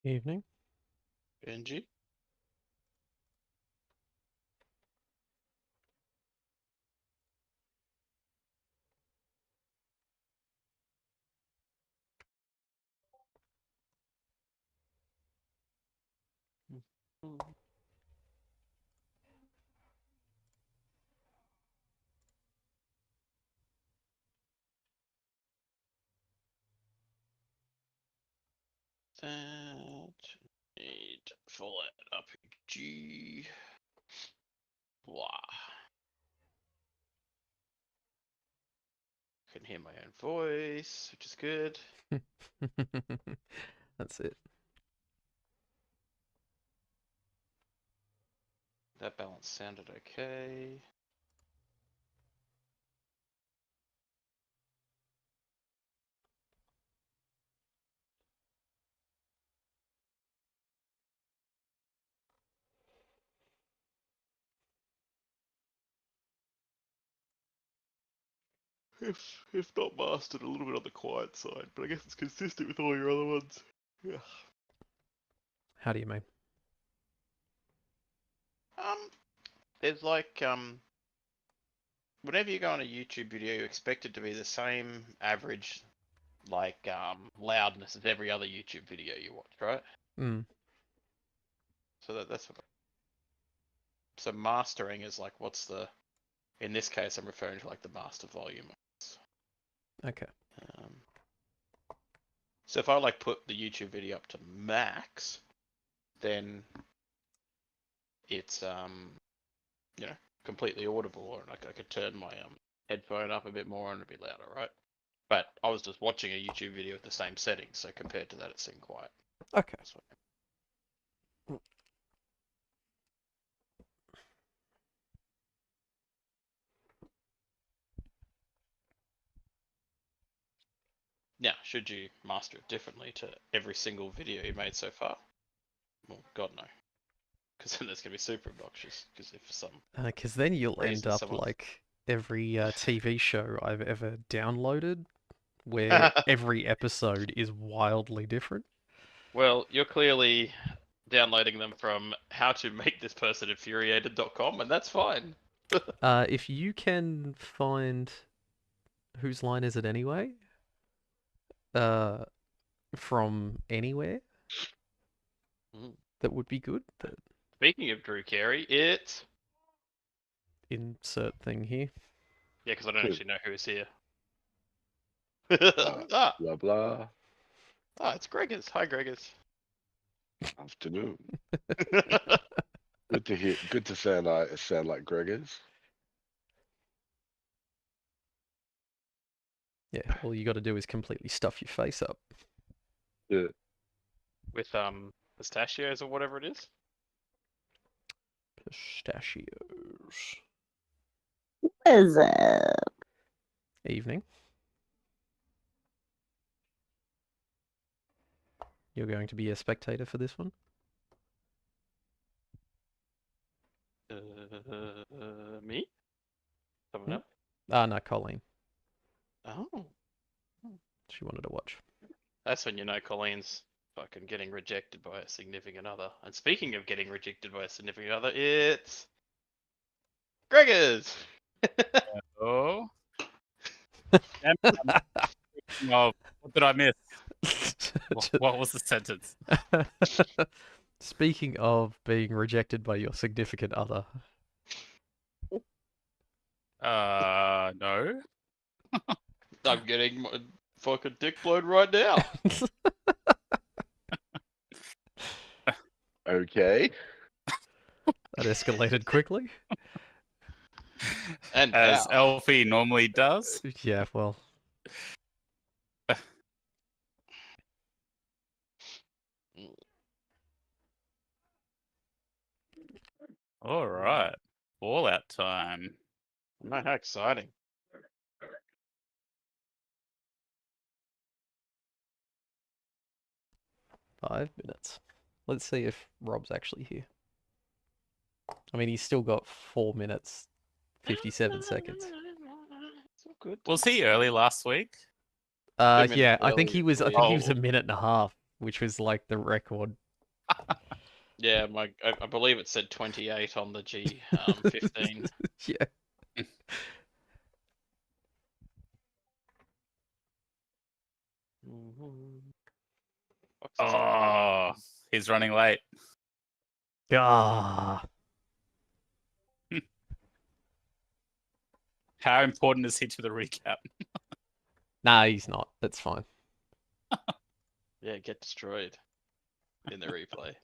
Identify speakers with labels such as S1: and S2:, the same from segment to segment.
S1: Evening.
S2: Benji? That need full RPG. Wow. Can hear my own voice, which is good.
S1: That's it.
S2: That balance sounded okay. If not mastered, a little bit on the quiet side, but I guess it's consistent with all your other ones. Yeah.
S1: How do you mean?
S2: There's like whenever you go on a YouTube video, you expect it to be the same average, like loudness as every other YouTube video you watch, right?
S1: Mm.
S2: So that's what. So mastering is like what's the? In this case, I'm referring to like the master volume.
S1: Okay.
S2: Um, so if I like put the YouTube video up to max, then it's you know, completely audible, or like I could turn my headphone up a bit more and it'd be louder, right? But I was just watching a YouTube video with the same settings, so compared to that, it seemed quiet.
S1: Okay.
S2: Now, should you master it differently to every single video you made so far? Well, God no, because then that's gonna be super obnoxious. Because if for some
S1: Because then you'll end
S2: reason
S1: up
S2: someone's
S1: like every TV show I've ever downloaded, where every episode is wildly different.
S2: well, you're clearly downloading them from howtomakethispersoninfuriated.com, and that's fine.
S1: If you can find whose line is it anyway? Uh, from anywhere, that would be good. That
S2: Speaking of Drew Carey, it's
S1: insert thing here.
S2: yeah, because I don't actually know who's here.
S3: Blah
S2: ah,
S3: blah.
S2: it's Gregors. Hi, Gregors.
S3: Afternoon. Good to hear. Good to sound like Gregors.
S1: Yeah, all you got to do is completely stuff your face up.
S3: Yeah.
S2: With pistachios or whatever it is.
S1: Pistachios.
S4: What's up?
S1: Evening. You're going to be a spectator for this one?
S2: Me? Someone
S1: Hmm?
S2: else?
S1: No, Colleen.
S2: Oh,
S1: She wanted to watch.
S2: that's when you know Colleen's fucking getting rejected by a significant other. And speaking of getting rejected by a significant other, it's Gregors.
S5: Oh. What did I miss? What was the sentence?
S1: Speaking of being rejected by your significant other.
S5: No.
S2: I'm getting my fucking dick blown right now.
S3: Okay.
S1: That escalated quickly.
S2: And
S5: As
S2: how?
S5: Elfie normally does.
S1: Yeah, well.
S5: All right. Fallout time.
S2: No, how exciting.
S1: Five minutes. Let's see if Rob's actually here. I mean, he's still got 4 minutes, 57 seconds.
S2: It's all good.
S5: Was he early last week?
S1: Yeah, I think he was. I think he was
S5: Oh.
S1: a minute and a half which was like the record.
S2: Yeah, I believe it said 28 on the G15.
S1: Yeah.
S5: Oh, he's running late.
S1: Ah.
S5: How important is he to the recap?
S1: Nah, he's not. That's fine.
S2: Yeah, get destroyed in the replay.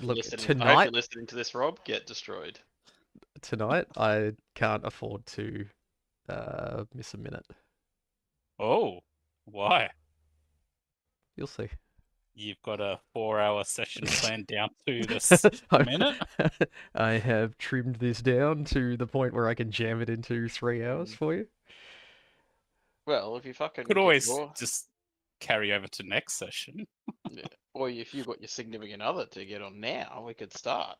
S1: Look,
S2: I hope
S1: tonight,
S2: you're listening to this, Rob. Get destroyed.
S1: I can't afford to miss a minute.
S5: Oh, why?
S1: You'll see.
S5: You've got a 4-hour session planned down to this minute?
S1: I have trimmed this down to the point where I can jam it into 3 hours for you.
S2: Well, if you fucking
S5: Could
S2: get
S5: always
S2: your,
S5: just carry over to next session.
S2: yeah, or if you've got your significant other to get on now, we could start.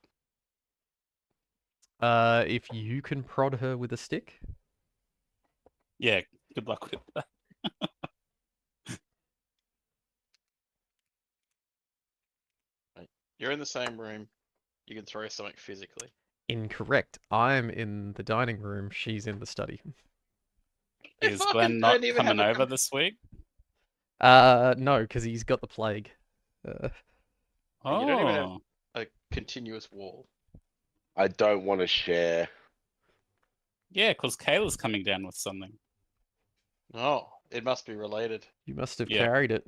S1: If you can prod her with a stick,
S5: Yeah, good luck with that.
S2: You're in the same room. You can throw something physically.
S1: incorrect. I'm in the dining room. She's in the study.
S2: They
S5: Is
S2: fucking
S5: Glenn not
S2: don't even have
S5: coming
S2: a
S5: over this week?
S1: No, because he's got the plague.
S2: You don't even have
S5: Oh,
S2: a continuous wall.
S3: I don't want to share.
S5: yeah, because Kayla's coming down with something.
S2: Oh, it must be related.
S1: You must have
S5: Yeah.
S1: carried it.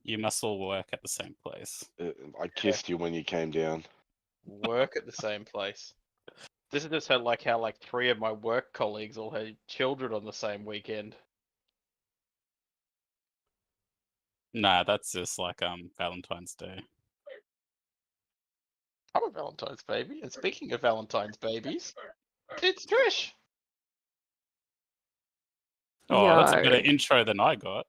S5: You must all work at the same place.
S3: I kissed you when you came down.
S2: Work at the same place. This is just how like 3 of my work colleagues all had children on the same weekend.
S5: Nah, that's just like Valentine's Day.
S2: I'm a Valentine's baby, and speaking of Valentine's babies, it's Trish.
S5: Oh, that's a better
S4: Yard.
S5: intro than I got.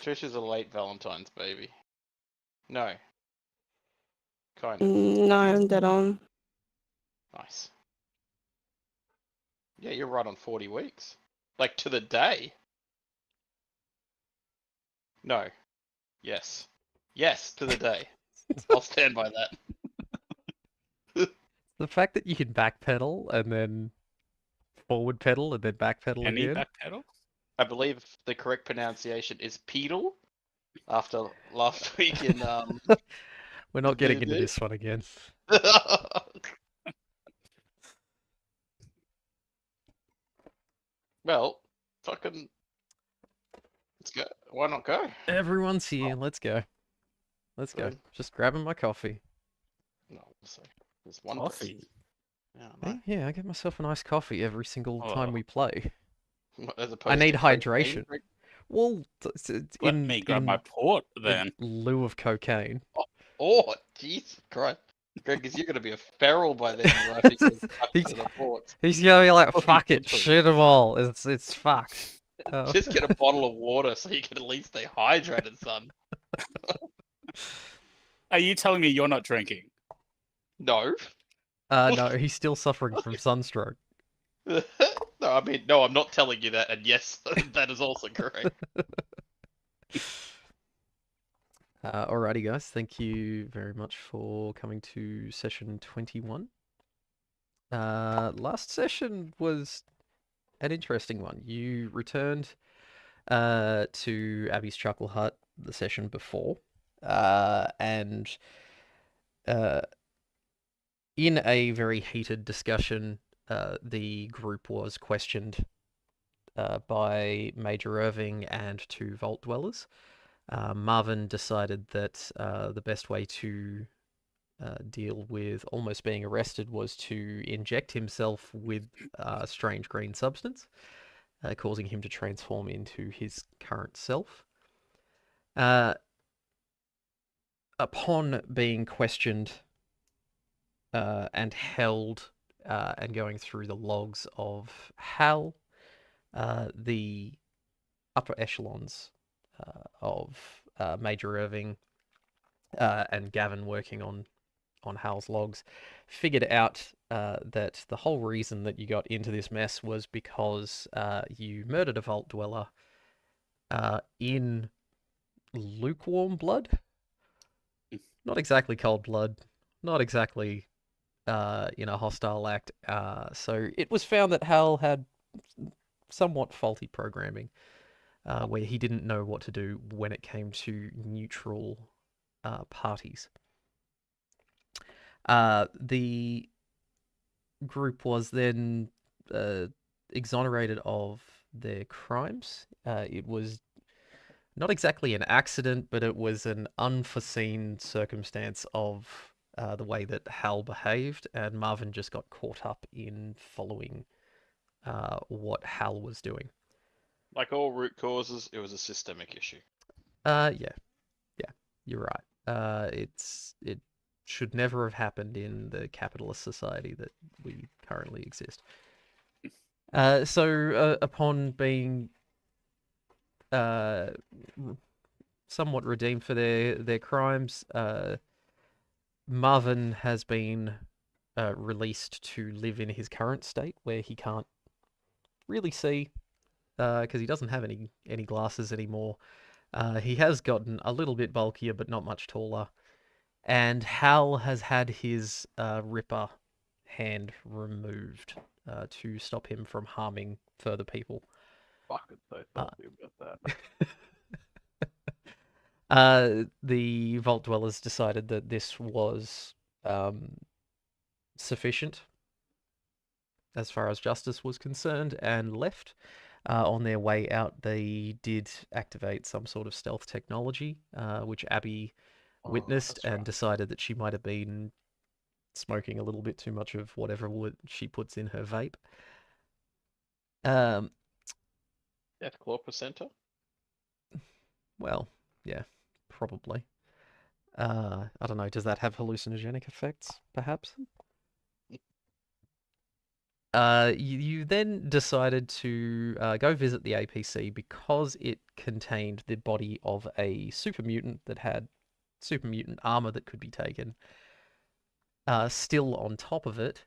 S2: Trish is a late Valentine's baby. No. Kind of.
S4: No, I'm dead on.
S2: Nice. Yeah, you're right on 40 weeks. Like to the day. No. Yes. Yes, to the day. I'll stand by that.
S1: The fact that you can backpedal and then forward pedal and then backpedal
S5: Any
S1: again.
S5: backpedal?
S2: I believe the correct pronunciation is pedal. After last week in
S1: We're not getting into
S2: D&D.
S1: this one again.
S2: Well, fucking let's go. Why not go?
S1: Everyone's here. Let's go. Let's go.
S2: Good.
S1: Just grabbing my coffee.
S2: No, so there's one
S5: Coffee.
S2: person. Yeah, I know.
S1: Yeah, I get myself a nice coffee every single time
S5: Oh.
S1: we play.
S2: As
S1: I
S2: opposed
S1: need
S2: to cocaine
S1: hydration.
S2: drink.
S1: Well,
S5: Let me grab my port then.
S1: in lieu of cocaine.
S2: Oh, Jesus Christ. Greg, because you're going to be a feral by then, right? Because
S1: He's-
S2: to the ports.
S1: He's gonna be like,
S5: Oh,
S1: fuck it,
S5: totally.
S1: shoot them all. It's fucked. Oh.
S2: Just get a bottle of water so you can at least stay hydrated, son.
S5: Are you telling me you're not drinking?
S2: No.
S1: No, he's still suffering from sunstroke.
S2: No, I mean, no, I'm not telling you that. And yes, that is also correct.
S1: Alrighty, guys. Thank you very much for coming to session 21. Last session was an interesting one. You returned to Abby's Chuckle Hut the session before, and in a very heated discussion, the group was questioned by Major Irving and 2 Vault Dwellers. Marvin decided that the best way to deal with almost being arrested was to inject himself with a strange green substance, causing him to transform into his current self. Upon being questioned and held and going through the logs of Hal, the upper echelons of Major Irving and Gavin working on Hal's logs figured out that the whole reason that you got into this mess was because you murdered a Vault Dweller in lukewarm blood. Not exactly cold blood. Not exactly in a hostile act. So it was found that Hal had somewhat faulty programming, where he didn't know what to do when it came to neutral parties. The group was then exonerated of their crimes. It was not exactly an accident, but it was an unforeseen circumstance of the way that Hal behaved, and Marvin just got caught up in following what Hal was doing.
S2: Like all root causes, it was a systemic issue.
S1: Yeah, you're right. It should never have happened in the capitalist society that we currently exist. So upon being somewhat redeemed for their crimes, Marvin has been released to live in his current state, where he can't really see because he doesn't have any glasses anymore. He has gotten a little bit bulkier, but not much taller. And Hal has had his Ripper hand removed to stop him from harming further people.
S5: Fucking so salty about that.
S1: The Vault Dwellers decided that this was sufficient as far as justice was concerned and left. On their way out, they did activate some sort of stealth technology, which Abby witnessed
S5: that's
S1: and
S5: right.
S1: decided that she might have been smoking a little bit too much of whatever she puts in her vape.
S2: Death Claw placenta?
S1: Well, yeah, probably. I don't know. Does that have hallucinogenic effects, perhaps? You then decided to go visit the APC because it contained the body of a super mutant that had super mutant armor that could be taken still on top of it,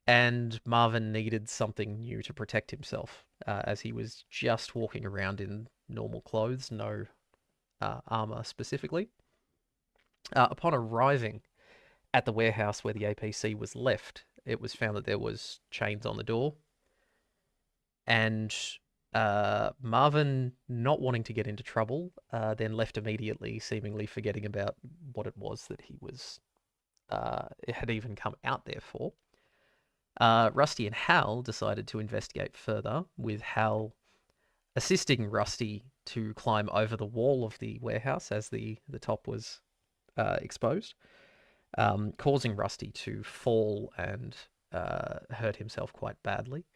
S1: and Marvin needed something new to protect himself, as he was just walking around in normal clothes, no armor specifically. Upon arriving at the warehouse where the APC was left, it was found that there was chains on the door, and Marvin, not wanting to get into trouble, then left immediately, seemingly forgetting about what it was that he was had even come out there for. Rusty and Hal decided to investigate further, with Hal assisting Rusty to climb over the wall of the warehouse as the top was exposed, causing Rusty to fall and hurt himself quite badly.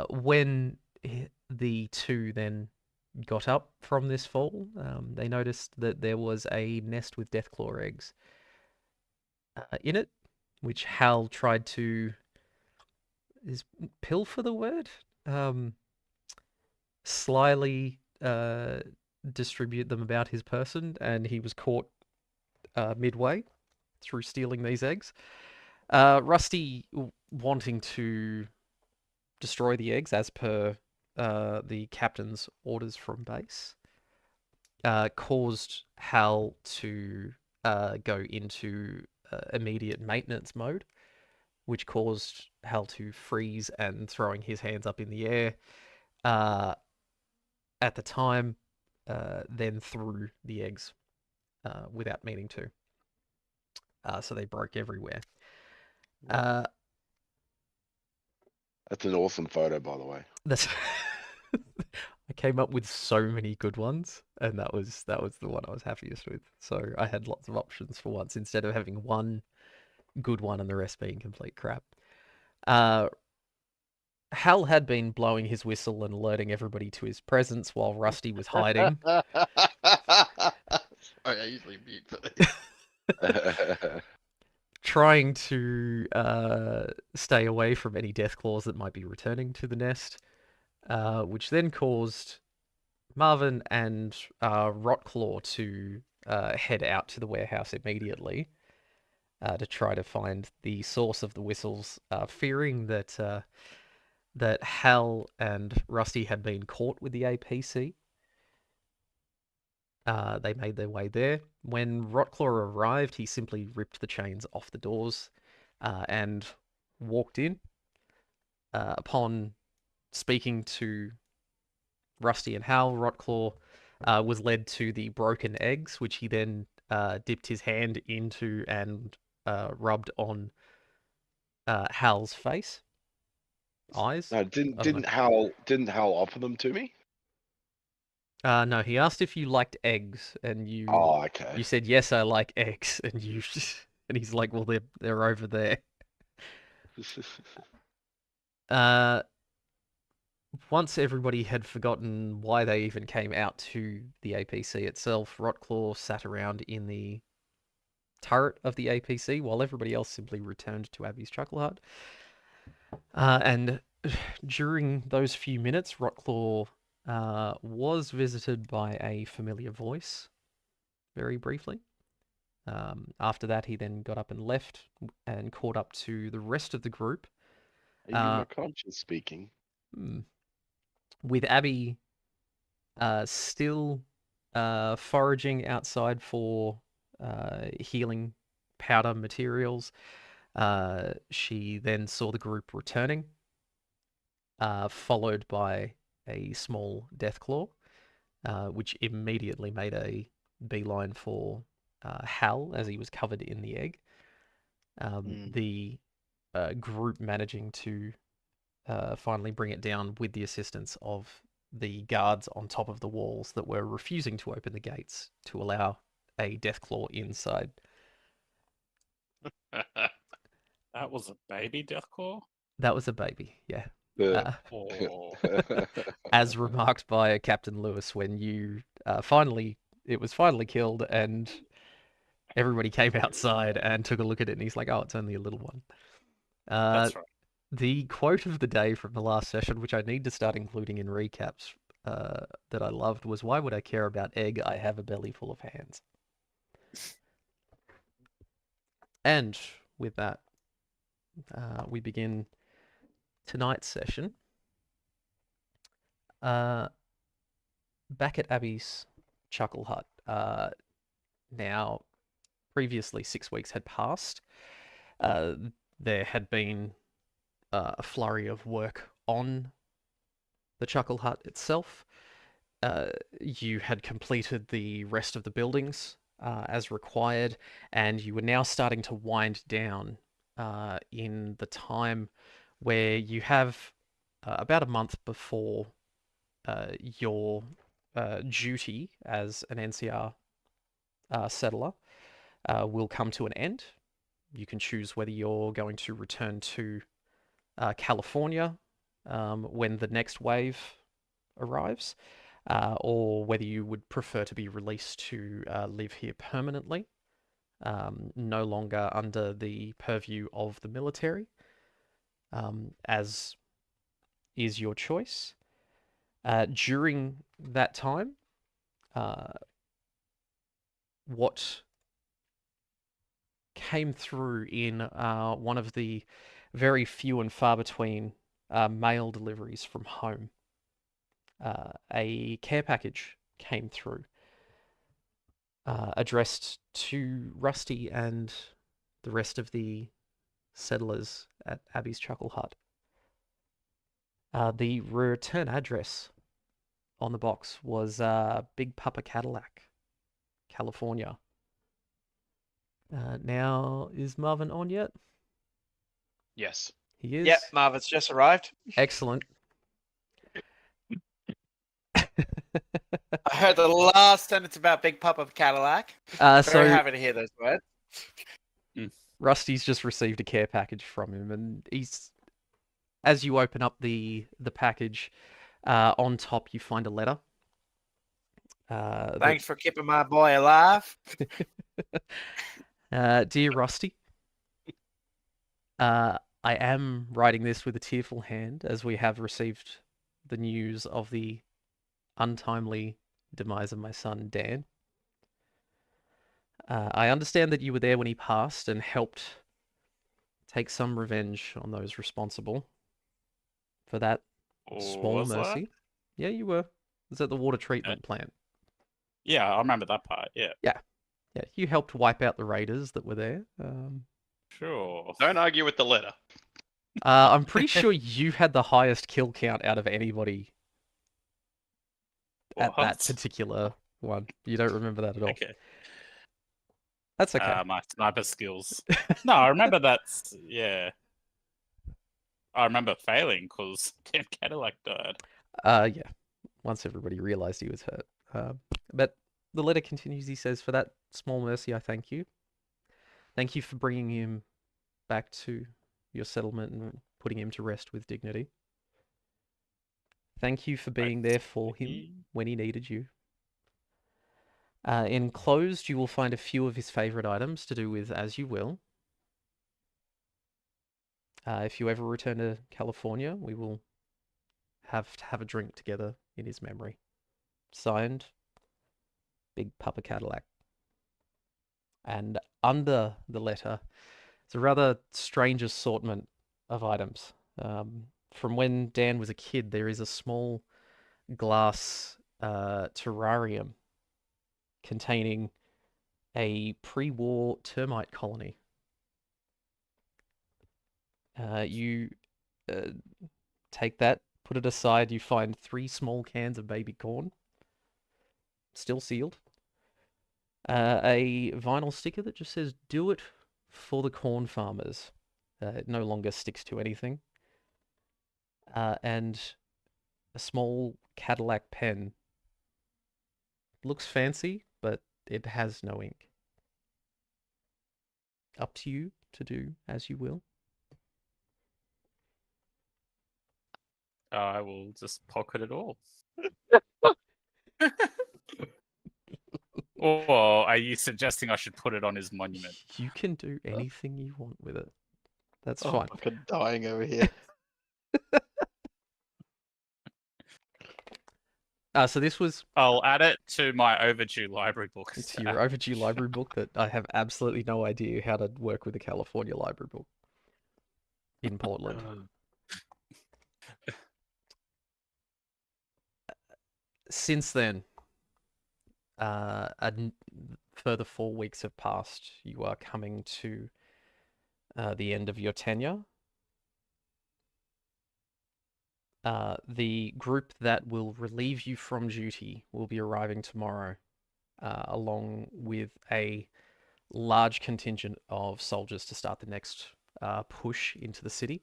S1: When the two then got up from this fall, they noticed that there was a nest with Deathclaw eggs in it, which Hal tried to pilfer the word, slyly distribute them about his person, and he was caught midway through stealing these eggs. Rusty, wanting to destroy the eggs as per the captain's orders from base, caused Hal to go into immediate maintenance mode, which caused Hal to freeze and throwing his hands up in the air. At the time, then threw the eggs without meaning to. So they broke everywhere.
S3: That's an awesome photo, by the way.
S1: That's I came up with so many good ones, and that was the one I was happiest with. So I had lots of options for once instead of having one good one and the rest being complete crap. Hal had been blowing his whistle and alerting everybody to his presence while Rusty was hiding.
S2: Sorry, I usually mute for this.
S1: Trying to stay away from any death claws that might be returning to the nest, which then caused Marvin and Rotclaw to head out to the warehouse immediately to try to find the source of the whistles, fearing that that Hal and Rusty had been caught with the APC. They made their way there. When Rotclaw arrived, he simply ripped the chains off the doors and walked in. Upon speaking to Rusty and Hal, Rotclaw was led to the broken eggs, which he then dipped his hand into and rubbed on Hal's face, eyes.
S3: No,
S1: I don't know.
S3: didn't Hal offer them to me?
S1: No, he asked if you liked eggs, and
S3: Oh,
S1: you
S3: okay.
S1: said yes, I like eggs, and you and he's like, well, they're over there. Uh, Once everybody had forgotten why they even came out to the APC itself, Rotclaw sat around in the turret of the APC while everybody else simply returned to Abby's Chuckle Hut. And during those few minutes, Rotclaw was visited by a familiar voice, very briefly. After that, he then got up and left and caught up to the rest of the group.
S3: Are you my conscience speaking?
S1: With Abby still foraging outside for healing powder materials. She then saw the group returning, followed by a small Deathclaw, which immediately made a beeline for Hal as he was covered in the egg. The group managing to finally bring it down with the assistance of the guards on top of the walls that were refusing to open the gates to allow a Deathclaw inside.
S5: That was a baby Deathclaw?
S1: That was a baby, yeah.
S5: Oh.
S1: As remarked by Captain Lewis when you it was finally killed and everybody came outside and took a look at it and he's like, oh, it's only a little one.
S5: That's right.
S1: The quote of the day from the last session, which I need to start including in recaps, that I loved was, why would I care about egg? I have a belly full of hands. And with that, we begin tonight's session. Back at Abby's Chuckle Hut. Now, previously 6 weeks had passed. There had been a flurry of work on the Chuckle Hut itself. You had completed the rest of the buildings as required, and you were now starting to wind down in the time where you have about a month before your duty as an NCR settler will come to an end. You can choose whether you're going to return to California when the next wave arrives, or whether you would prefer to be released to live here permanently, no longer under the purview of the military, as is your choice. During that time, what came through in one of the very few and far between mail deliveries from home, a care package came through addressed to Rusty and the rest of the settlers at Abby's Chuckle Hut. The return address on the box was Big Papa Cadillac, California. Now, is Marvin on yet?
S2: Yes.
S1: He is?
S6: Yep, Marvin's just arrived.
S1: Excellent.
S6: I heard the last sentence about Big Papa Cadillac. Very happy to hear those words.
S1: Rusty's just received a care package from him, and he's, as you open up the package, on top you find a letter.
S6: Thanks for keeping my boy alive.
S1: Dear Rusty, I am writing this with a tearful hand, as we have received the news of the untimely demise of my son, Dan. I understand that you were there when he passed and helped take some revenge on those responsible for that small
S5: Was
S1: mercy.
S5: that?
S1: Yeah, you were. It was at the water treatment plant.
S5: Yeah, I remember that part. Yeah.
S1: Yeah, you helped wipe out the raiders that were there.
S5: Sure.
S2: Don't argue with the letter.
S1: I'm pretty sure you had the highest kill count out of anybody at that
S5: What?
S1: particular one. You don't remember that at all.
S5: Okay.
S1: That's okay.
S5: My sniper skills. No, I remember that's yeah. I remember failing because damn Cadillac died.
S1: Yeah. Once everybody realized he was hurt. But the letter continues. He says, "For that small mercy, I thank you. Thank you for bringing him back to your settlement and putting him to rest with dignity. Thank you for being there for him when he needed you. Enclosed, you will find a few of his favorite items to do with as you will. If you ever return to California, we will have to have a drink together in his memory. Signed, Big Papa Cadillac." And under the letter, it's a rather strange assortment of items. From when Dan was a kid, there is a small glass terrarium containing a pre-war termite colony. You take that, put it aside, you find 3 small cans of baby corn, still sealed. A vinyl sticker that just says, "Do it for the corn farmers." It no longer sticks to anything. And a small Cadillac pen. Looks fancy, but it has no ink. Up to you to do as you will.
S5: I will just pocket it all. Or are you suggesting I should put it on his monument?
S1: You can do anything you want with it. That's
S3: Oh,
S1: fine.
S3: fucking dying over here.
S1: So this was
S5: I'll add it to my overdue library book.
S1: it's your overdue library book that I have absolutely no idea how to work with a California library book in Portland. Since then, further 4 weeks have passed. You are coming to the end of your tenure. The group that will relieve you from duty will be arriving tomorrow, along with a large contingent of soldiers to start the next push into the city.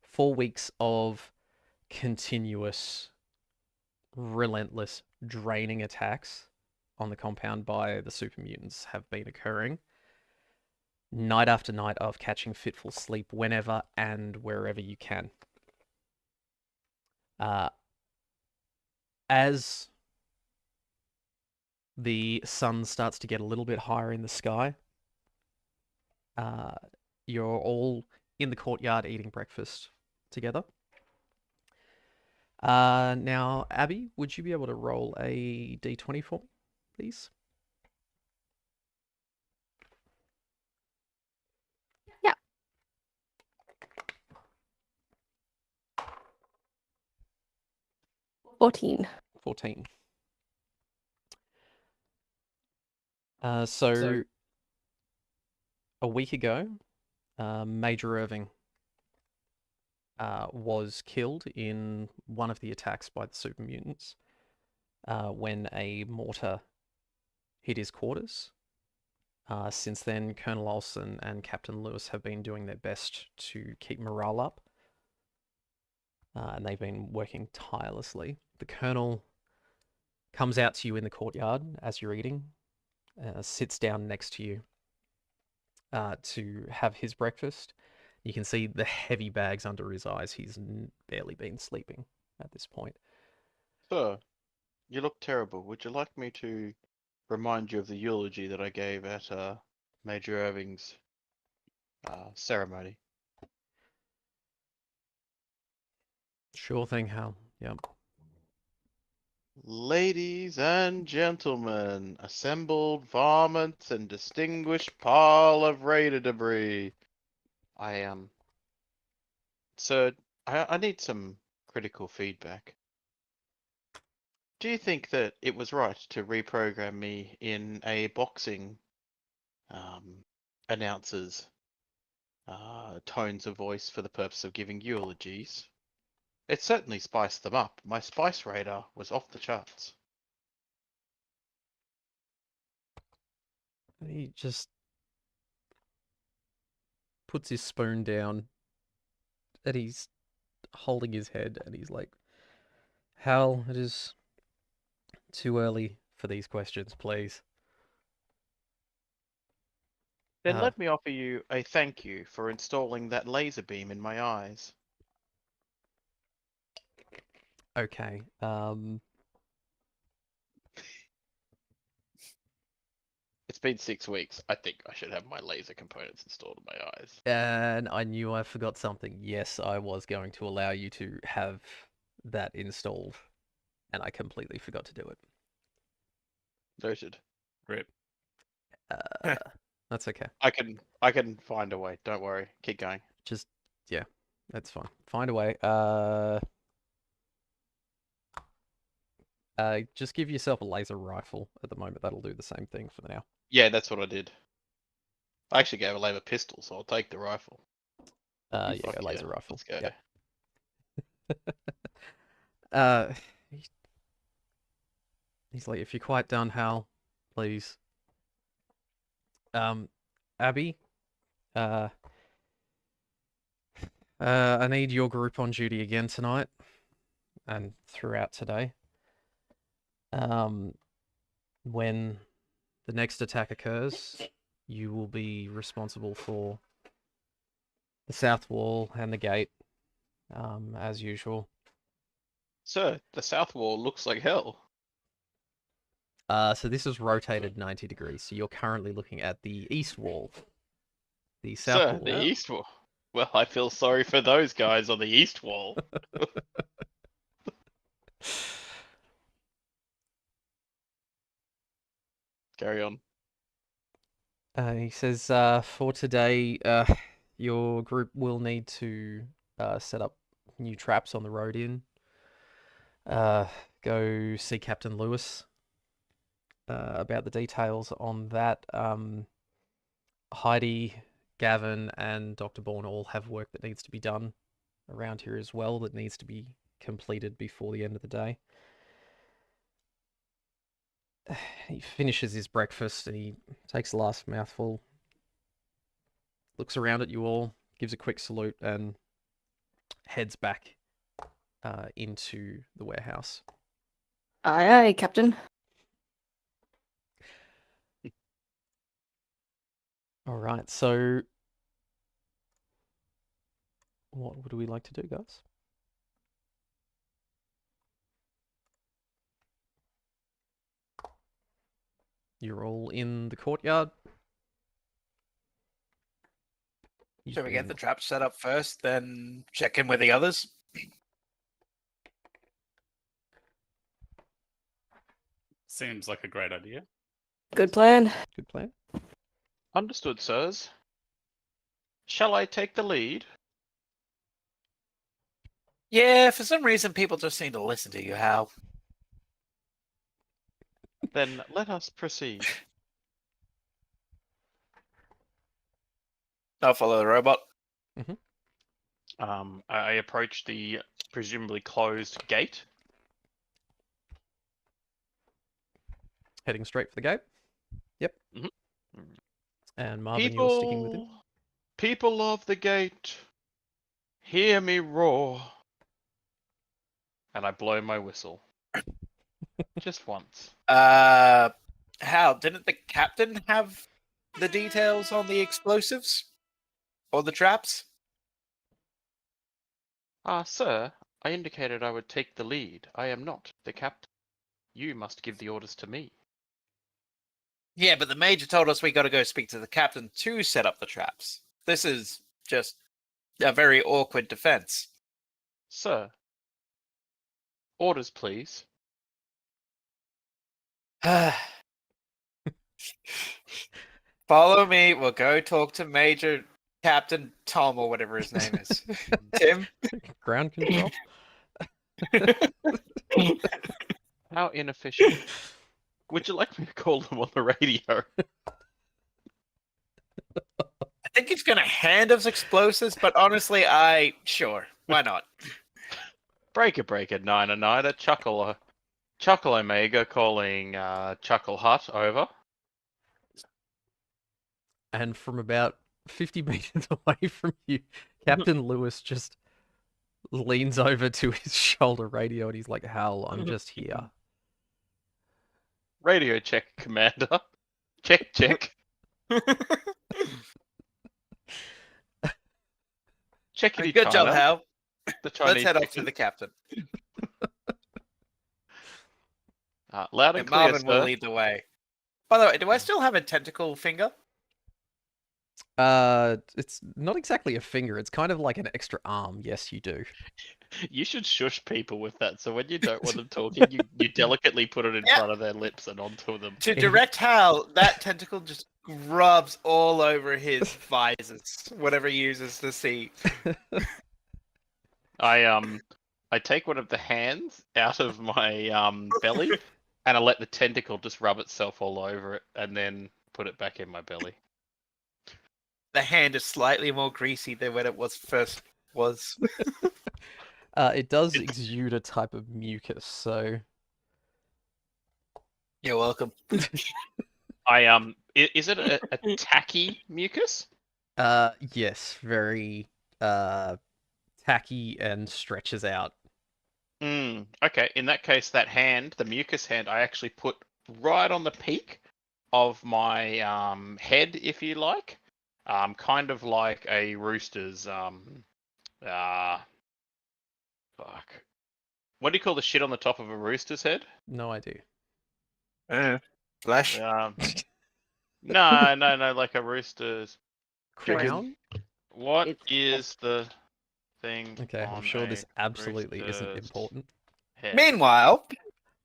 S1: 4 weeks of continuous, relentless, draining attacks on the compound by the super mutants have been occurring. Night after night of catching fitful sleep whenever and wherever you can. As the sun starts to get a little bit higher in the sky, you're all in the courtyard eating breakfast together. Now, Abby, would you be able to roll a d20 for me, please?
S7: Yeah. 14.
S1: 14. So a week ago, Major Irving was killed in one of the attacks by the super mutants when a mortar hit his quarters. Since then, Colonel Olson and Captain Lewis have been doing their best to keep morale up. And they've been working tirelessly. The Colonel comes out to you in the courtyard as you're eating, sits down next to you to have his breakfast. You can see the heavy bags under his eyes. He's barely been sleeping at this point.
S2: Sir, you look terrible. Would you like me to remind you of the eulogy that I gave at Major Irving's ceremony?
S1: Sure thing, Hal. Yep.
S2: Ladies and gentlemen, assembled varmints and distinguished pile of raider debris. Sir, I need some critical feedback. do you think that it was right to reprogram me in a boxing announcer's tones of voice for the purpose of giving eulogies? It certainly spiced them up. My spice radar was off the charts.
S1: He just puts his spoon down and he's holding his head and he's like, Hal, it is too early for these questions, please.
S2: Then let me offer you a thank you for installing that laser beam in my eyes.
S1: Okay.
S2: It's been 6 weeks. I think I should have my laser components installed in my eyes.
S1: And I knew I forgot something. Yes, I was going to allow you to have that installed, and I completely forgot to do it.
S2: Noted.
S5: Rip.
S1: That's okay.
S2: I can find a way. Don't worry. Keep going.
S1: Just, yeah, that's fine. Find a way. Just give yourself a laser rifle at the moment. That'll do the same thing for now.
S2: Yeah, that's what I did. I actually gave a laser pistol, so I'll take the rifle.
S1: Yeah,
S2: Fuck
S1: a laser
S2: yeah,
S1: rifle.
S2: Let's go.
S1: Yeah. He's like, if you're quite done, Hal, please. Abby, I need your group on duty again tonight and throughout today. When the next attack occurs, you will be responsible for the south wall and the gate, as usual.
S2: Sir, the south wall looks like hell.
S1: So this is rotated 90 degrees. So you're currently looking at the east wall. The south
S2: Sir,
S1: wall.
S2: the east wall. Well, I feel sorry for those guys on the east wall. Carry on.
S1: He says, for today, your group will need to set up new traps on the road in. Go see Captain Lewis about the details on that. Heidi, Gavin, and Dr. Bourne all have work that needs to be done around here as well that needs to be completed before the end of the day. He finishes his breakfast and he takes the last mouthful, looks around at you all, gives a quick salute, and heads back into the warehouse.
S7: Aye, aye, Captain.
S1: All right, so what would we like to do, guys? You're all in the courtyard.
S6: Should we get the trap set up first, then check in with the others?
S5: Seems like a great idea.
S7: Good plan.
S1: Good plan.
S2: Understood, sirs. Shall I take the lead?
S6: Yeah, for some reason people just seem to listen to you, Hal.
S2: Then let us proceed.
S6: I'll follow the robot.
S2: I approach the presumably closed gate.
S1: Heading straight for the gate. Yep.
S2: Mm-hmm.
S1: And Marvin, you're sticking with him.
S2: People of the gate, hear me roar. And I blow my whistle. Just once.
S6: Hal, didn't the captain have the details on the explosives? Or the traps?
S2: Sir, I indicated I would take the lead. I am not the captain. You must give the orders to me.
S6: Yeah, but the major told us we got to go speak to the captain to set up the traps. This is just a very awkward defense.
S2: Sir, orders, please.
S6: Follow me. We'll go talk to Major Captain Tom or whatever his name is. Tim?
S1: Ground control.
S2: How inefficient. Would you like me to call them on the radio?
S6: I think he's gonna hand us explosives, but honestly, sure, why not?
S2: Breaker, Niner, Niner, Chuckle Omega calling Chuckle Hut over.
S1: And from about 50 meters away from you, Captain Lewis just leans over to his shoulder radio and he's like, Hal, I'm just here.
S2: Radio check, Commander. Check. Checkity
S6: Good job,
S2: China.
S6: Hal.
S2: The Chinese
S6: Let's head off to
S2: chicken.
S6: the captain.
S2: Loud and
S6: And
S2: clear,
S6: Marvin will
S2: sir.
S6: lead the way. By the way, do I still have a tentacle finger?
S1: It's not exactly a finger, it's kind of like an extra arm. Yes, you do.
S2: You should shush people with that, so when you don't want them talking, you delicately put it in
S6: Yeah.
S2: front of their lips and onto them.
S6: To direct Hal, that tentacle just rubs all over his visors, whatever he uses to see.
S2: I take one of the hands out of my belly, and I let the tentacle just rub itself all over it, and then put it back in my belly.
S6: The hand is slightly more greasy than when it first was.
S1: It does exude a type of mucus, so
S6: You're welcome.
S2: Is it a tacky mucus?
S1: yes, very tacky and stretches out.
S2: Okay, in that case, that hand, the mucus hand, I actually put right on the peak of my head, if you like. Kind of like a rooster's fuck. What do you call the shit on the top of a rooster's head?
S1: No idea.
S6: Flash.
S2: No, like a rooster's
S1: Crown?
S2: What
S4: It's-
S2: is the thing?
S1: Okay, I'm
S2: on
S1: sure
S2: a
S1: this absolutely isn't
S2: rooster's
S1: important.
S2: head?
S6: Meanwhile,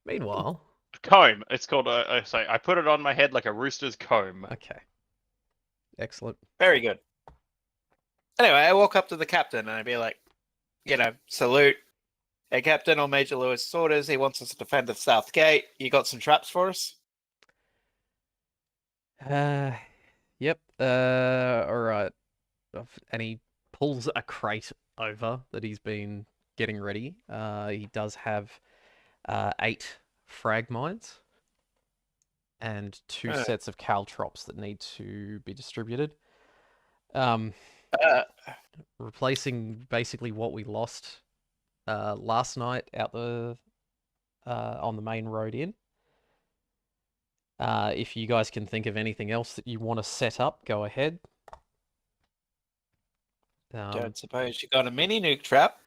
S1: Meanwhile,
S2: Comb. It's called I put it on my head like a rooster's comb.
S1: okay. Excellent.
S6: very good. Anyway, I walk up to the captain and I'd be like, salute. Hey, Captain, on Major Lewis' orders, he wants us to defend the South Gate. You got some traps for us?
S1: Yep. All right. And he pulls a crate over that he's been getting ready. He does have 8 frag mines and 2 sets of caltrops that need to be distributed. Replacing basically what we lost last night out on the main road in. If you guys can think of anything else that you want to set up, go ahead.
S6: Don't suppose you got a mini nuke trap?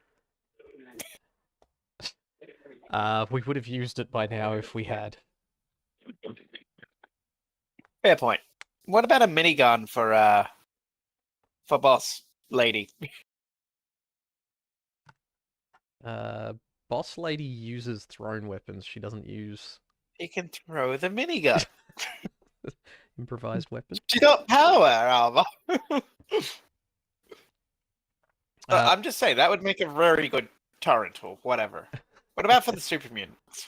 S1: We would have used it by now if we had.
S6: Fair point. What about a minigun for boss lady?
S1: Boss lady uses thrown weapons. She doesn't use
S6: You can throw the minigun.
S1: improvised weapons.
S6: She's got power armor. I'm just saying that would make a very good turret or whatever. What about for the super mutants?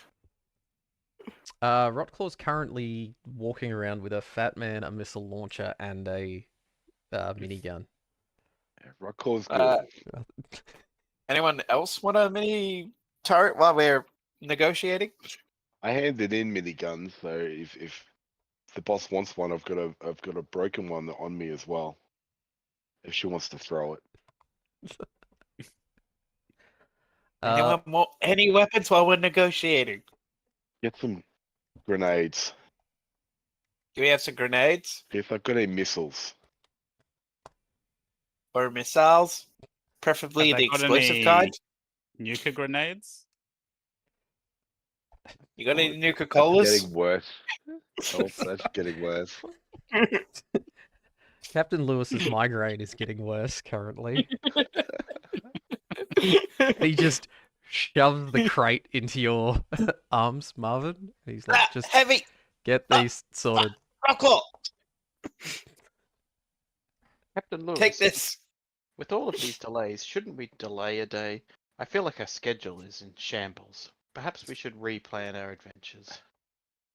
S1: Rotclaw's currently walking around with a fat man, a missile launcher, and a minigun.
S3: Rockclaw's good.
S6: Anyone else want a mini turret while we're negotiating?
S3: I handed in miniguns, so if the boss wants one, I've got a broken one on me as well. If she wants to throw it.
S6: Anyone want any weapons while we're negotiating?
S3: Get some grenades.
S6: Do we have some grenades
S3: If I've got any missiles.
S6: or missiles? Preferably
S5: Have
S6: the
S5: they got
S6: explosive
S5: any
S6: kind.
S5: Nuka grenades?
S6: You got any Nuka
S3: That's
S6: Colas?
S3: getting worse. Oh, that's getting worse.
S1: Captain Lewis's migraine is getting worse currently. He just shoves the crate into your arms, Marvin. He's like, just
S6: Heavy
S1: get these sorted.
S6: Rockle.
S2: Captain Lewis,
S6: Take this.
S2: with all of these delays, shouldn't we delay a day? I feel like our schedule is in shambles. Perhaps we should replan our adventures.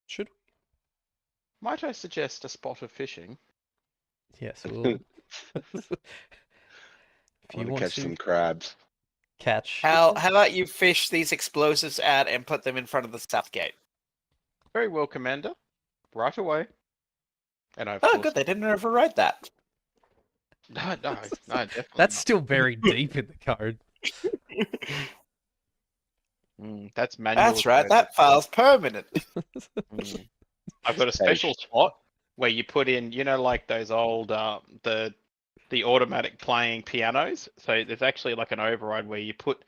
S1: Should
S2: Might I suggest a spot of fishing?
S1: yes, we'll. If
S3: I
S1: you
S3: want to
S1: want
S3: catch
S1: to
S3: some crabs.
S1: catch,
S6: How about you fish these explosives out and put them in front of the south gate?
S2: Very well, Commander. Right away. And of
S6: Oh,
S2: course,
S6: good. They didn't override that.
S2: no, definitely
S1: that's
S2: not.
S1: still very deep in the code.
S2: That's manual.
S6: That's right.
S2: code.
S6: That file's permanent.
S2: I've got a special spot where you put in, like those old the automatic playing pianos. So there's actually like an override where you put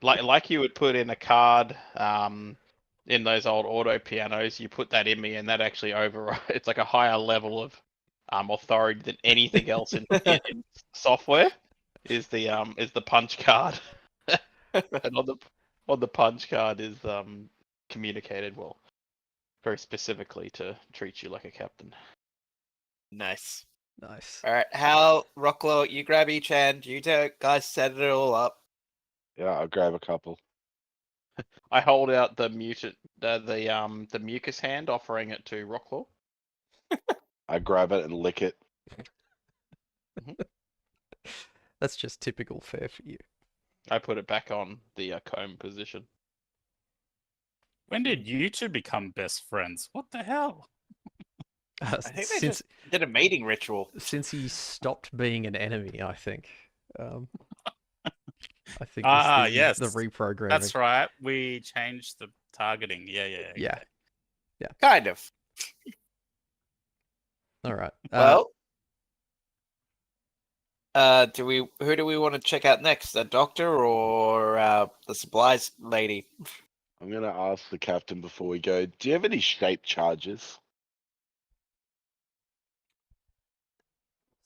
S2: like you would put in a card in those old auto pianos. You put that in me, and that actually overrides. It's like a higher level of authority than anything else in software. Is the punch card, and on the punch card is communicated well, very specifically to treat you like a captain.
S6: Nice.
S1: Nice.
S6: All right, Hal, Rocklo, you grab each hand. You two guys set it all up.
S3: Yeah, I'll grab a couple.
S2: I hold out the the mucus hand, offering it to Rocklaw.
S3: I grab it and lick it.
S1: That's just typical fare for you.
S2: I put it back on the comb position.
S5: When did you two become best friends? What the hell?
S6: I think they
S1: Since
S6: just did a mating ritual.
S1: since he stopped being an enemy, I think. I think
S5: Yes.
S1: the reprogramming.
S5: That's right. We changed the targeting. Yeah.
S1: Yeah.
S6: Kind of.
S1: All right.
S6: Well, who do we want to check out next? The doctor or the supplies lady?
S3: I'm gonna ask the captain before we go. Do you have any shape charges?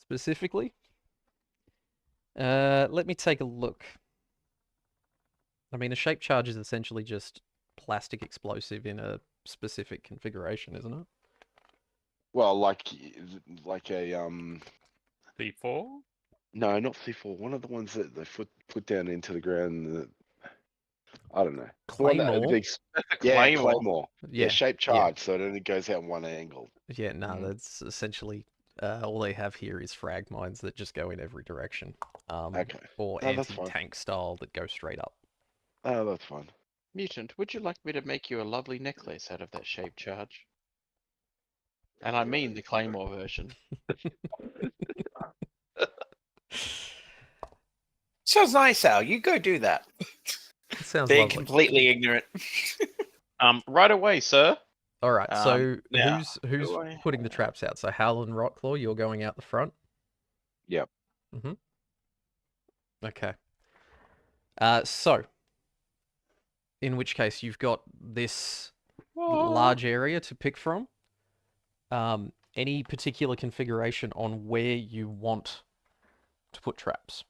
S1: specifically, let me take a look. I mean, a shape charge is essentially just plastic explosive in a specific configuration, isn't it?
S3: Well, like a
S5: C4?
S3: no, not C4. One of the ones that they put down into the ground. I don't know. The one that-
S1: Claymore.
S3: yeah,
S2: Claymore.
S3: Claymore. Yeah, shape charge, so it only goes out one angle.
S1: Yeah, no,
S2: Mhm.
S1: that's essentially all they have here is frag mines that just go in every direction.
S3: Okay.
S1: Or
S3: No, that's fine.
S1: anti-tank style that go straight up.
S3: Oh, that's fine.
S2: Mutant, would you like me to make you a lovely necklace out of that shape charge? And I mean the Claymore version.
S6: Sounds nice, Al. You go do that.
S1: It sounds
S6: Being
S1: lovely.
S6: completely ignorant.
S2: Right away, sir.
S1: All right, so
S2: now,
S1: who's
S2: do I-
S1: putting the traps out? So Hal and Rocklaw, you're going out the front.
S3: Yep.
S1: Mm-hmm. Okay. So, in which case you've got this large area to pick from. Any particular configuration on where you want to put traps?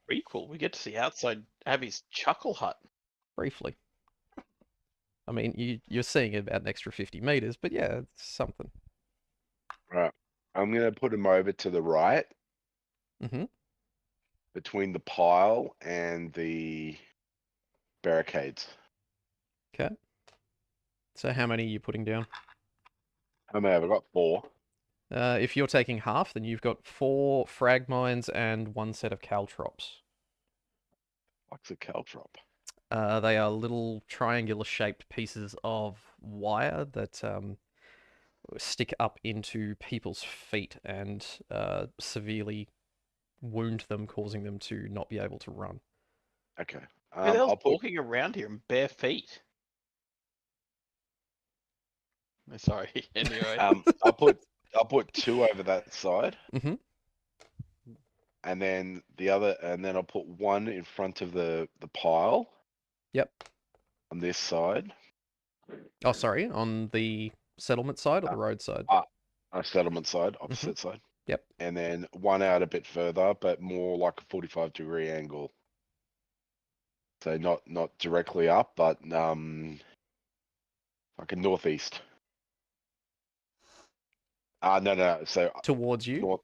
S2: Prequel. We get to see outside Abby's chuckle hut.
S1: Briefly. I mean, you're seeing about an extra 50 meters, but yeah, it's something.
S3: Right. I'm gonna put him over to the right
S1: Mm-hmm.
S3: between the pile and the barricades.
S1: Okay. So how many are you putting down?
S3: How many have I got? 4.
S1: If you're taking half, then you've got 4 frag mines and 1 set of caltrops.
S3: What's a caltrop?
S1: They are little triangular-shaped pieces of wire that stick up into people's feet and severely wound them, causing them to not be able to run.
S3: Okay.
S2: Who the hell's
S3: I'll put
S2: walking around here in bare feet? Sorry. Anyway.
S3: I'll put 2 over that side.
S1: Mhm.
S3: And then I'll put 1 in front of the pile
S1: Yep.
S3: on this side.
S1: Oh, sorry, on the settlement side or the road side?
S3: Settlement side, opposite side.
S1: Yep.
S3: And then 1 out a bit further, but more like a 45-degree angle. So not directly up, but like a northeast. No. So
S1: Towards you?
S3: north.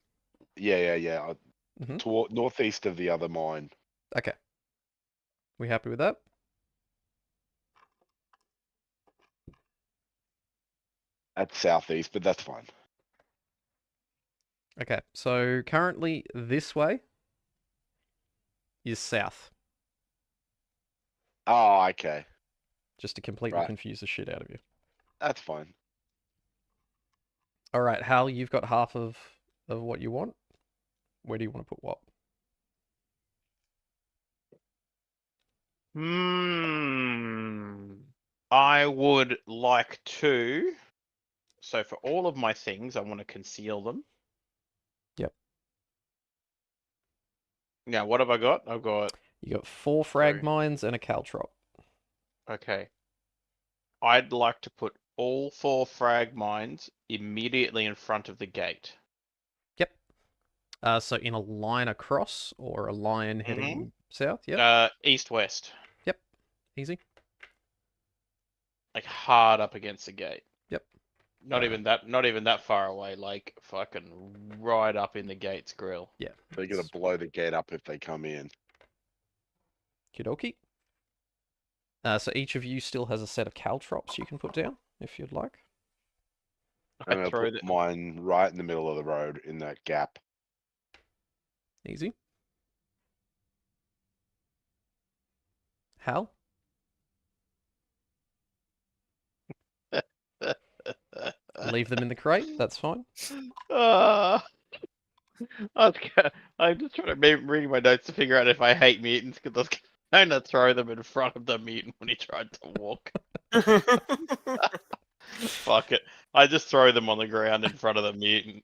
S3: Yeah.
S1: Mhm.
S3: Toward northeast of the other mine.
S1: Okay. We happy with that?
S3: at southeast, but that's fine.
S1: Okay, so currently this way is south,
S3: Oh, okay.
S1: just to completely
S3: Right.
S1: confuse the shit out of you.
S3: That's fine.
S1: All right, Hal, you've got half of what you want. Where do you want to put what?
S2: I would like to. So for all of my things, I want to conceal them.
S1: Yep.
S2: Now, what have I got? I've got.
S1: You got 4 frag
S2: Sorry.
S1: mines and a caltrop.
S2: Okay. I'd like to put all 4 frag mines immediately in front of the gate.
S1: Yep. So in a line across or a line heading south. Yep.
S2: East-west.
S1: Yep. Easy.
S2: Like hard up against the gate.
S1: Yep.
S2: Not even that far away, like fucking right up in the gate's grill.
S1: Yeah.
S3: They're gonna blow the gate up if they come in.
S1: Kidoki. So each of you still has a set of caltrops you can put down if you'd like.
S3: I'm
S2: I
S3: gonna
S2: throw
S3: put
S2: that.
S3: mine right in the middle of the road in that gap.
S1: Easy. Hal? Leave them in the crate. That's fine.
S2: Uh, I'm just trying to reading my notes to figure out if I hate mutants because I was going to throw them in front of the mutant when he tried to walk. Fuck it. I just throw them on the ground in front of the mutant.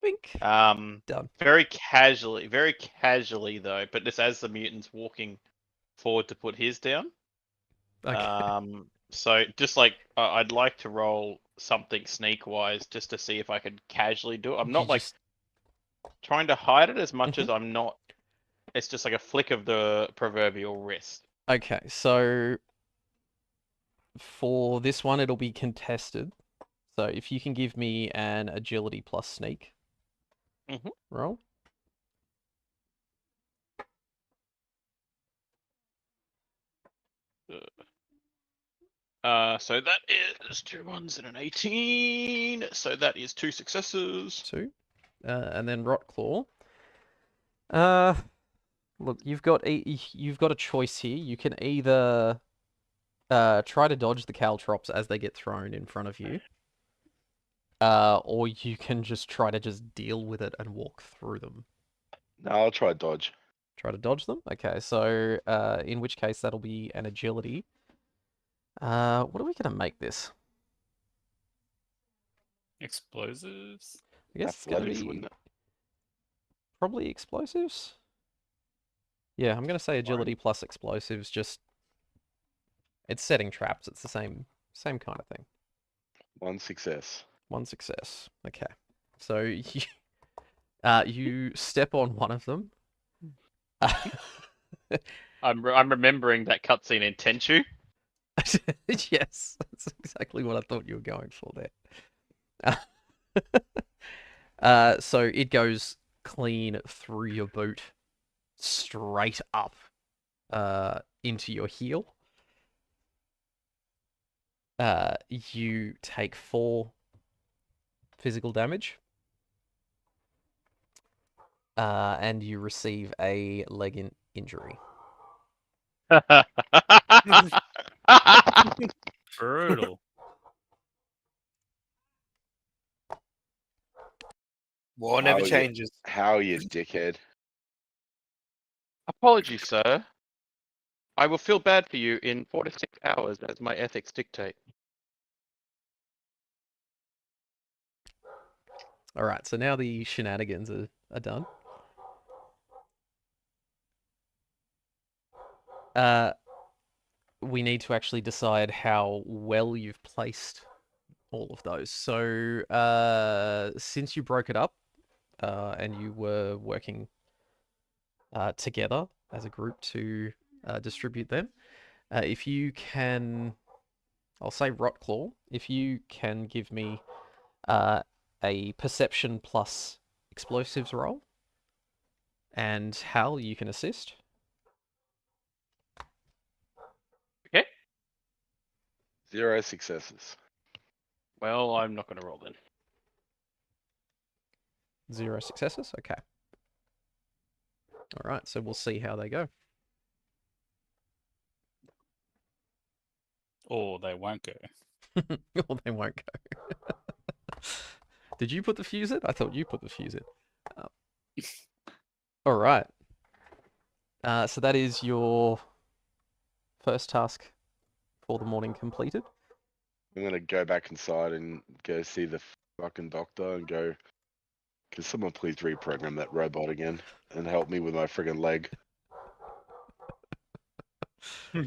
S1: Wink.
S2: Done.
S1: Very
S2: casually though, but just as the mutant's walking forward to put his down.
S1: Okay.
S2: So just like I'd like to roll something sneak-wise just to see if I could casually do it. I'm not like trying to hide it as much as I'm not. It's just like a flick of the proverbial wrist.
S1: Okay, so for this one, it'll be contested. So if you can give me an agility plus sneak roll.
S2: So that is 2 1s and an 18. So that is 2 successes.
S1: 2. And then Rotclaw. Look, you've got a choice here. You can either try to dodge the caltrops as they get thrown in front of you. Or you can just try to deal with it and walk through them.
S3: No, I'll try dodge.
S1: Try to dodge them? Okay, so in which case that'll be an agility. What are we gonna make this?
S5: Explosives?
S1: I guess it's gonna
S3: Athletics,
S1: be
S3: wouldn't it?
S1: probably explosives. Yeah, I'm gonna say agility plus explosives. Just it's setting traps. It's the same kind of thing.
S3: 1 success.
S1: 1 success. Okay, so you step on one of them.
S2: I'm remembering that cutscene in Tenchu.
S1: Yes, that's exactly what I thought you were going for there. So it goes clean through your boot, straight up into your heel. You take 4 physical damage. And you receive a leg injury.
S5: Brutal.
S6: War
S3: How
S6: never
S3: are you-
S6: changes.
S3: How are you, dickhead?
S2: Apologies, sir. I will feel bad for you in 4 to 6 hours as my ethics dictate.
S1: All right, so now the shenanigans are done. We need to actually decide how well you've placed all of those. So, since you broke it up, and you were working together as a group to distribute them, if you can, I'll say Rotclaw, if you can give me a perception plus explosives roll, and Hal, you can assist.
S2: Okay.
S3: 0 successes.
S2: Well, I'm not going to roll then.
S1: 0 successes? Okay. All right, so we'll see how they go.
S5: Or they won't go.
S1: Or they won't go. Did you put the fuse in? I thought you put the fuse in. All right. So that is your first task for the morning completed.
S3: I'm gonna go back inside and go see the fucking doctor and go. Can someone please reprogram that robot again and help me with my friggin' leg?
S1: All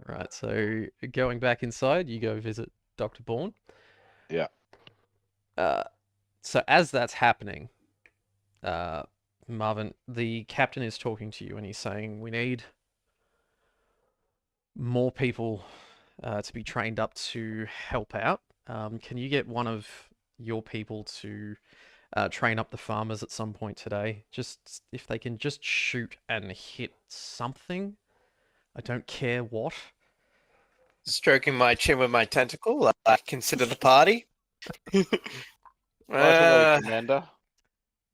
S1: right, so going back inside, you go visit Dr. Bourne.
S3: Yeah.
S1: So as that's happening, Marvin, the captain is talking to you and he's saying, we need more people to be trained up to help out. Can you get one of your people to train up the farmers at some point today? Just if they can just shoot and hit something. I don't care what.
S6: Stroking my chin with my tentacle, I consider the party.
S2: Right away, Commander.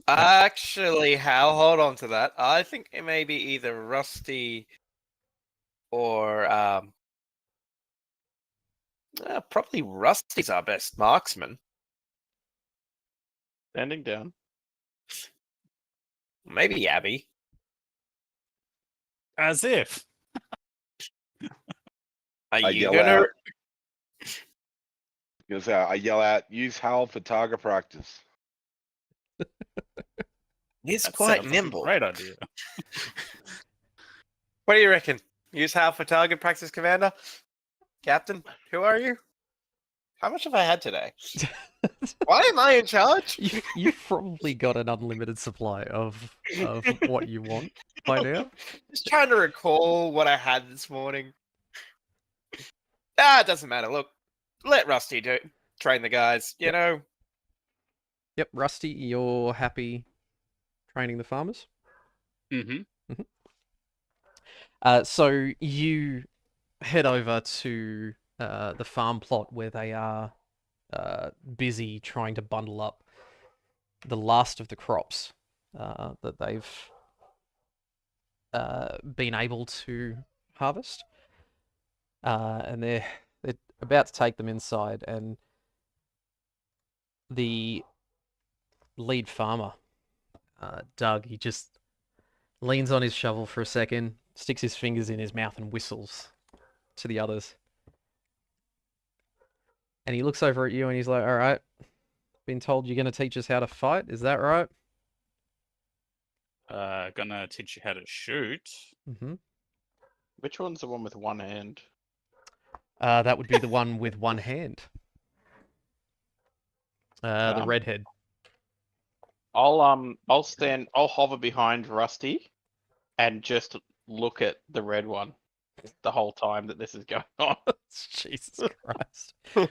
S6: Actually, Hal, hold on to that. I think it may be either Rusty or probably Rusty's our best marksman.
S2: Standing down.
S6: Maybe Abby.
S5: As if.
S6: Are
S3: I
S6: you
S3: yell
S6: gonna?
S3: out. I yell out, use Hal for target practice.
S6: He's
S5: That
S6: quite
S5: sounds like a
S6: nimble.
S5: great idea.
S6: What do you reckon? Use Hal for target practice, Commander? Captain, who are you? How much have I had today? Why am I in charge?
S1: You've probably got an unlimited supply of what you want by now.
S6: Just trying to recall what I had this morning. It doesn't matter. Look, let Rusty train the guys. You know.
S1: Yep, Rusty, you're happy training the farmers?
S5: Mm-hmm.
S1: So you head over to the farm plot where they are busy trying to bundle up the last of the crops that they've been able to harvest. And they're about to take them inside, and the lead farmer, Doug, he just leans on his shovel for a second, sticks his fingers in his mouth and whistles to the others. And he looks over at you and he's like, all right, been told you're going to teach us how to fight. Is that right?
S5: Gonna teach you how to shoot.
S1: Mm-hmm.
S2: Which one's the one with one hand?
S1: That would be the one with one hand. The redhead.
S2: I'll hover behind Rusty and just look at the red one the whole time that this is going on.
S1: Jesus Christ. So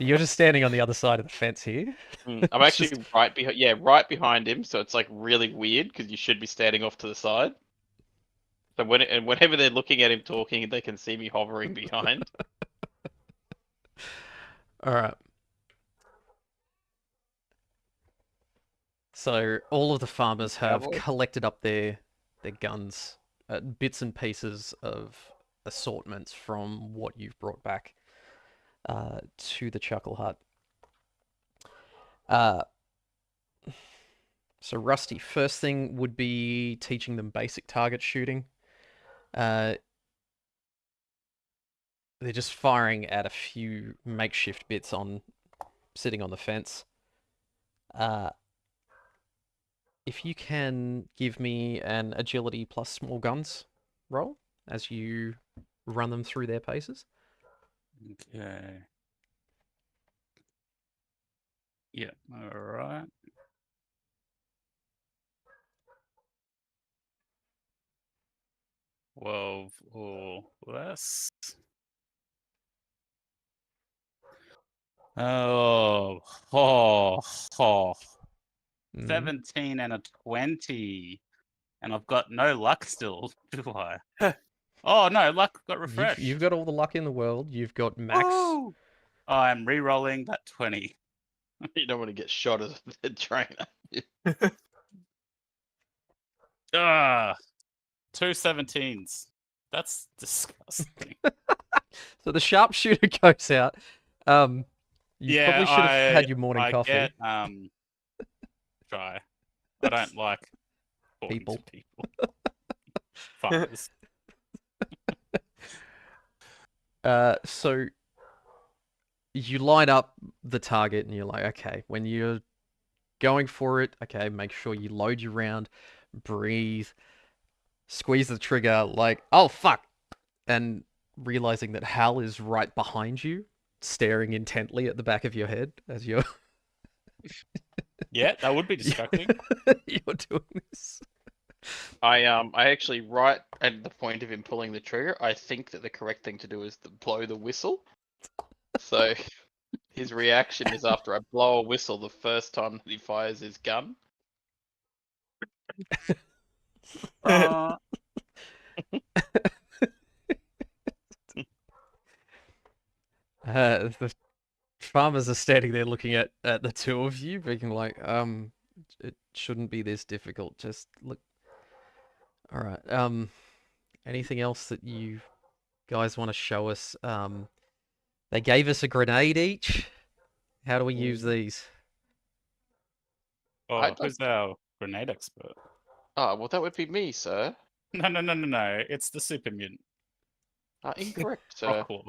S1: you're just standing on the other side of the fence here?
S2: I'm actually right behind him, so it's like really weird because you should be standing off to the side. So whenever they're looking at him talking, they can see me hovering behind.
S1: All right. So all of the farmers have
S6: Cowboy.
S1: collected up their guns, bits and pieces of assortments from what you've brought back to the Chuckle Hut. So Rusty, first thing would be teaching them basic target shooting. They're just firing at a few makeshift bits sitting on the fence. If you can give me an agility plus small guns roll as you run them through their paces.
S5: Okay. Yeah, all right. Well, or less. Oh. 17 and a 20. And I've got no luck still, do I? Oh no, luck got refreshed.
S1: You've got all the luck in the world. You've got max.
S5: Woo! Oh, I'm re-rolling that 20.
S2: You don't want to get shot as a trainer.
S5: Ah, 2 17s. That's disgusting.
S1: So the sharpshooter goes out. You
S5: Yeah,
S1: probably should have had your morning
S5: I
S1: coffee.
S5: get try. I don't like talking
S1: People.
S5: to people. Farmers.
S1: So you line up the target and you're like, okay, when you're going for it, okay, make sure you load your round, breathe, squeeze the trigger, like, oh fuck, and realizing that Hal is right behind you, staring intently at the back of your head as you're
S5: Yeah, that would be distracting.
S1: you're doing this.
S2: I actually right at the point of him pulling the trigger, I think that the correct thing to do is to blow the whistle. So his reaction is after I blow a whistle the first time that he fires his gun.
S5: Uh,
S1: The farmers are standing there looking at the two of you, being like, it shouldn't be this difficult. Just look. All right. Anything else that you guys want to show us? They gave us a grenade each. How do we use these?
S5: oh,
S2: I'd
S5: who's our grenade expert?
S2: Oh, well, that would be me, sir.
S5: No. It's the super mutant.
S2: Incorrect, sir.
S5: Rockwall.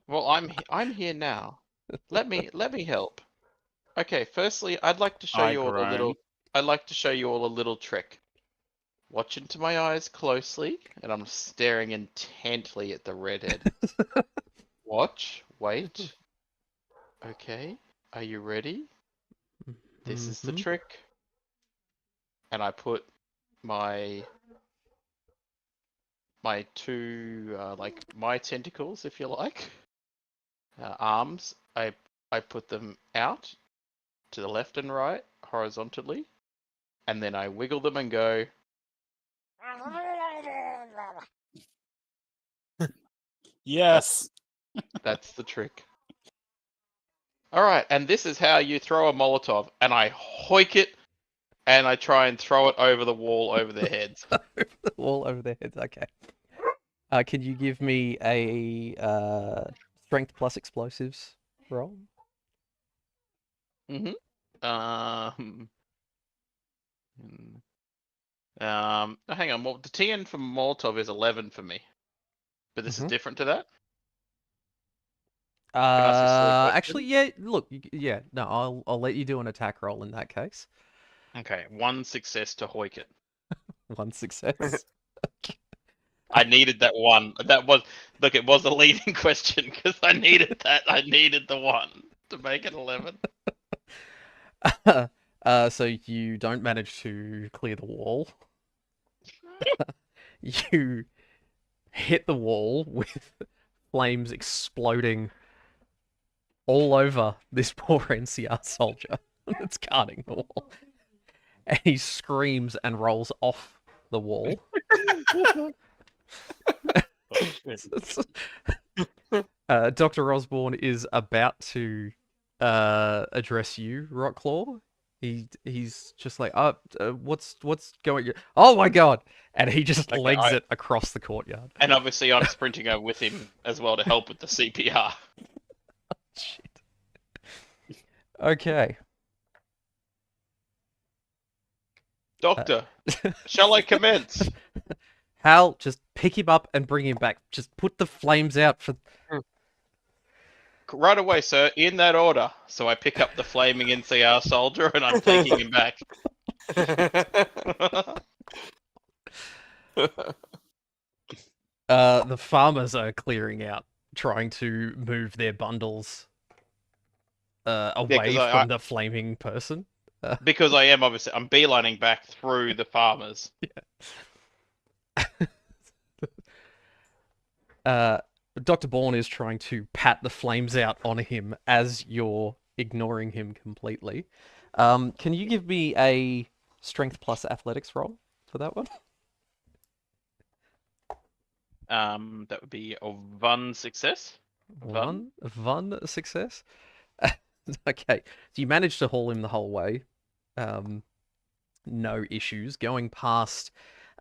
S2: Well, I'm here now. Let me help. Okay, firstly, I'd like to show
S5: I
S2: you all a
S5: groan.
S2: little. I'd like to show you all a little trick. Watch into my eyes closely, and I'm staring intently at the redhead. Watch. Wait. Okay. Are you ready? This is the
S1: Mhm.
S2: trick. And I put my two like my tentacles, if you like, arms. I put them out to the left and right horizontally, and then I wiggle them and go.
S5: Yes.
S2: That's the trick. All right, and this is how you throw a Molotov, and I hoik it, and I try and throw it over the wall over their heads.
S1: Over the wall over their heads. Okay. Can you give me a strength plus explosives roll?
S2: Hang on. Well, the TN for Molotov is 11 for me, but this is different to that. Can I ask you a silly question?
S1: Actually, yeah. Look, yeah. No, I'll let you do an attack roll in that case.
S2: Okay, 1 success to hoik it.
S1: 1 success.
S2: I needed that one. That was look. It was a leading question because I needed that. I needed the one to make it 11.
S1: So you don't manage to clear the wall. You hit the wall with flames exploding all over this poor NCR soldier that's guarding the wall. And he screams and rolls off the wall. Dr. Osborne is about to address you, Rocklaw. He's just like, what's going on? Oh my god! And he just
S2: Okay,
S1: legs it across the courtyard.
S2: And obviously, I'm sprinting over with him as well to help with the CPR.
S1: Shit. Okay.
S2: Doctor, shall I commence?
S1: Hal, just pick him up and bring him back. Just put the flames out for.
S2: Right away, sir, in that order. So I pick up the flaming NCR soldier and I'm taking him back.
S1: The farmers are clearing out, trying to move their bundles away
S2: 'cause
S1: from the flaming person.
S2: Because I am obviously, I'm beelining back through the farmers.
S1: Dr. Bourne is trying to pat the flames out on him as you're ignoring him completely. Can you give me a strength plus athletics roll for that one?
S2: That would be a 1 success.
S1: One success. Okay, so you managed to haul him the whole way. No issues. Going past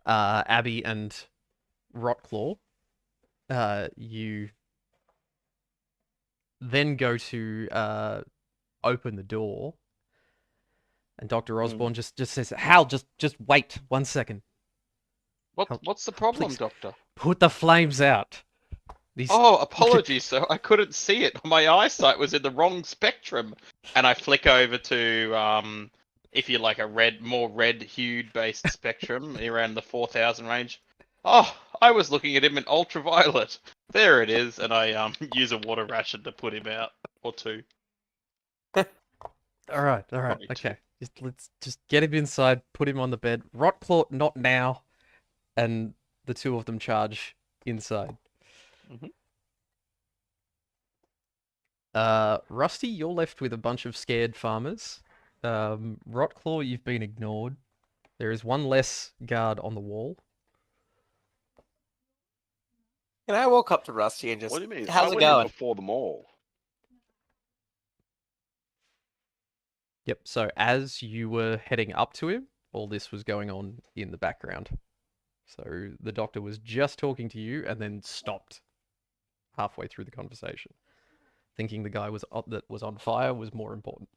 S1: Abby and Rotclaw, you then go to open the door, and Dr. Osborne just says, "Hal, just wait 1 second.
S2: What's the problem,
S1: Please.
S2: Doctor?
S1: Put the flames out." These...
S2: Oh, apologies, sir. I couldn't see it. My eyesight was in the wrong spectrum. And I flick over to if you like a more red hued based spectrum around the 4,000 range. Oh, I was looking at him in ultraviolet. There it is, and I use a water ration to put him out, or 2.
S1: All right,
S2: Probably
S1: okay. Let's just get him inside, put him on the bed. Rotclaw, not now, and the two of them charge inside.
S2: Mhm.
S1: Rusty, you're left with a bunch of scared farmers. Rotclaw, you've been ignored. There is one less guard on the wall.
S6: Can I walk up to Rusty and just,
S3: What do you mean?
S6: how's
S3: I
S6: it
S3: went in
S6: going?
S3: before them all.
S1: Yep, so as you were heading up to him, all this was going on in the background. So the doctor was just talking to you and then stopped halfway through the conversation, thinking the guy that was on fire was more important.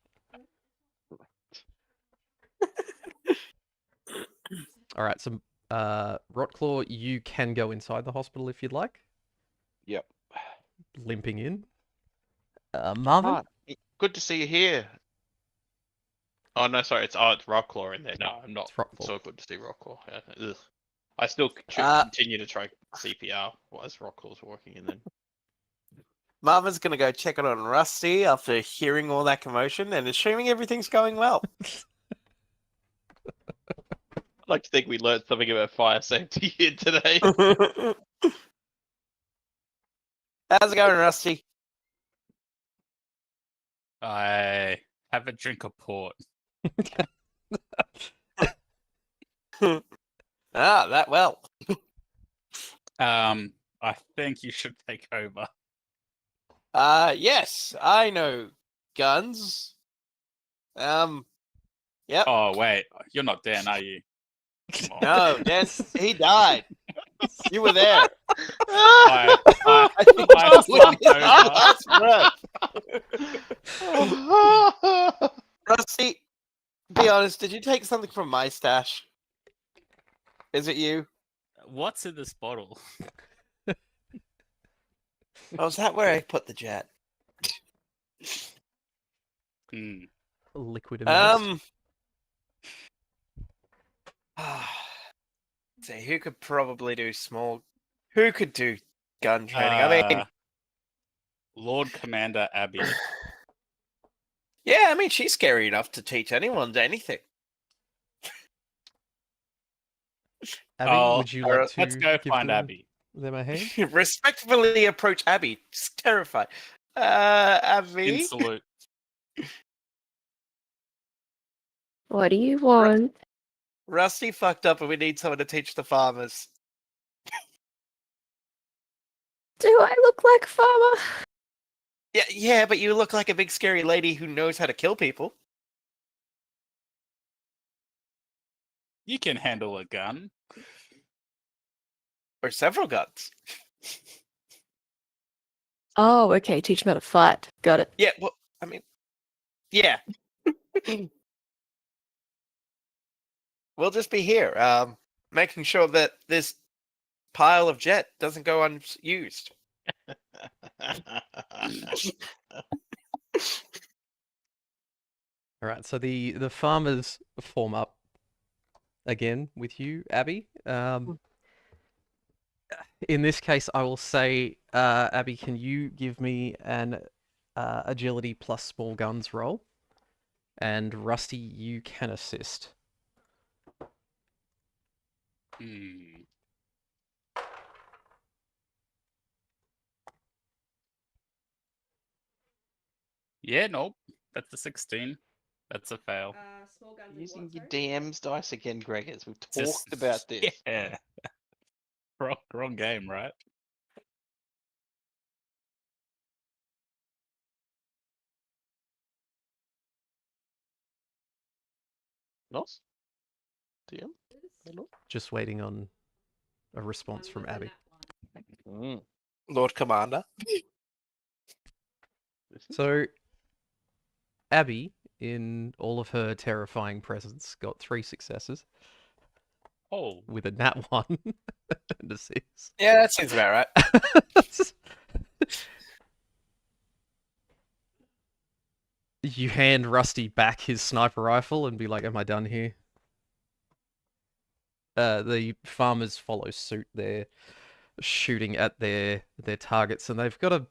S1: All right, so Rotclaw, you can go inside the hospital if you'd like.
S3: Yep.
S1: Limping in. Marvin?
S2: Good to see you here. Oh no, sorry, it's Rocklaw in there. No, I'm not.
S1: It's Rotclaw.
S2: It's so good to see Rocklaw. Yeah. Ugh. I still continue to try CPR as Rocklaw's walking in. Then
S6: Marvin's gonna go check it on Rusty after hearing all that commotion and assuming everything's going well.
S2: I'd like to think we learned something about fire safety here today.
S6: How's it going, Rusty?
S5: I have a drink of port.
S6: That well.
S5: I think you should take over.
S6: Yes, I know guns. Yep.
S5: Oh wait, you're not Dan, are you? Come on.
S6: No, Dan, he died. You were there.
S5: I
S6: I think
S5: I
S6: Last breath. Rusty, be honest, did you take something from my stash? Is it you?
S5: What's in this bottle?
S6: Oh, is that where I put the jet?
S1: Liquid immersed.
S6: See, who could probably do who could do gun training? I mean,
S5: Lord Commander Abby.
S6: yeah, I mean, she's scary enough to teach anyone anything.
S1: Abby, would you like to
S5: let's go
S1: give
S5: find Abby.
S1: them a hand?
S6: Respectfully approach Abby. Just terrified. Abby?
S5: In salute.
S7: What do you want?
S6: Rusty fucked up and we need someone to teach the farmers.
S7: Do I look like a farmer?
S6: Yeah, but you look like a big scary lady who knows how to kill people.
S5: You can handle a gun.
S6: Or several guns.
S7: Oh, okay. Teach me how to fight. Got it.
S6: Yeah, well, I mean, yeah. We'll just be here, making sure that this pile of jet doesn't go unused.
S1: All right, so the farmers form up again with you, Abby. In this case, I will say, Abby, can you give me an agility plus small guns roll? And Rusty, you can assist.
S5: Yeah, nope. That's a 16. That's a fail.
S7: Small guns
S2: Using your DM's dice again, Gregors. We've talked
S5: Just-
S2: about this.
S5: Yeah. Wrong game, right?
S2: Nos? DM? Hello?
S1: Just waiting on a response from Abby.
S6: Lord Commander.
S1: So, Abby, in all of her terrifying presence, got 3 successes
S5: Oh,
S1: with a nat 1 and a 6.
S6: Yeah, that seems about right.
S1: You hand Rusty back his sniper rifle and be like, am I done here? The farmers follow suit. They're shooting at their targets, and they've got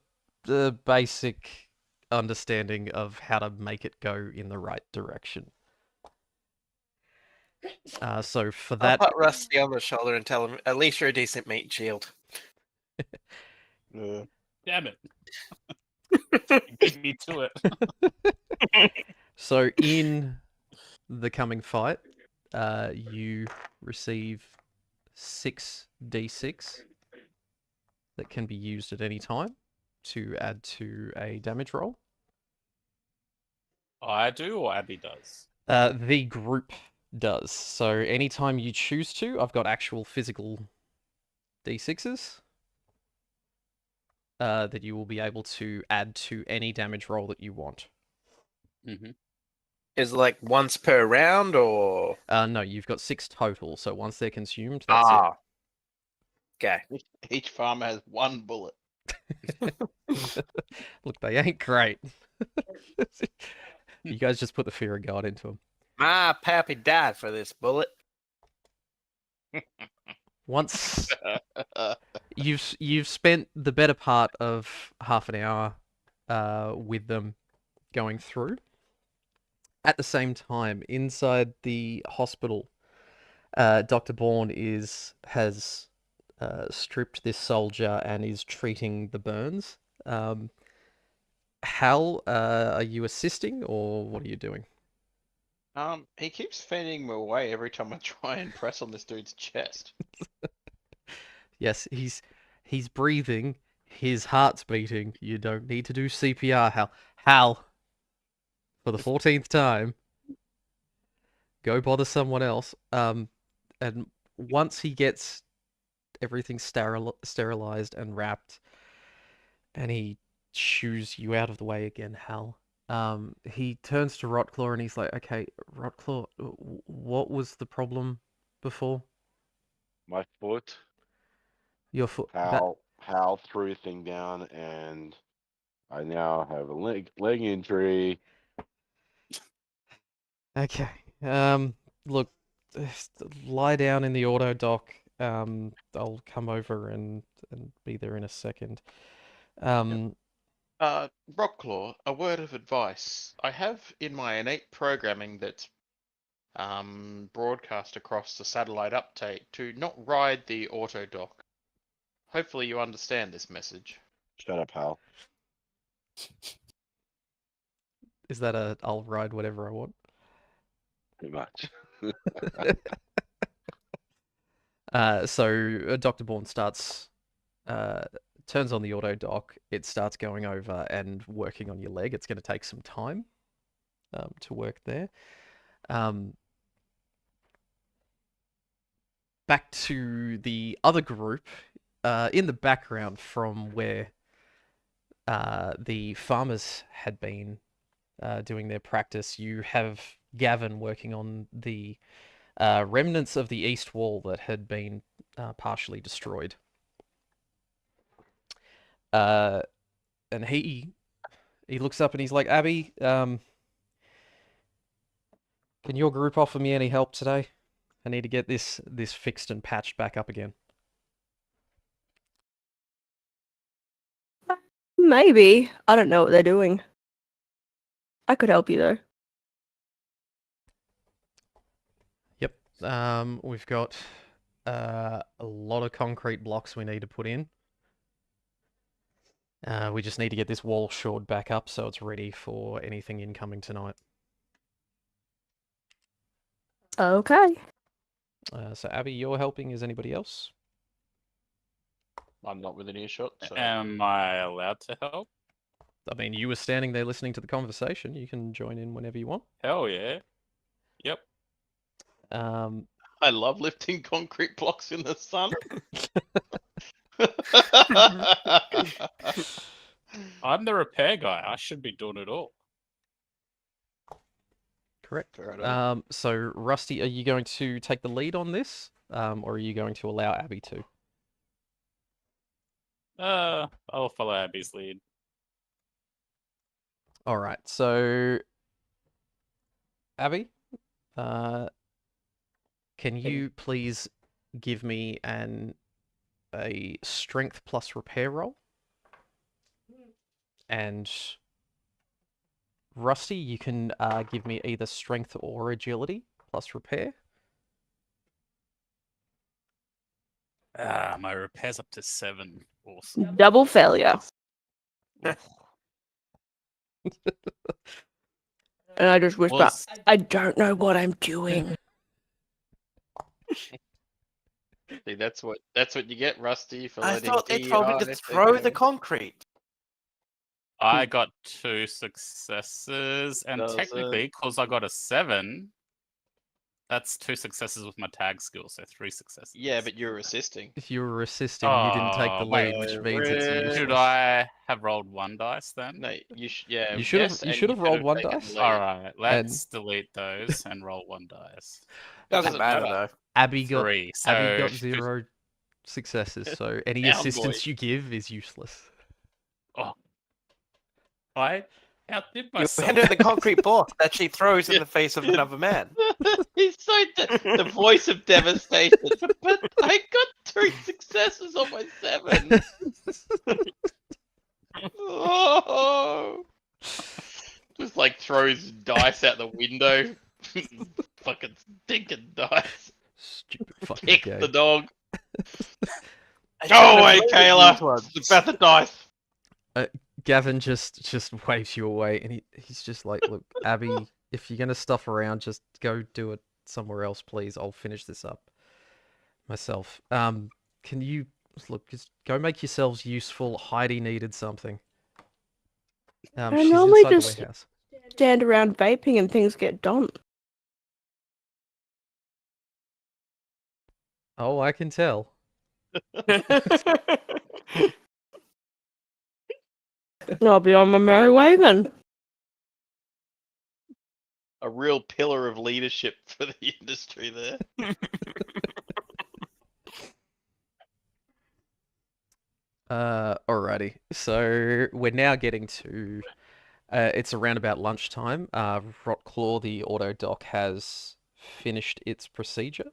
S1: a basic understanding of how to make it go in the right direction. So for
S6: I'll
S1: that,
S6: pat Rusty on the shoulder and tell him, at least you're a decent meat shield.
S5: damn it. You beat me to it.
S1: so in the coming fight, you receive 6d6 that can be used at any time to add to a damage roll.
S5: I do or Abby does?
S1: The group does. So anytime you choose to, I've got actual physical d6s that you will be able to add to any damage roll that you want.
S5: Mm-hmm.
S6: Is it like once per round or?
S1: No, you've got 6 total. So once they're consumed, that's it.
S6: Okay.
S2: Each farmer has 1 bullet.
S1: Look, they ain't great. You guys just put the fear of God into them.
S6: My pappy died for this bullet.
S1: Once you've spent the better part of half an hour with them going through. At the same time, inside the hospital, Dr. Bourne has stripped this soldier and is treating the burns. Hal, are you assisting or what are you doing?
S2: He keeps fending me away every time I try and press on this dude's chest.
S1: Yes, he's breathing, his heart's beating. You don't need to do CPR, Hal. Hal, for the 14th time, go bother someone else. And once he gets everything sterilized and wrapped, and he shoos you out of the way again, Hal. He turns to Rotclaw and he's like, "Okay, Rotclaw, what was the problem before?
S3: My foot.
S1: Your foot."
S3: Hal threw a thing down, and I now have a leg injury.
S1: Okay. Look, lie down in the auto dock. I'll come over and be there in a second.
S2: Rockclaw, a word of advice. I have in my innate programming that's broadcast across the satellite update to not ride the auto dock. Hopefully you understand this message.
S3: Shut up, Hal.
S1: Is that I'll ride whatever I want?
S3: Pretty much.
S1: So Dr. Bourne starts, turns on the auto dock. It starts going over and working on your leg. It's going to take some time to work there. Back to the other group, in the background from where the farmers had been doing their practice, you have Gavin working on the remnants of the east wall that had been partially destroyed. And he looks up and he's like, "Abby, can your group offer me any help today? I need to get this fixed and patched back up again."
S7: Maybe. I don't know what they're doing. I could help you though.
S1: Yep. We've got a lot of concrete blocks we need to put in. We just need to get this wall shored back up so it's ready for anything incoming tonight.
S7: Okay.
S1: So Abby, you're helping. Is anybody else?
S2: I'm not within earshot, so
S5: Am I allowed to help?
S1: I mean, you were standing there listening to the conversation. You can join in whenever you want.
S5: Hell yeah. Yep.
S1: Um,
S2: I love lifting concrete blocks in the sun.
S5: I'm the repair guy. I should be doing it all.
S1: correct.
S2: Fair enough.
S1: So Rusty, are you going to take the lead on this, or are you going to allow Abby to?
S5: I'll follow Abby's lead.
S1: All right. So, Abby, can you please give me a strength plus repair roll? And Rusty, you can give me either strength or agility plus repair.
S5: My repair's up to 7. Awesome.
S7: Double failure. And I just whisper,
S5: Was-
S7: I don't know what I'm doing.
S2: See, that's what you get, Rusty, for
S6: I
S2: letting
S6: thought they told me to
S2: DI
S6: throw the
S2: take
S6: concrete.
S5: I got 2 successes, and
S2: Does
S5: technically, because I got a 7, that's 2 successes with my tag skill, so 3 successes.
S2: Yeah, but you're assisting.
S1: If you were assisting, you didn't take the
S5: Oh, wait,
S1: lead, which means it's
S2: really?
S1: useless.
S5: Should I have rolled 1 dice then?
S2: No, yeah.
S1: You should have.
S2: yes,
S1: You
S2: and
S1: should have rolled one
S2: taken the
S1: dice.
S2: lead.
S5: All right, let's delete those and roll 1 dice.
S6: Doesn't matter though.
S1: Abby got
S5: 3. So
S1: Abby got 0 successes, so any
S2: Down,
S1: assistance
S2: boy.
S1: you give is useless.
S5: Oh, I outdid
S6: You
S5: myself.
S6: hand her the concrete block that she throws in the face of another man.
S2: He's so the voice of devastation. But I got 3 successes on my 7. Oh. Just like throws dice out the window. Fucking stinking dice.
S1: Stupid fucking
S2: Kick
S1: game.
S2: the dog.
S6: I
S2: Go
S6: shouldn't
S2: away,
S6: have played
S2: Kayla.
S6: these ones.
S2: It's about the dice.
S1: Gavin just waves you away, and he's just like, "Look, Abby, if you're gonna stuff around, just go do it somewhere else, please. I'll finish this up myself. Can you look? Just go make yourselves useful. Heidi needed something.
S7: I
S1: She's
S7: normally
S1: inside the
S7: just-
S1: warehouse.
S7: Stand around vaping and things get done.
S1: Oh, I can tell.
S7: I'll be on my merry way then.
S2: A real pillar of leadership for the industry there.
S1: Alrighty. So we're now getting to. It's around about lunchtime. Rotclaw, the auto dock, has finished its procedure.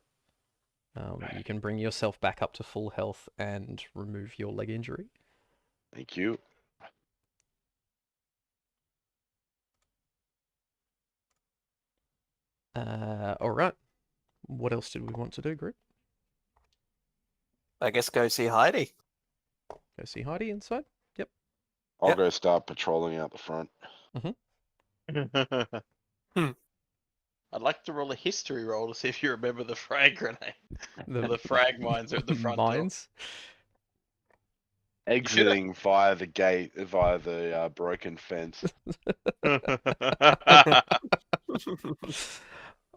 S1: You can bring yourself back up to full health and remove your leg injury.
S3: Thank you.
S1: Alright. What else did we want to do, group?
S6: I guess go see Heidi.
S1: Go see Heidi inside?
S3: I'll
S6: Yep.
S3: go start patrolling out the front.
S2: I'd like to roll a history roll to see if you remember the frag grenade.
S1: The
S2: The frag mines are at the front door.
S1: mines?
S3: Exiting via the gate, via the broken fence.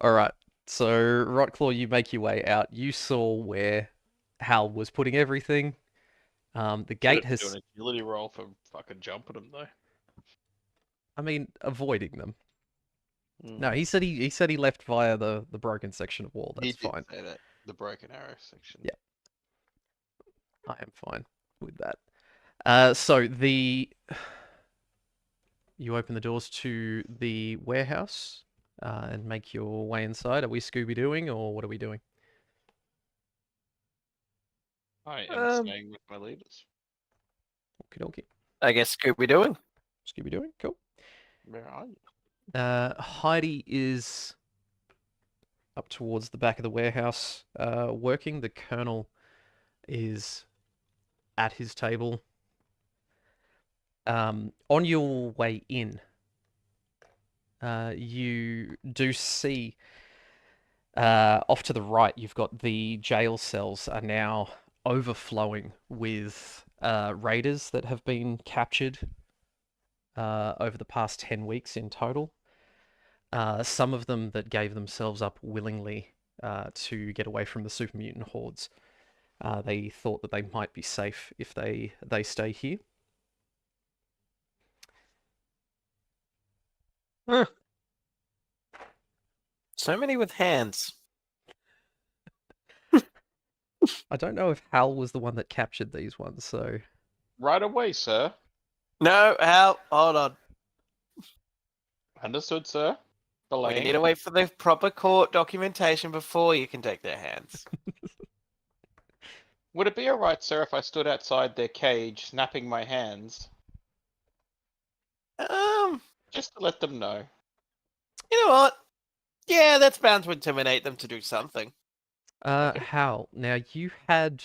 S1: Alright. So, Rotclaw, you make your way out. You saw where Hal was putting everything. The gate
S2: Do
S1: has...
S2: an agility roll for fucking jumping them though.
S1: I mean, avoiding them.
S2: Mm.
S1: No, he said he left via the broken section of wall.
S2: He
S1: That's
S2: did
S1: fine.
S2: say that. The broken arrow section.
S1: Yeah. I am fine with that. So you open the doors to the warehouse and make your way inside. Are we Scooby-Dooing or what are we doing?
S2: I am staying with my leaders.
S1: Okie dokie.
S6: I guess Scooby doing.
S1: Scooby-Dooing, cool.
S2: Where are you?
S1: Heidi is up towards the back of the warehouse working. The Colonel is at his table. On your way in, you do see off to the right, you've got the jail cells are now overflowing with raiders that have been captured over the past 10 weeks in total. Some of them that gave themselves up willingly to get away from the super mutant hordes. They thought that they might be safe if they stay here.
S6: So many with hands.
S1: I don't know if Hal was the one that captured these ones, so
S2: Right away, sir.
S6: No, Hal, hold on.
S2: Understood, sir.
S6: We
S2: Belaying.
S6: need to wait for the proper court documentation before you can take their hands.
S2: Would it be alright, sir, if I stood outside their cage, snapping my hands, just to let them know?
S6: You know what? Yeah, that's bound to intimidate them to do something.
S1: Hal, now you had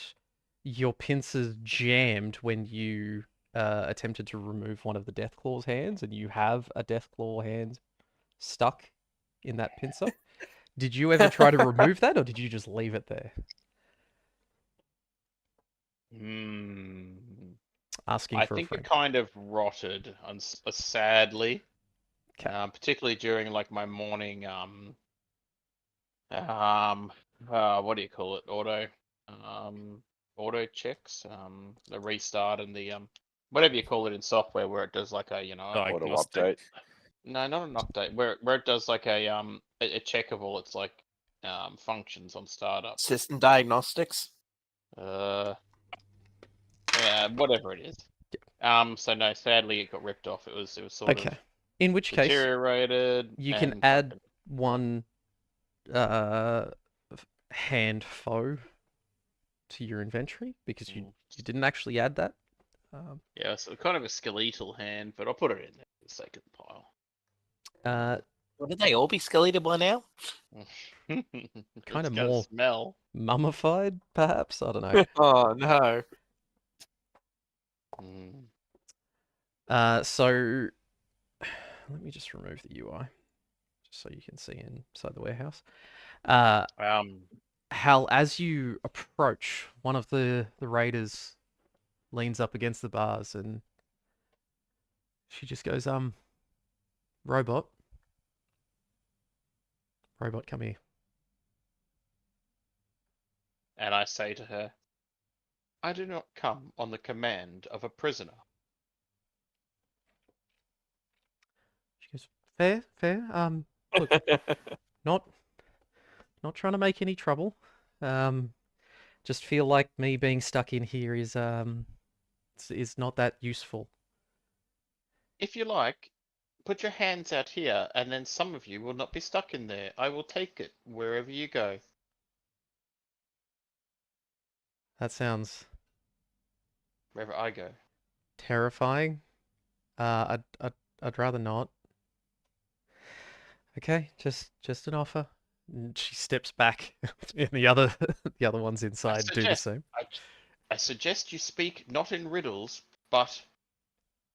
S1: your pincers jammed when you attempted to remove one of the Deathclaw's hands, and you have a Deathclaw hand stuck in that pincer. Did you ever try to remove that, or did you just leave it there? Asking
S2: I
S1: for a
S2: think
S1: friend.
S2: it kind of rotted, sadly.
S1: Okay.
S2: Particularly during like my morning what do you call it? Auto checks, the restart and the whatever you call it in software, where it does like a
S3: Auto
S5: Diagnostic.
S3: update.
S2: no, not an update, where it does like a check of all its like functions on startup.
S6: System diagnostics.
S2: Yeah, whatever it is. So no, sadly it got ripped off. It was sort
S1: Okay.
S2: of
S1: In which case,
S2: deteriorated.
S1: you can
S2: and
S1: add
S2: fucking-
S1: one hand foe to your inventory because you didn't actually add that.
S2: Yeah, so kind of a skeletal hand, but I'll put it in there for the sake of the pile.
S6: Wouldn't they all be skeletal by now?
S1: Kind
S2: It's
S1: of
S2: got a
S1: more
S2: smell.
S1: mummified, perhaps? I don't know.
S6: Oh no.
S1: So let me just remove the UI just so you can see inside the warehouse. Hal, as you approach, one of the raiders leans up against the bars and she just goes, robot, come here.
S2: And I say to her, I do not come on the command of a prisoner.
S1: She goes, fair. Look, not trying to make any trouble. Just feel like me being stuck in here is not that useful.
S2: If you like, put your hands out here, and then some of you will not be stuck in there. I will take it wherever you go.
S1: That sounds
S2: Wherever I go.
S1: terrifying. I'd rather not. Okay, just an offer. And she steps back, and the other ones inside do the same.
S2: I suggest you speak not in riddles, but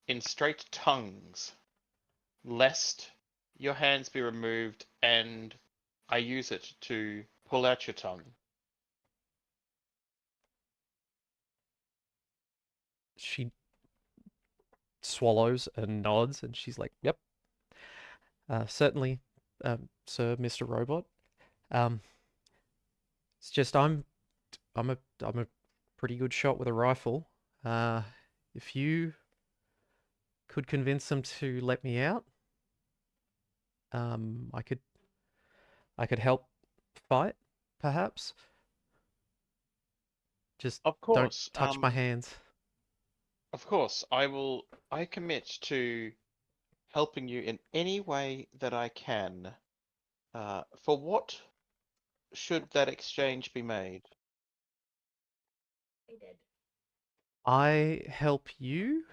S2: in straight tongues, lest your hands be removed and I use it to pull out your tongue.
S1: She swallows and nods, and she's like, "Yep, certainly, sir, Mr. Robot. It's just I'm a pretty good shot with a rifle. If you could convince them to let me out, I could help fight, perhaps. Just
S2: Of course.
S1: don't touch my hands."
S2: Of course, I commit to helping you in any way that I can. For what should that exchange be made?
S1: I help you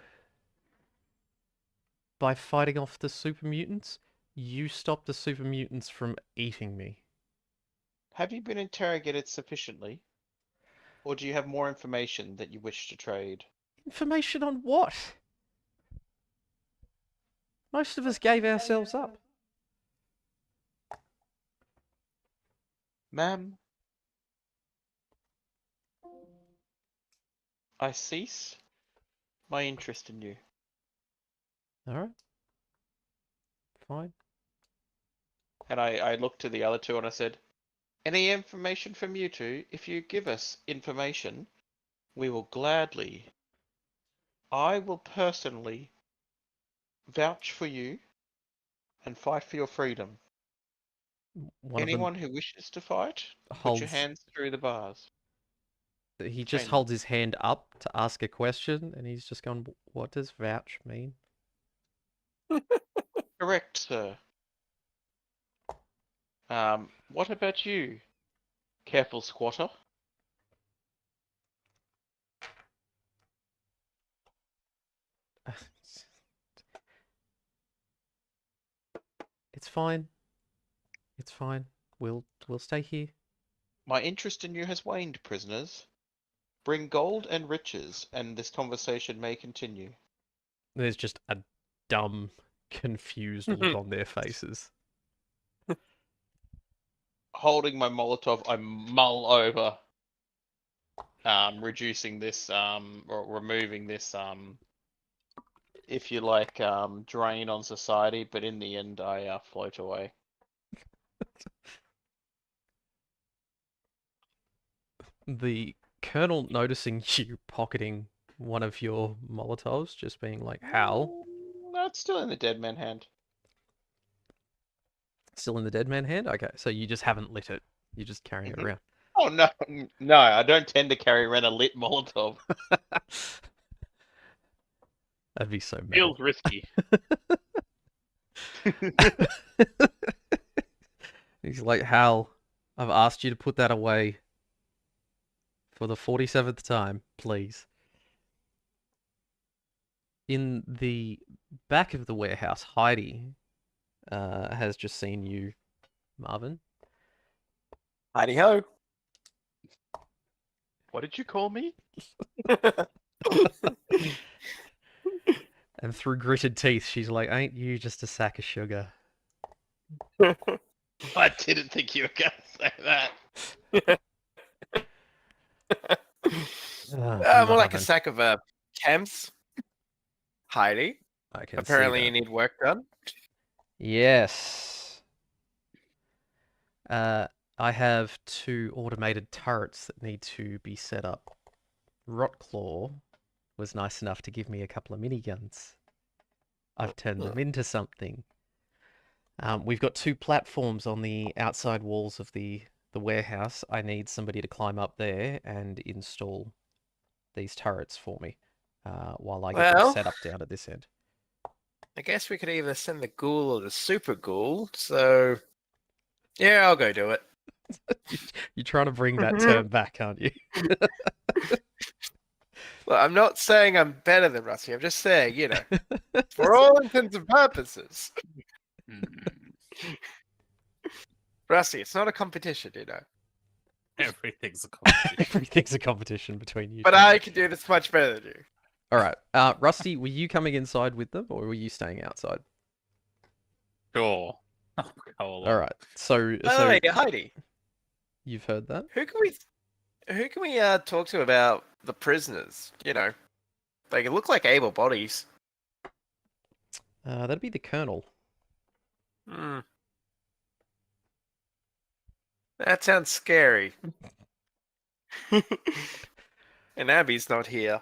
S1: by fighting off the super mutants. You stop the super mutants from eating me.
S2: Have you been interrogated sufficiently? Or do you have more information that you wish to trade?
S1: Information on what? Most of us gave ourselves up.
S2: Ma'am, I cease my interest in you.
S1: All right. Fine.
S2: And I looked to the other two and I said, any information from you two, if you give us information, we will gladly, I will personally vouch for you and fight for your freedom.
S1: One of
S2: Anyone who wishes to fight,
S1: them
S2: put your
S1: holds.
S2: hands through the bars.
S1: He just
S2: Chain them.
S1: holds his hand up to ask a question, and he's just going, "What does vouch mean?"
S2: Correct, sir. What about you, careful squatter?
S1: It's fine. It's fine. We'll stay here.
S2: My interest in you has waned, prisoners. Bring gold and riches, and this conversation may continue.
S1: There's just a dumb, confused look on their faces.
S2: Holding my Molotov, I mull over, reducing this, or removing this, if you like, drain on society. But in the end, I float away.
S1: The colonel noticing you pocketing one of your Molotovs, just being like, "Hal,
S2: No, it's still in the dead man hand.
S1: still in the dead man hand." Okay, so you just haven't lit it. You're just carrying it
S2: Mhm.
S1: around.
S2: Oh no, no, I don't tend to carry around a lit Molotov.
S1: That'd be so metal.
S5: Feels risky.
S1: He's like, "Hal, I've asked you to put that away for the 47th time, please." In the back of the warehouse, Heidi has just seen you, Marvin.
S6: Heidi ho.
S2: What did you call me?
S1: And through gritted teeth, she's like, "Ain't you just a sack of sugar?"
S2: I didn't think you were gonna say that.
S6: More like a
S1: Marvin.
S6: sack of chems. Heidi.
S1: I can
S6: Apparently,
S1: see
S6: you
S1: that.
S6: need work done.
S1: Yes. I have 2 automated turrets that need to be set up. Rotclaw was nice enough to give me a couple of miniguns. I've turned them into something. We've got 2 platforms on the outside walls of the warehouse. I need somebody to climb up there and install these turrets for me while I get them
S6: Well-
S1: set up down at this end.
S6: I guess we could either send the ghoul or the super ghoul. So, yeah, I'll go do it.
S1: You're trying to bring that term back, aren't you?
S6: Well, I'm not saying I'm better than Rusty. I'm just saying, for all intents and purposes, Rusty, it's not a competition,
S5: Everything's a competition.
S1: Everything's a competition between you
S6: But
S1: two.
S6: I can do this much better than you.
S1: All right. Rusty, were you coming inside with them or were you staying outside?
S5: Sure. I'll go along.
S1: All right. So
S6: Oh, hey, Heidi,
S1: you've heard that?
S6: who can we talk to about the prisoners? They look like able bodies.
S1: That'd be the colonel.
S6: Hmm. That sounds scary. And Abby's not here.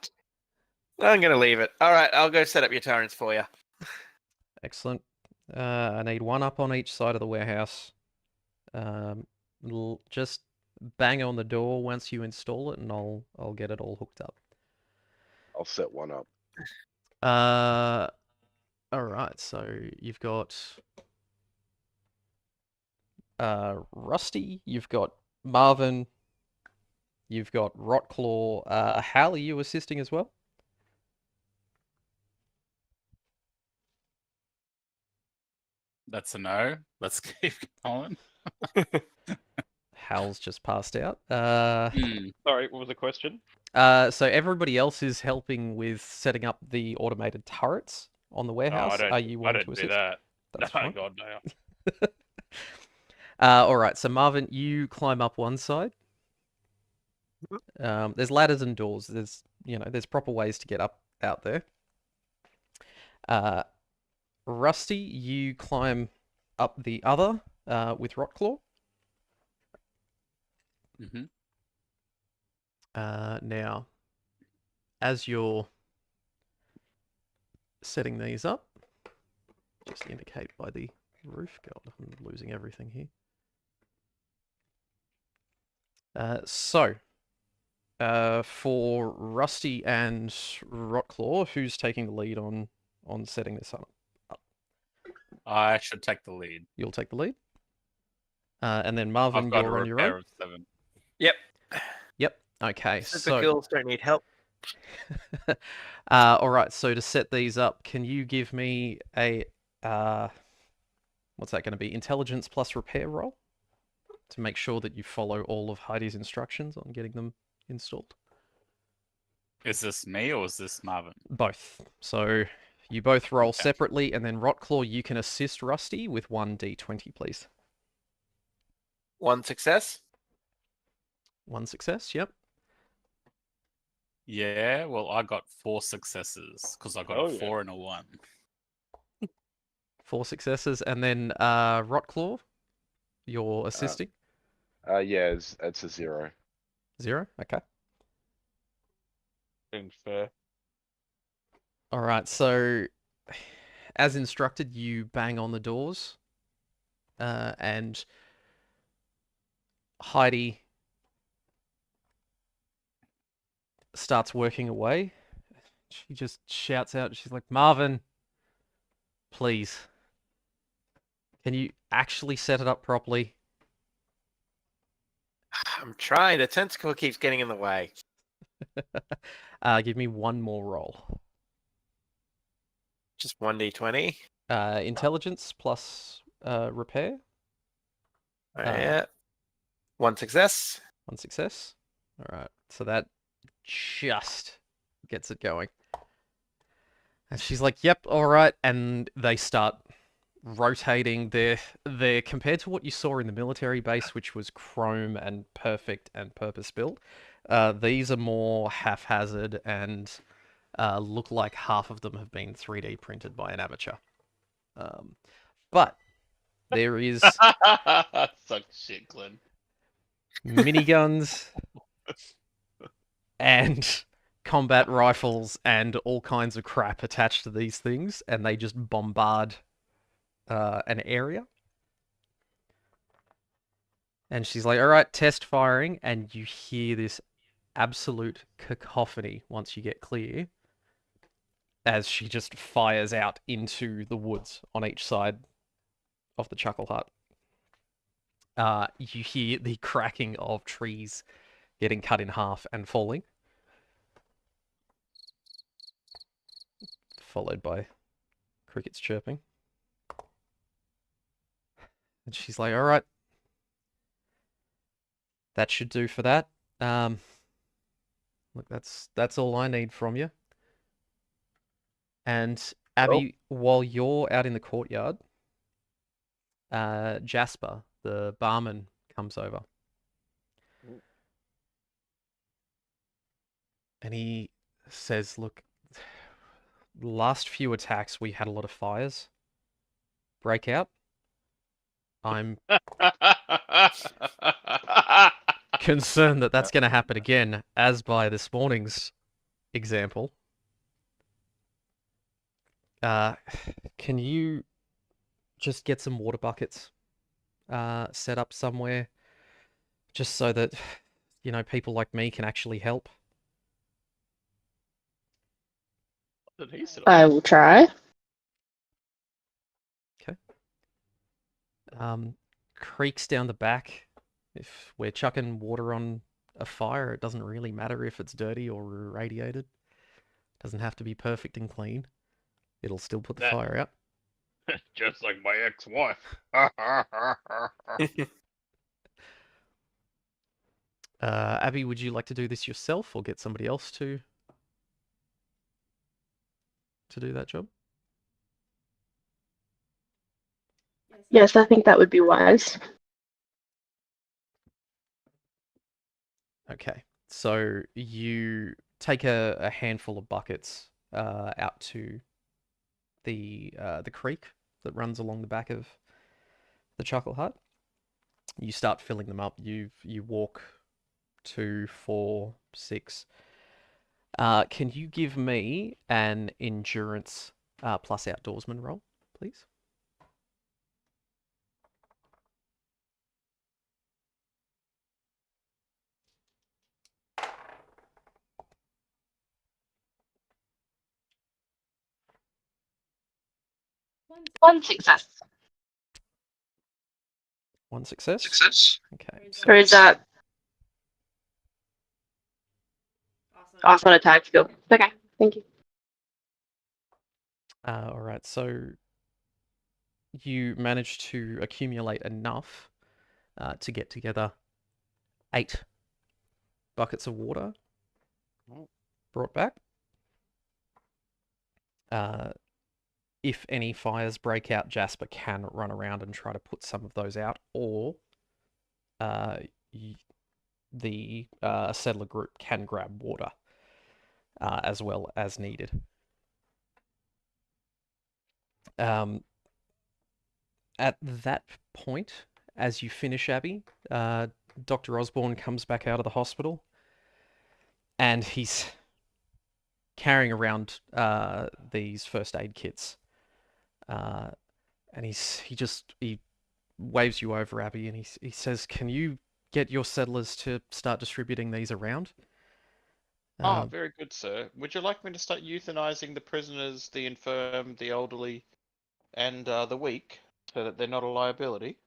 S6: I'm gonna leave it. All right, I'll go set up your turrets for you.
S1: Excellent. I need 1 up on each side of the warehouse. Just bang on the door once you install it, and I'll get it all hooked up.
S3: I'll set one up.
S1: All right. So you've got Rusty. You've got Marvin. You've got Rotclaw. Hal, are you assisting as well?
S5: That's a no. Let's keep going.
S1: Hal's just passed out.
S2: Sorry, what was the question?
S1: So everybody else is helping with setting up the automated turrets on the
S5: Oh,
S1: warehouse. Are you
S5: I
S1: wanting
S5: don't
S1: to
S5: do
S1: assist?
S5: that.
S1: That's
S5: No,
S1: fine.
S5: God, no.
S1: All right. So Marvin, you climb up one side. There's ladders and doors. There's there's proper ways to get up out there. Rusty, you climb up the other with Rotclaw.
S5: Mm-hmm.
S1: Now, as you're setting these up, just indicate by the roof. God, I'm losing everything here. For Rusty and Rotclaw, who's taking the lead on setting this up?
S5: I should take the lead.
S1: You'll take the lead. And then
S5: I've
S1: Marvin,
S5: got a
S1: you're on your
S5: repair
S1: own.
S5: of 7.
S6: Yep.
S1: Yep. Okay.
S6: Super
S1: So,
S6: kills don't need help.
S1: all right. So to set these up, can you give me a what's that going to be? Intelligence plus repair roll to make sure that you follow all of Heidi's instructions on getting them installed.
S5: Is this me or is this Marvin?
S1: Both. So you both roll
S5: Okay.
S1: separately, and then Rotclaw, you can assist Rusty with 1d20, please.
S6: 1 success.
S1: 1 success. Yep.
S5: Yeah, well, I got 4 successes because I got
S2: Oh,
S5: a
S2: yeah.
S5: 4 and a 1.
S1: 4 successes, and then Rotclaw, you're assisting.
S3: Yeah, it's a 0.
S1: 0. Okay.
S2: Seems fair.
S1: All right. So, as instructed, you bang on the doors, and Heidi starts working away. She just shouts out. She's like, "Marvin, please, can you actually set it up properly?"
S6: I'm trying. The tentacle keeps getting in the way.
S1: Give me one more roll.
S6: Just 1d20.
S1: Intelligence plus repair.
S6: Yeah. 1 success.
S1: 1 success. All right. So that just gets it going. And she's like, "Yep, all right." And they start rotating. They're compared to what you saw in the military base, which was chrome and perfect and purpose built. These are more haphazard and look like half of them have been 3D printed by an amateur. But there is
S2: Suck shit, Glenn.
S1: miniguns and combat rifles and all kinds of crap attached to these things, and they just bombard an area. And she's like, "All right, test firing," and you hear this absolute cacophony once you get clear as she just fires out into the woods on each side of the Chuckle Hut. You hear the cracking of trees getting cut in half and falling, followed by crickets chirping. And she's like, "All right, that should do for that. Look, that's all I need from you." And Abby, while you're out in the courtyard, Jasper, the barman, comes over. And he says, "Look, the last few attacks we had a lot of fires break out. I'm concerned that that's going to happen again, as by this morning's example. Can you just get some water buckets set up somewhere, just so that, people like me can actually help?"
S2: What did he say?
S4: I will try.
S1: Creeks down the back. If we're chucking water on a fire, it doesn't really matter if it's dirty or irradiated. It doesn't have to be perfect and clean. It'll still put the
S2: That-
S1: fire out.
S2: Just like my ex-wife.
S1: Abby, would you like to do this yourself or get somebody else to do that job?
S4: Yes, I think that would be wise.
S1: Okay, so you take a handful of buckets out to the creek that runs along the back of the Chuckle Hut. You start filling them up. You walk 2, 4, 6. Can you give me an endurance plus outdoorsman roll, please?
S4: One success.
S1: One success.
S4: Success.
S1: Okay.
S4: Or is that awesome on a tag skill? Okay, thank you.
S1: All right. So you managed to accumulate enough to get together 8 buckets of water brought back. If any fires break out, Jasper can run around and try to put some of those out, or the settler group can grab water as well as needed. At that point, as you finish, Abby, Dr. Osborne comes back out of the hospital, and he's carrying around these first aid kits. And he waves you over, Abby, and he says, "Can you get your settlers to start distributing these around?"
S2: Very good, sir. Would you like me to start euthanizing the prisoners, the infirm, the elderly, and the weak, so that they're not a liability?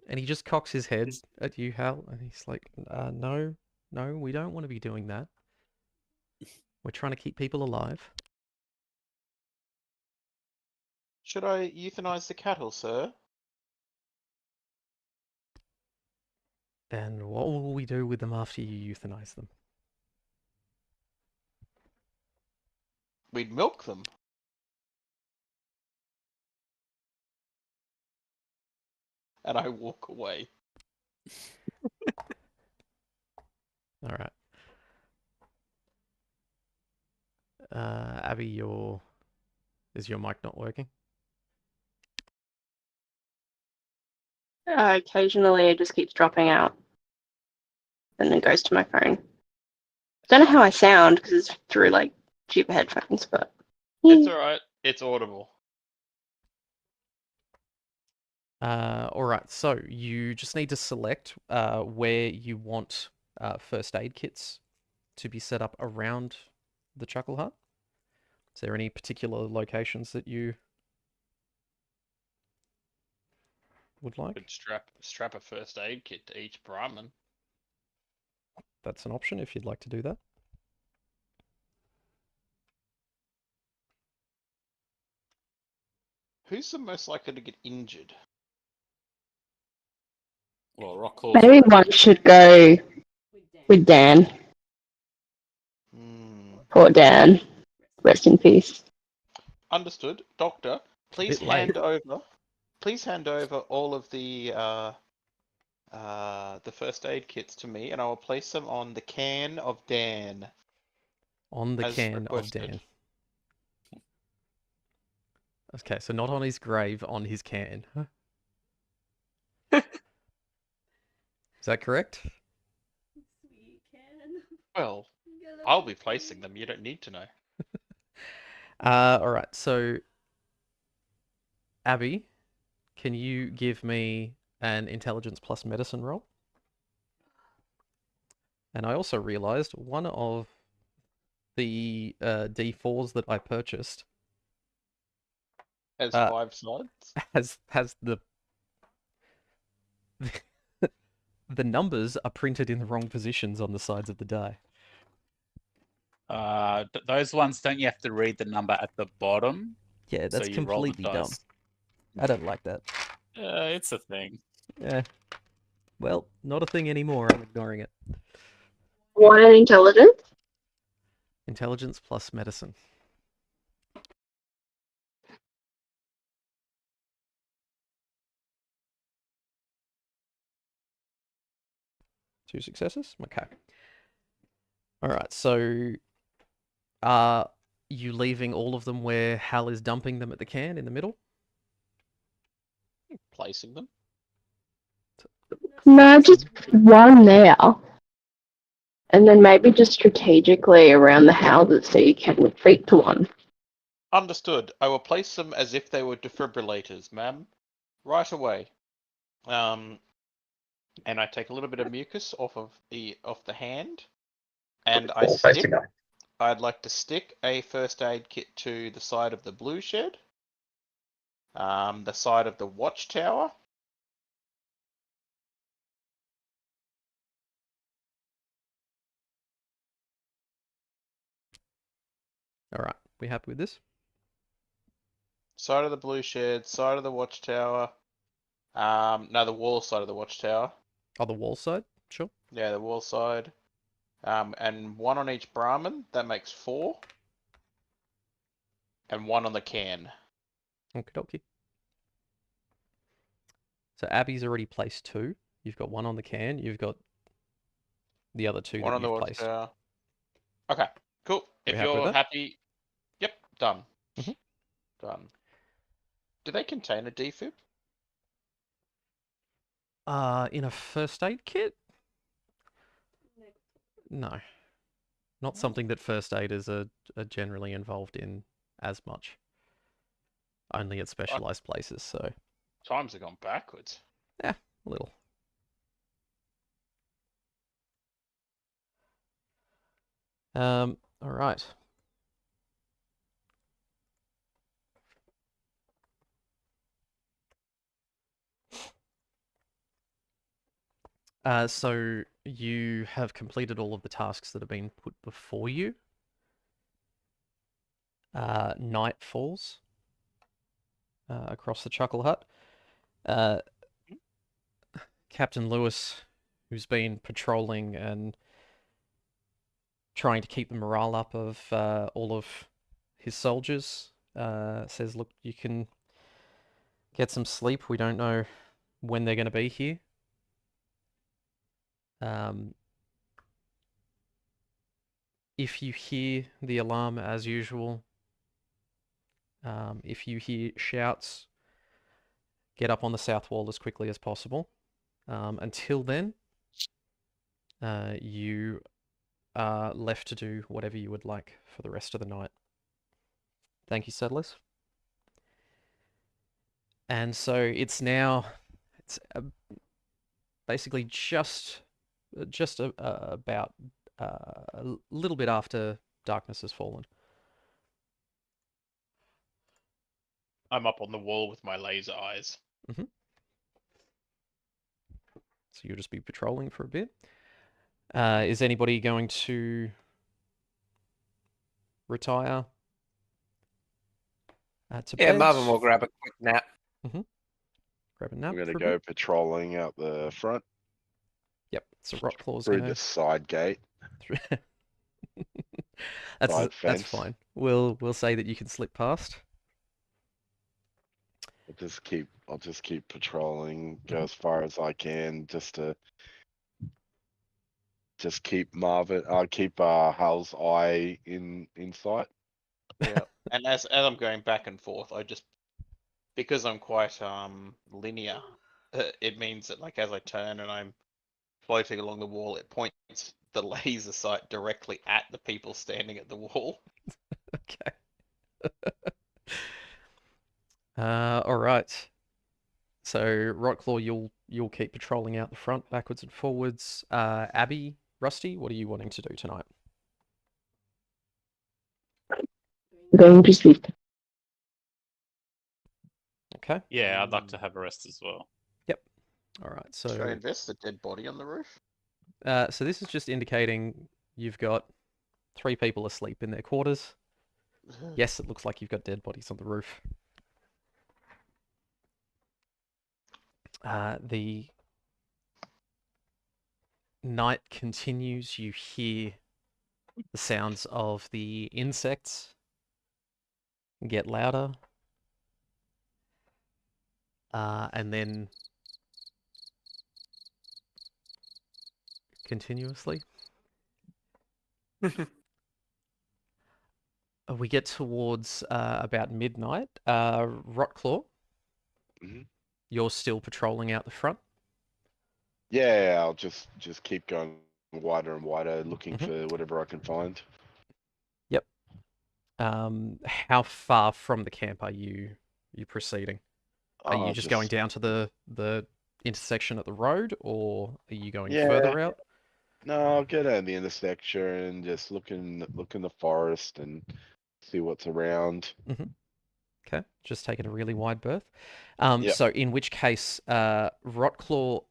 S1: And he just cocks his head at you, Hal, and he's like, "No, we don't want to be doing that. We're trying to keep people alive."
S2: Should I euthanize the cattle, sir?
S1: And what will we do with them after you euthanize them?
S2: We'd milk them. And I walk away.
S1: All right. Abby, is your mic not working?
S4: Occasionally it just keeps dropping out and then goes to my phone. Don't know how I sound because it's through like cheaper headphones, but
S2: It's alright. It's audible.
S1: All right. So you just need to select where you want first aid kits to be set up around the Chuckle Hut. Is there any particular locations that you would like?
S2: Could strap a first aid kit to each Brahmin.
S1: That's an option if you'd like to do that.
S2: Who's the most likely to get injured?
S5: Well, Rockall's
S4: maybe
S5: already.
S4: one should go with Dan. Poor Dan. Rest in peace.
S2: Understood. Doctor, please
S1: Bit late.
S2: please hand over all of the first aid kits to me, and I will place them on the can of Dan.
S1: On the
S2: As
S1: can of
S2: requested.
S1: Dan. Okay, so not on his grave, on his can. Is that correct?
S2: Well, I'll be placing them. You don't need to know.
S1: All right. So, Abby, can you give me an intelligence plus medicine roll? And I also realized one of the D4s that I purchased
S2: As
S1: Uh,
S2: 5 sides.
S1: has the the numbers are printed in the wrong positions on the sides of the die.
S5: Those ones, don't you have to read the number at the bottom?
S1: Yeah,
S5: So
S1: that's
S5: you roll the
S1: completely dumb.
S5: dice.
S1: I don't like that.
S5: It's a thing.
S1: Yeah. Well, not a thing anymore. I'm ignoring it.
S4: One in intelligence.
S1: Intelligence plus medicine. 2 successes? Okay. Alright, so are you leaving all of them where Hal is dumping them at the can in the middle?
S2: Placing them.
S4: No, just one there. And then maybe just strategically around the houses so you can retreat to one.
S2: Understood. I will place them as if they were defibrillators, ma'am. Right away. And I take a little bit of mucus off the hand, and I'd like to stick a first aid kit to the side of the blue shed, the side of the watchtower.
S1: Alright, we happy with this?
S2: Side of the blue shed, side of the watchtower. No, the wall side of the watchtower.
S1: Oh, the wall side? Sure.
S2: Yeah, the wall side. And one on each Brahmin. That makes 4. And one on the can.
S1: Okie dokie. So Abby's already placed 2. You've got 1 on the can. You've got the other 2
S2: One
S1: that
S2: on the
S1: you've placed.
S2: watchtower. Okay, cool.
S1: We
S2: If
S1: happy with
S2: you're
S1: that?
S2: happy, yep, done.
S1: Mhm.
S2: Done. Do they contain a defib?
S1: In a first aid kit? No. Not something that first aiders are generally involved in as much. Only at specialized places, so
S2: Times have gone backwards.
S1: yeah, a little. All right. So you have completed all of the tasks that have been put before you. Night falls across the Chuckle Hut. Captain Lewis, who's been patrolling and trying to keep the morale up of all of his soldiers, says, look, you can get some sleep. We don't know when they're going to be here. If you hear the alarm as usual, if you hear shouts, get up on the south wall as quickly as possible. Until then, you are left to do whatever you would like for the rest of the night. Thank you, settlers. And so it's now, it's basically just about a little bit after darkness has fallen.
S2: I'm up on the wall with my laser eyes.
S1: So you'll just be patrolling for a bit. Is anybody going to retire to
S6: Yeah,
S1: bed?
S6: Marvin will grab a quick nap.
S1: Grab a nap
S3: I'm gonna
S1: for a
S3: go
S1: bit.
S3: patrolling out the front
S1: Yep, so Rotclaw's
S3: through
S1: gonna
S3: the side gate. Side
S1: that's
S3: fence.
S1: fine. We'll say that you can slip past.
S3: I'll just keep patrolling, go
S1: Mhm.
S3: as far as I can, just keep Marvin. I'll keep Hal's eye in sight.
S2: Yeah. And as I'm going back and forth, because I'm quite linear, it means that like as I turn and I'm floating along the wall, it points the laser sight directly at the people standing at the wall.
S1: Okay. All right. So Rotclaw, you'll keep patrolling out the front, backwards and forwards. Abby, Rusty, what are you wanting to do tonight?
S4: Going to sleep.
S1: Okay.
S5: Yeah, I'd like to have a rest as well.
S1: All right.
S2: Should I
S1: So
S2: invest the dead body on the roof?
S1: so this is just indicating you've got 3 people asleep in their quarters. Yes, it looks like you've got dead bodies on the roof. The night continues. You hear the sounds of the insects get louder. And then continuously. We get towards about midnight. Rotclaw,
S3: Mhm.
S1: you're still patrolling out the front.
S3: Yeah, I'll just keep going wider and wider, looking
S1: Mhm.
S3: for whatever I can find.
S1: Yep. How far from the camp are you proceeding? Are you
S3: I'll
S1: just going
S3: just
S1: down to the intersection at the road, or are you going
S3: yeah.
S1: further out?
S3: No, I'll get out the intersection and just look in the forest and see what's around.
S1: Okay, just taking a really wide berth.
S3: Yep.
S1: So in which case, Rotclaw,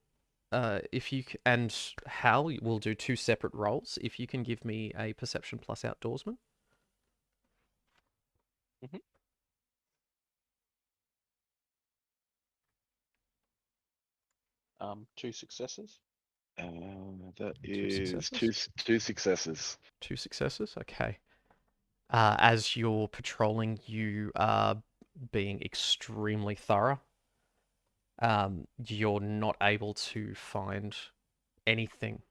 S1: if you and Hal will do two separate roles. If you can give me a perception plus outdoorsman.
S2: 2 successes.
S3: That
S1: Two
S3: is
S1: successes?
S3: two successes.
S1: Two successes. Okay. As you're patrolling, you are being extremely thorough. You're not able to find anything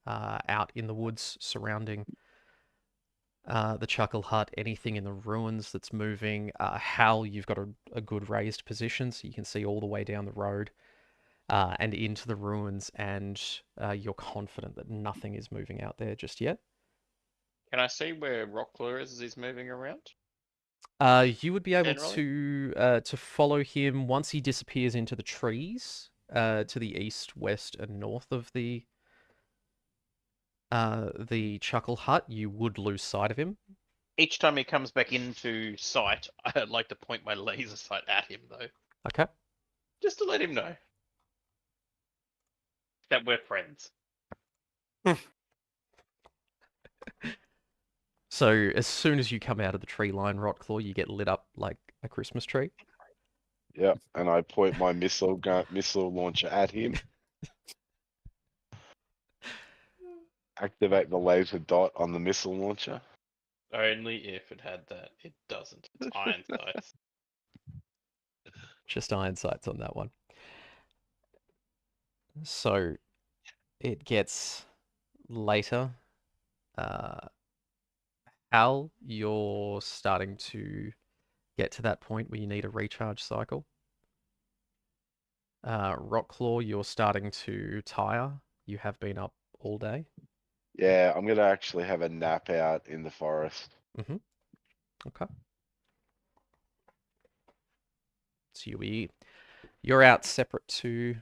S1: out in the woods surrounding the Chuckle Hut, anything in the ruins that's moving. Hal, you've got a good raised position, so you can see all the way down the road and into the ruins, and you're confident that nothing is moving out there just yet.
S2: Can I see where Rocklaw is as he's moving around?
S1: You would be able
S2: Generally?
S1: to follow him once he disappears into the trees to the east, west, and north of the Chuckle Hut. You would lose sight of him.
S2: Each time he comes back into sight, I'd like to point my laser sight at him, though.
S1: Okay.
S2: Just to let him know that we're friends.
S1: So as soon as you come out of the tree line, Rotclaw, you get lit up like a Christmas tree.
S3: Yep. And I point my missile launcher at him. Activate the laser dot on the missile launcher.
S2: Only if it had that. It doesn't. It's iron sights.
S1: Just iron sights on that one. So it gets later. Al, you're starting to get to that point where you need a recharge cycle. Rotclaw, you're starting to tire. You have been up all day.
S3: Yeah, I'm gonna actually have a nap out in the forest.
S1: Okay. So you're out separate to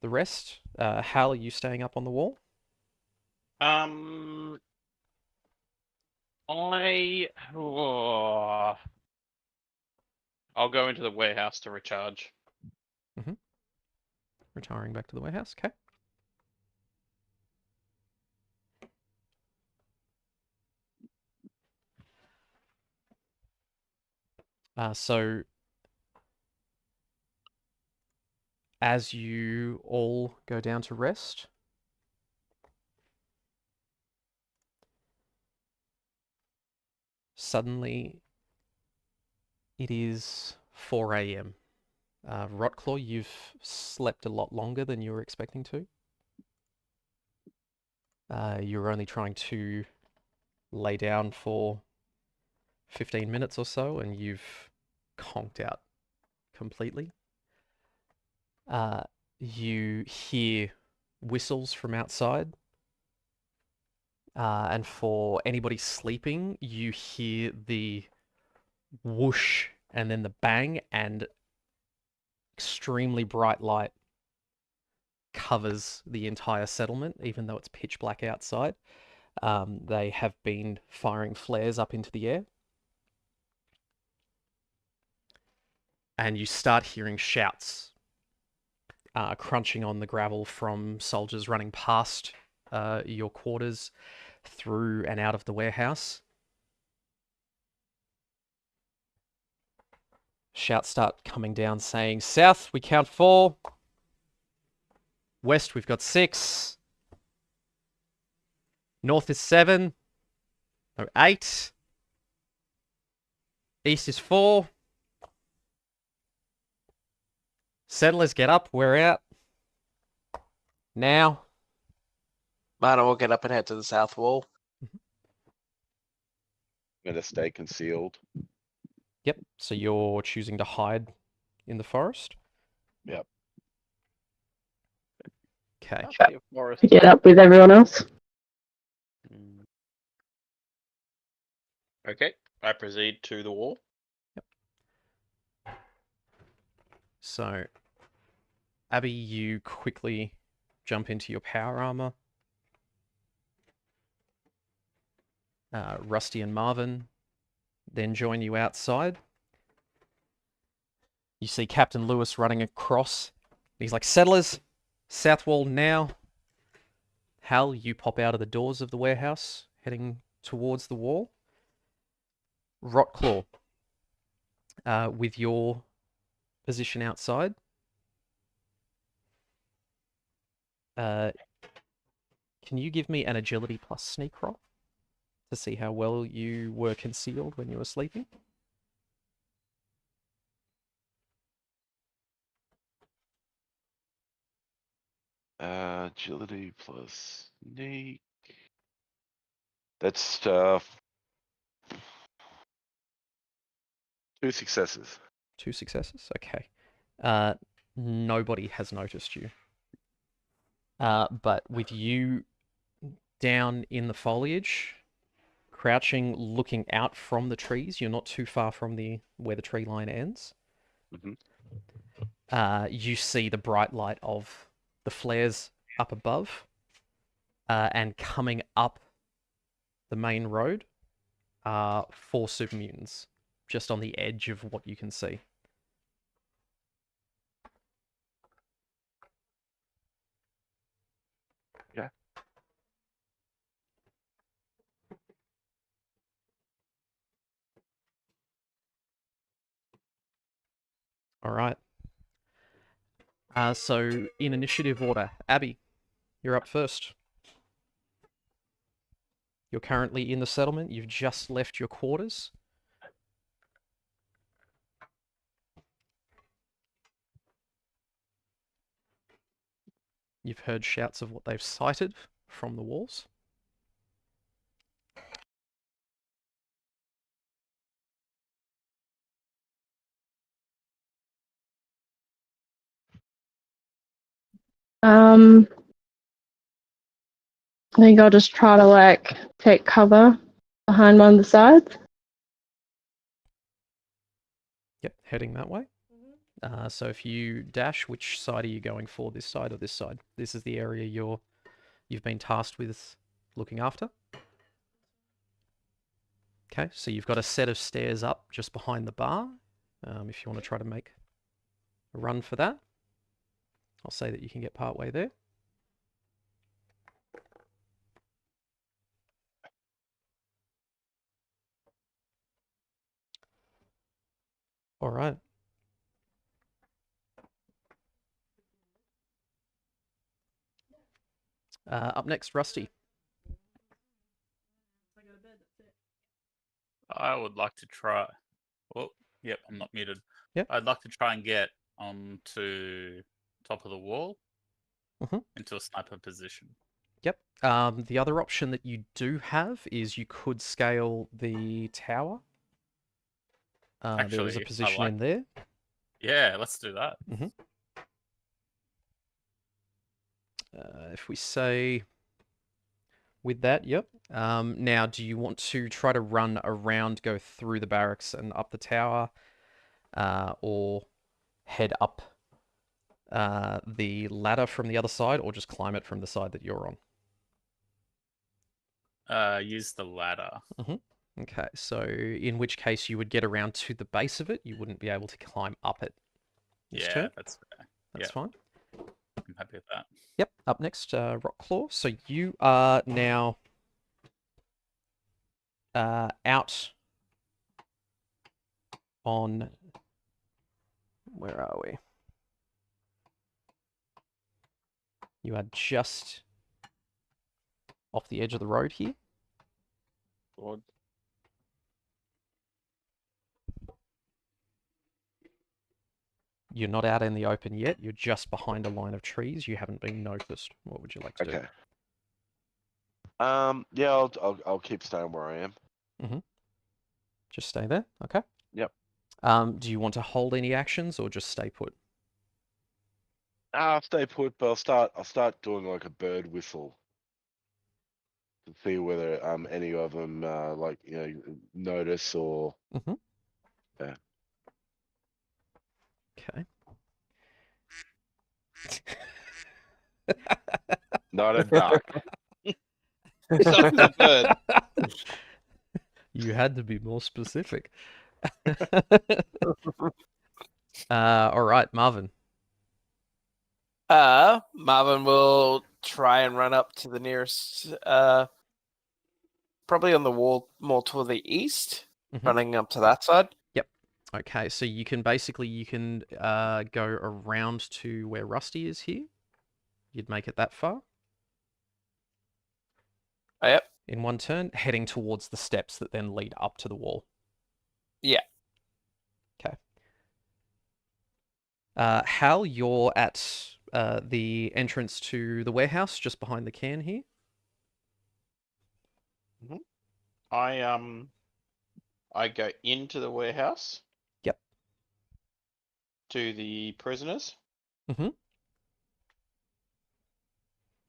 S1: the rest. Hal, are you staying up on the wall?
S2: Um, oh, I'll go into the warehouse to recharge.
S1: Retiring back to the warehouse. Okay. So as you all go down to rest, suddenly it is 4 a.m. Rotclaw, you've slept a lot longer than you were expecting to. You were only trying to lay down for 15 minutes or so, and you've conked out completely. You hear whistles from outside. And for anybody sleeping, you hear the whoosh and then the bang, and extremely bright light covers the entire settlement, even though it's pitch black outside. They have been firing flares up into the air. And you start hearing shouts crunching on the gravel from soldiers running past your quarters through and out of the warehouse. Shouts start coming down saying, "South, we count 4. West, we've got 6. North is 7. No, 8. East is 4. Settlers, get up. We're out. Now."
S8: Martin will get up and head to the south wall.
S3: I'm gonna stay concealed.
S1: Yep. So you're choosing to hide in the forest?
S3: Yep.
S1: Okay.
S2: Must be a forest.
S4: Get up with everyone else.
S2: Mm. Okay, I proceed to the wall.
S1: So, Abby, you quickly jump into your power armor. Rusty and Marvin then join you outside. You see Captain Lewis running across. He's like, settlers, south wall now. Hal, you pop out of the doors of the warehouse, heading towards the wall. Rotclaw, with your position outside. Can you give me an agility plus sneak roll to see how well you were concealed when you were sleeping?
S3: Agility plus sneak. That's 2 successes.
S1: 2 successes? Okay. Nobody has noticed you. But with you down in the foliage, crouching, looking out from the trees, you're not too far from where the tree line ends.
S3: Mhm.
S1: You see the bright light of the flares up above, and coming up the main road are 4 super mutants, just on the edge of what you can see.
S3: Yeah.
S1: All right. So in initiative order, Abby, you're up first. You're currently in the settlement. You've just left your quarters. You've heard shouts of what they've sighted from the walls.
S4: I think I'll just try to like take cover behind one of the sides.
S1: Yep, heading that way. So if you dash, which side are you going for? This side or this side? This is the area you've been tasked with looking after. Okay, so you've got a set of stairs up just behind the bar. If you want to try to make a run for that, I'll say that you can get part way there. All right. Up next, Rusty.
S5: I would like to try. Oh, yep, I'm not muted.
S1: Yep.
S5: I'd like to try and get onto top of the wall into a sniper position.
S1: Yep. The other option that you do have is you could scale the tower. There is a
S5: Actually,
S1: position in there.
S5: Yeah, let's do that.
S1: If we say with that, yep. Now, do you want to try to run around, go through the barracks and up the tower, or head up the ladder from the other side, or just climb it from the side that you're on?
S5: Use the ladder.
S1: Okay, so in which case you would get around to the base of it. You wouldn't be able to climb up it this turn.
S5: That's fair.
S1: That's fine.
S5: I'm happy with that.
S1: Yep, up next, Rockclaw. So you are now out on... Where are we? You are just off the edge of the road here.
S2: Good.
S1: You're not out in the open yet. You're just behind a line of trees. You haven't been noticed. What would you like to do?
S3: Okay. Yeah, I'll keep staying where I am.
S1: Just stay there. Okay.
S3: Yep.
S1: Do you want to hold any actions or just stay put?
S3: I'll stay put, but I'll start doing like a bird whistle to see whether any of them like notice or
S1: Mhm.
S3: Yeah.
S1: Okay.
S3: not a duck.
S2: Something a bird.
S1: You had to be more specific. All right, Marvin.
S8: Marvin will try and run up to the nearest, probably on the wall more toward the east,
S1: Mhm.
S8: running up to that side.
S1: Okay, so you can go around to where Rusty is here. You'd make it that far
S8: Oh, yep.
S1: in one turn, heading towards the steps that then lead up to the wall.
S8: Yeah.
S1: Okay. Hal, you're at the entrance to the warehouse, just behind the can here.
S2: I go into the warehouse.
S1: Yep.
S2: To the prisoners.
S1: Mm-hmm.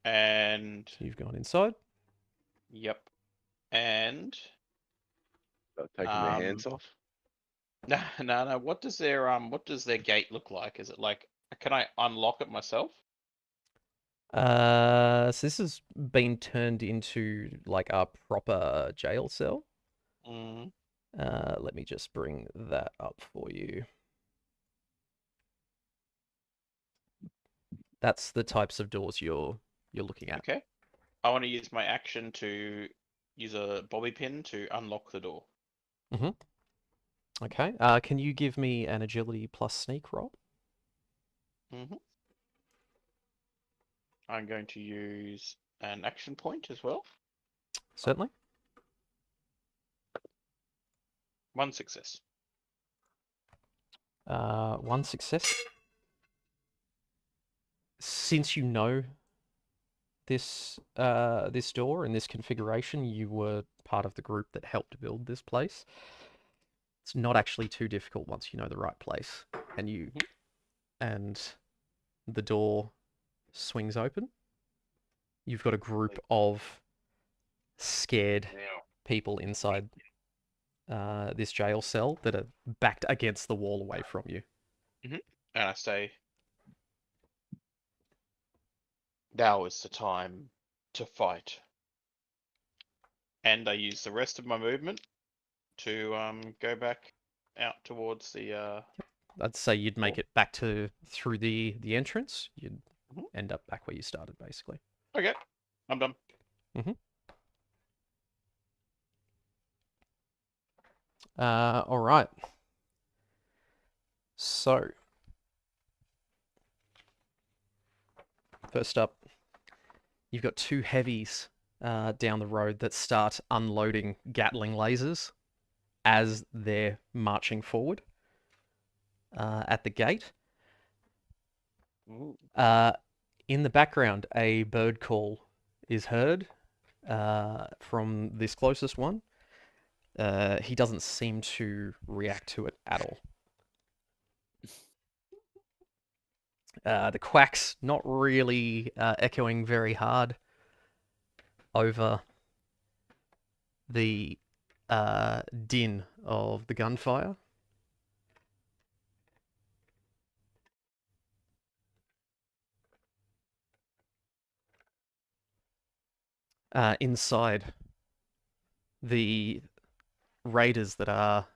S2: And
S1: So you've gone inside.
S2: yep. And
S3: Taking their hands off.
S2: no. What does their gate look like? Is it like, can I unlock it myself?
S1: So this has been turned into like a proper jail cell.
S2: Mm.
S1: Let me just bring that up for you. That's the types of doors you're looking at.
S2: Okay. I want to use my action to use a bobby pin to unlock the door.
S1: Mm-hmm. Okay. Can you give me an agility plus sneak roll?
S2: Mm-hmm. I'm going to use an action point as well.
S1: Certainly.
S2: 1 success.
S1: One success. Since you know this this door and this configuration, you were part of the group that helped build this place. It's not actually too difficult once you know the right place, and and the door swings open. You've got a group of scared people inside this jail cell that are backed against the wall away from you.
S2: And I say, now is the time to fight. And I use the rest of my movement to go back out towards the.
S1: I'd say you'd make it back through the entrance. You'd
S2: Mhm.
S1: end up back where you started, basically.
S2: Okay, I'm done.
S1: All right. So, first up, you've got two heavies down the road that start unloading Gatling lasers as they're marching forward at the gate.
S2: Ooh.
S1: In the background, a bird call is heard from this closest one. He doesn't seem to react to it at all. The quack's not really echoing very hard over the din of the gunfire. Inside, the raiders that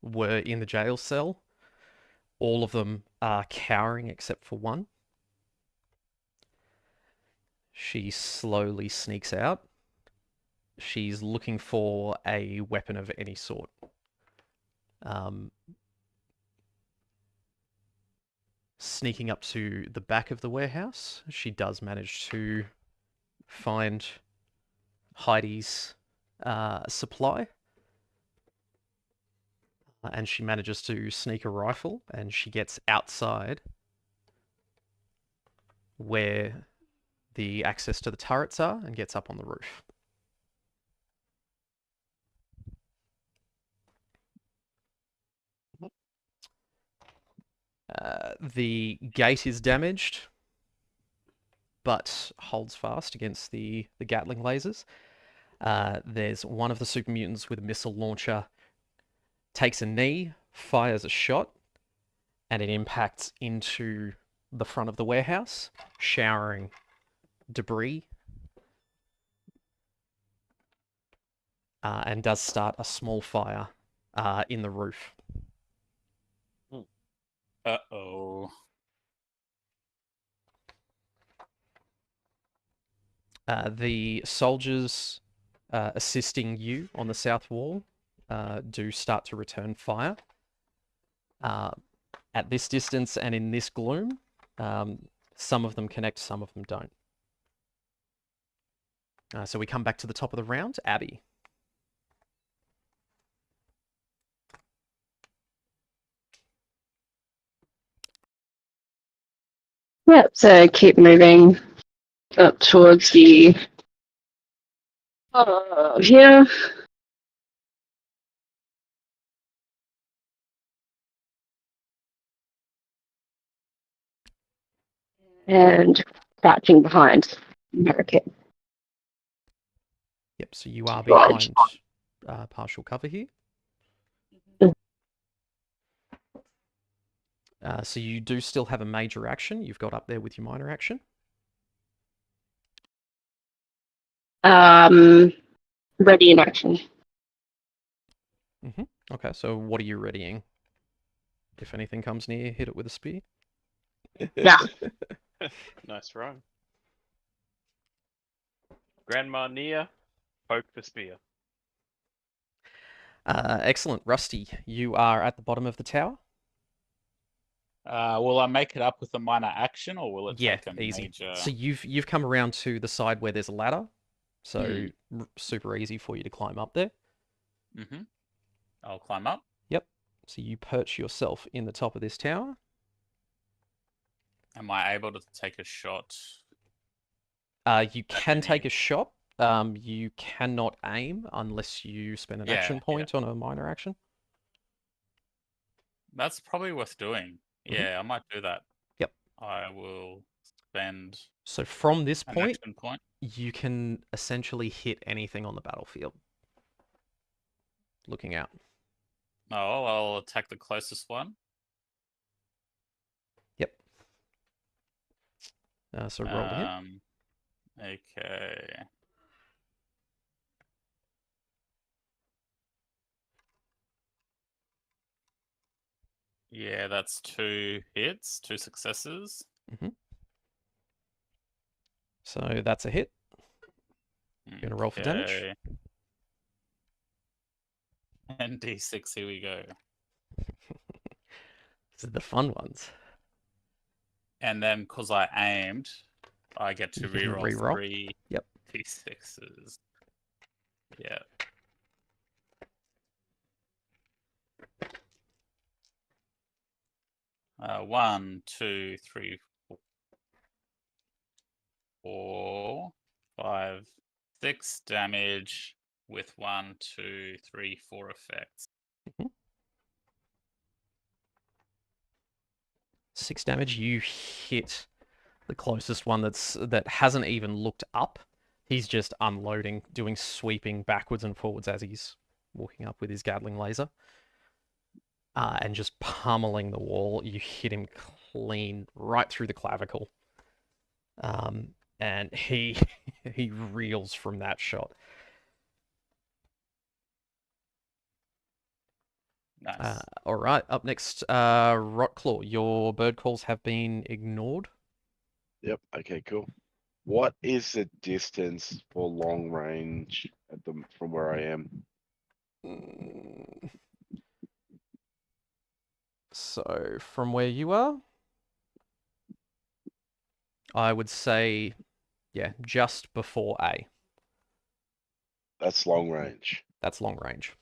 S1: were in the jail cell, all of them are cowering except for one. She slowly sneaks out. She's looking for a weapon of any sort. Sneaking up to the back of the warehouse, she does manage to find Heidi's supply. And she manages to sneak a rifle, and she gets outside where the access to the turrets are and gets up on the roof. The gate is damaged, but holds fast against the Gatling lasers. There's one of the super mutants with a missile launcher, takes a knee, fires a shot, and it impacts into the front of the warehouse, showering debris, and does start a small fire in the roof.
S5: Uh-oh.
S1: The soldiers assisting you on the south wall do start to return fire. At this distance and in this gloom, some of them connect, some of them don't. So we come back to the top of the round. Abby.
S4: Yep, so keep moving up towards the here. And crouching behind barricade.
S1: Yep, so you are behind partial cover here. So you do still have a major action you've got up there with your minor action.
S4: Ready in action.
S1: Okay, so what are you readying? If anything comes near, hit it with a spear.
S4: Yeah.
S2: Nice run. Grandma near, poke the spear.
S1: Excellent. Rusty, you are at the bottom of the tower.
S5: Will I make it up with a minor action, or will it
S1: Yeah,
S5: take a
S1: easy.
S5: major?
S1: So you've come around to the side where there's a ladder, so super easy for you to climb up there.
S5: Mm-hmm. I'll climb up.
S1: Yep. So you perch yourself in the top of this tower.
S5: Am I able to take a shot?
S1: You can take a shot. You cannot aim unless you spend an action point on a minor action.
S5: That's probably worth doing. Yeah, I might do that.
S1: Yep.
S5: I will spend
S1: So from this
S5: an
S1: point,
S5: action point.
S1: you can essentially hit anything on the battlefield. Looking out.
S5: Oh, I'll attack the closest one.
S1: Yep. So roll to hit.
S5: Okay. Yeah, that's 2 hits, 2 successes.
S1: So that's a hit. You're going to roll for damage.
S5: And D6, here we go.
S1: This is the fun ones.
S5: And then, because I aimed, I get to
S1: You can
S5: reroll
S1: reroll.
S5: 3
S1: Yep.
S5: D6s. Yeah. One, two, three, 4, 5, 6 damage with 1, 2, 3, 4 effects.
S1: 6 damage. You hit the closest one that hasn't even looked up. He's just unloading, doing sweeping backwards and forwards as he's walking up with his Gatling laser. And just pummeling the wall. You hit him clean right through the clavicle. And he he reels from that shot.
S5: Nice.
S1: All right, up next, Rotclaw. Your bird calls have been ignored.
S3: Yep. Okay. Cool. What is the distance for long range from where I am?
S1: So from where you are, I would say, yeah, just before A.
S3: That's long range.
S1: That's long range.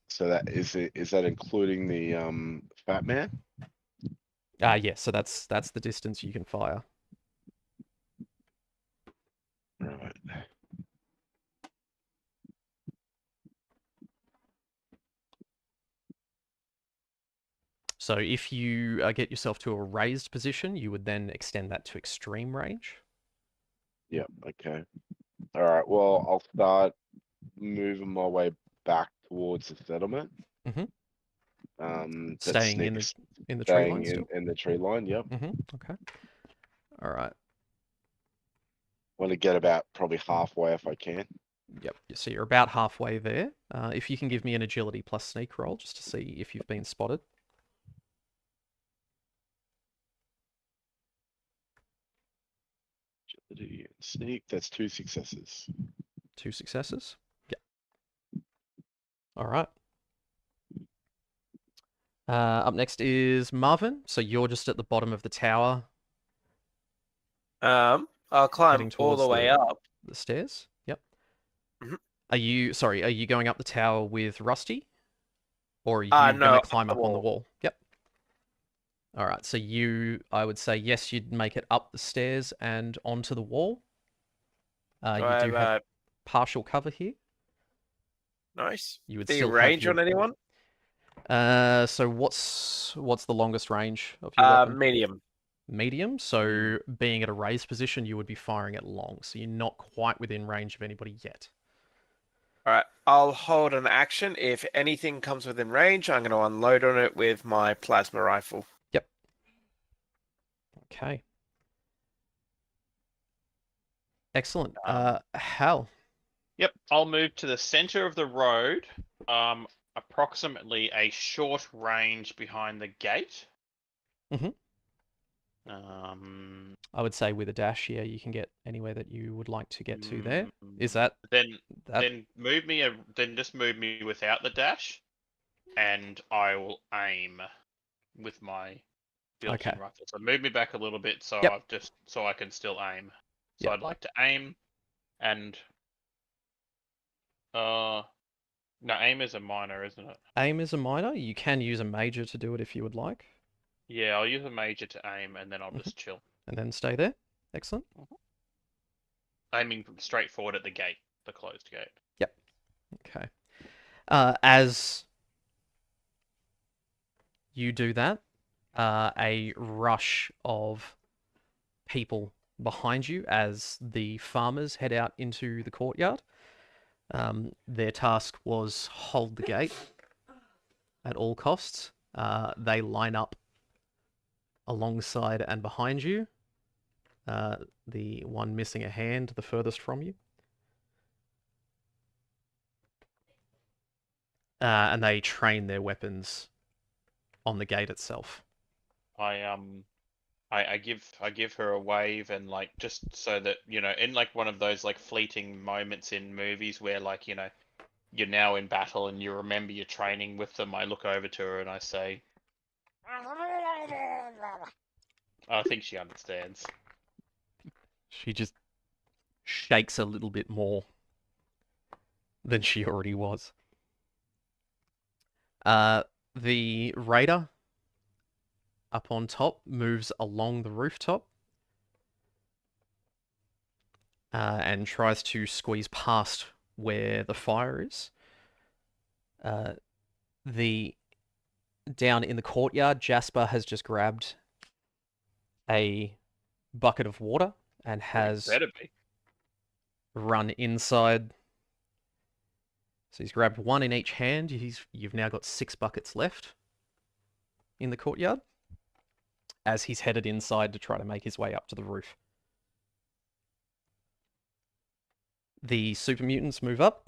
S3: So that is that including the fat man?
S1: Yeah, so that's the distance you can fire.
S3: Right.
S1: So if you get yourself to a raised position, you would then extend that to extreme range.
S3: Yep. Okay. All right. Well, I'll start moving my way back towards the settlement.
S1: Mhm.
S3: That's
S1: Staying in the tree
S3: staying
S1: line still.
S3: in the tree line. Yep.
S1: Okay. All right.
S3: Want to get about probably halfway if I can.
S1: Yep. So you're about halfway there. If you can give me an agility plus sneak roll just to see if you've been spotted.
S3: Agility and sneak. That's 2 successes.
S1: 2 successes. Yep. All right. Up next is Marvin. So you're just at the bottom of the tower,
S8: I'll climb
S1: heading
S8: all
S1: towards
S8: the way up.
S1: the stairs. Yep.
S8: Mhm.
S1: Are you going up the tower with Rusty? Or are you
S8: No,
S1: going to
S8: up
S1: climb
S8: the
S1: up on the
S8: wall.
S1: wall? Yep. All right. So I would say yes, you'd make it up the stairs and onto the wall.
S8: Do
S1: You
S8: I
S1: do have
S8: have
S1: partial cover here.
S8: nice?
S1: You would
S8: The
S1: still have
S8: range on anyone?
S1: So what's the longest range of your weapon?
S8: Medium.
S1: Medium. So being at a raised position, you would be firing at long. So you're not quite within range of anybody yet.
S8: All right, I'll hold an action. If anything comes within range, I'm going to unload on it with my plasma rifle.
S1: Yep. Okay. Excellent. Hal.
S2: Yep, I'll move to the center of the road, approximately a short range behind the gate.
S1: Mhm.
S2: Um,
S1: I would say with a dash, yeah, you can get anywhere that you would like to get to there. Is
S2: then
S1: that
S2: then just move me without the dash, and I will aim with my built-in
S1: okay?
S2: rifle. So move me back a little bit, so
S1: Yep.
S2: so I can still aim. So
S1: Yep.
S2: I'd like to aim, and no, aim is a minor, isn't it?
S1: Aim is a minor. You can use a major to do it if you would like.
S2: Yeah, I'll use a major to aim, and then I'll just chill.
S1: And then stay there. Excellent.
S2: Aiming straight forward at the gate, the closed gate.
S1: Yep. Okay. As you do that, a rush of people behind you as the farmers head out into the courtyard. Their task was hold the gate at all costs. They line up alongside and behind you. The one missing a hand, the furthest from you. And they train their weapons on the gate itself.
S2: I give her a wave, and like, just so that, in like one of those like fleeting moments in movies where, like, you're now in battle and you remember your training with them, I look over to her and I say, I think she understands.
S1: She just shakes a little bit more than she already was. The raider up on top moves along the rooftop and tries to squeeze past where the fire is. Down in the courtyard, Jasper has just grabbed a bucket of water and has
S2: Better be.
S1: run inside. So he's grabbed one in each hand. You've now got 6 buckets left in the courtyard as he's headed inside to try to make his way up to the roof. The super mutants move up,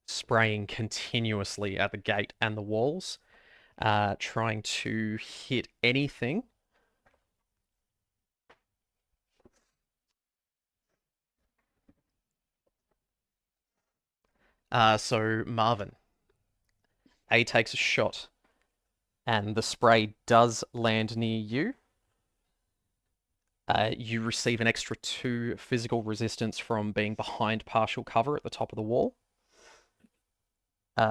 S1: spraying continuously at the gate and the walls, trying to hit anything. So Marvin, A takes a shot, and the spray does land near you. You receive an extra 2 physical resistance from being behind partial cover at the top of the wall.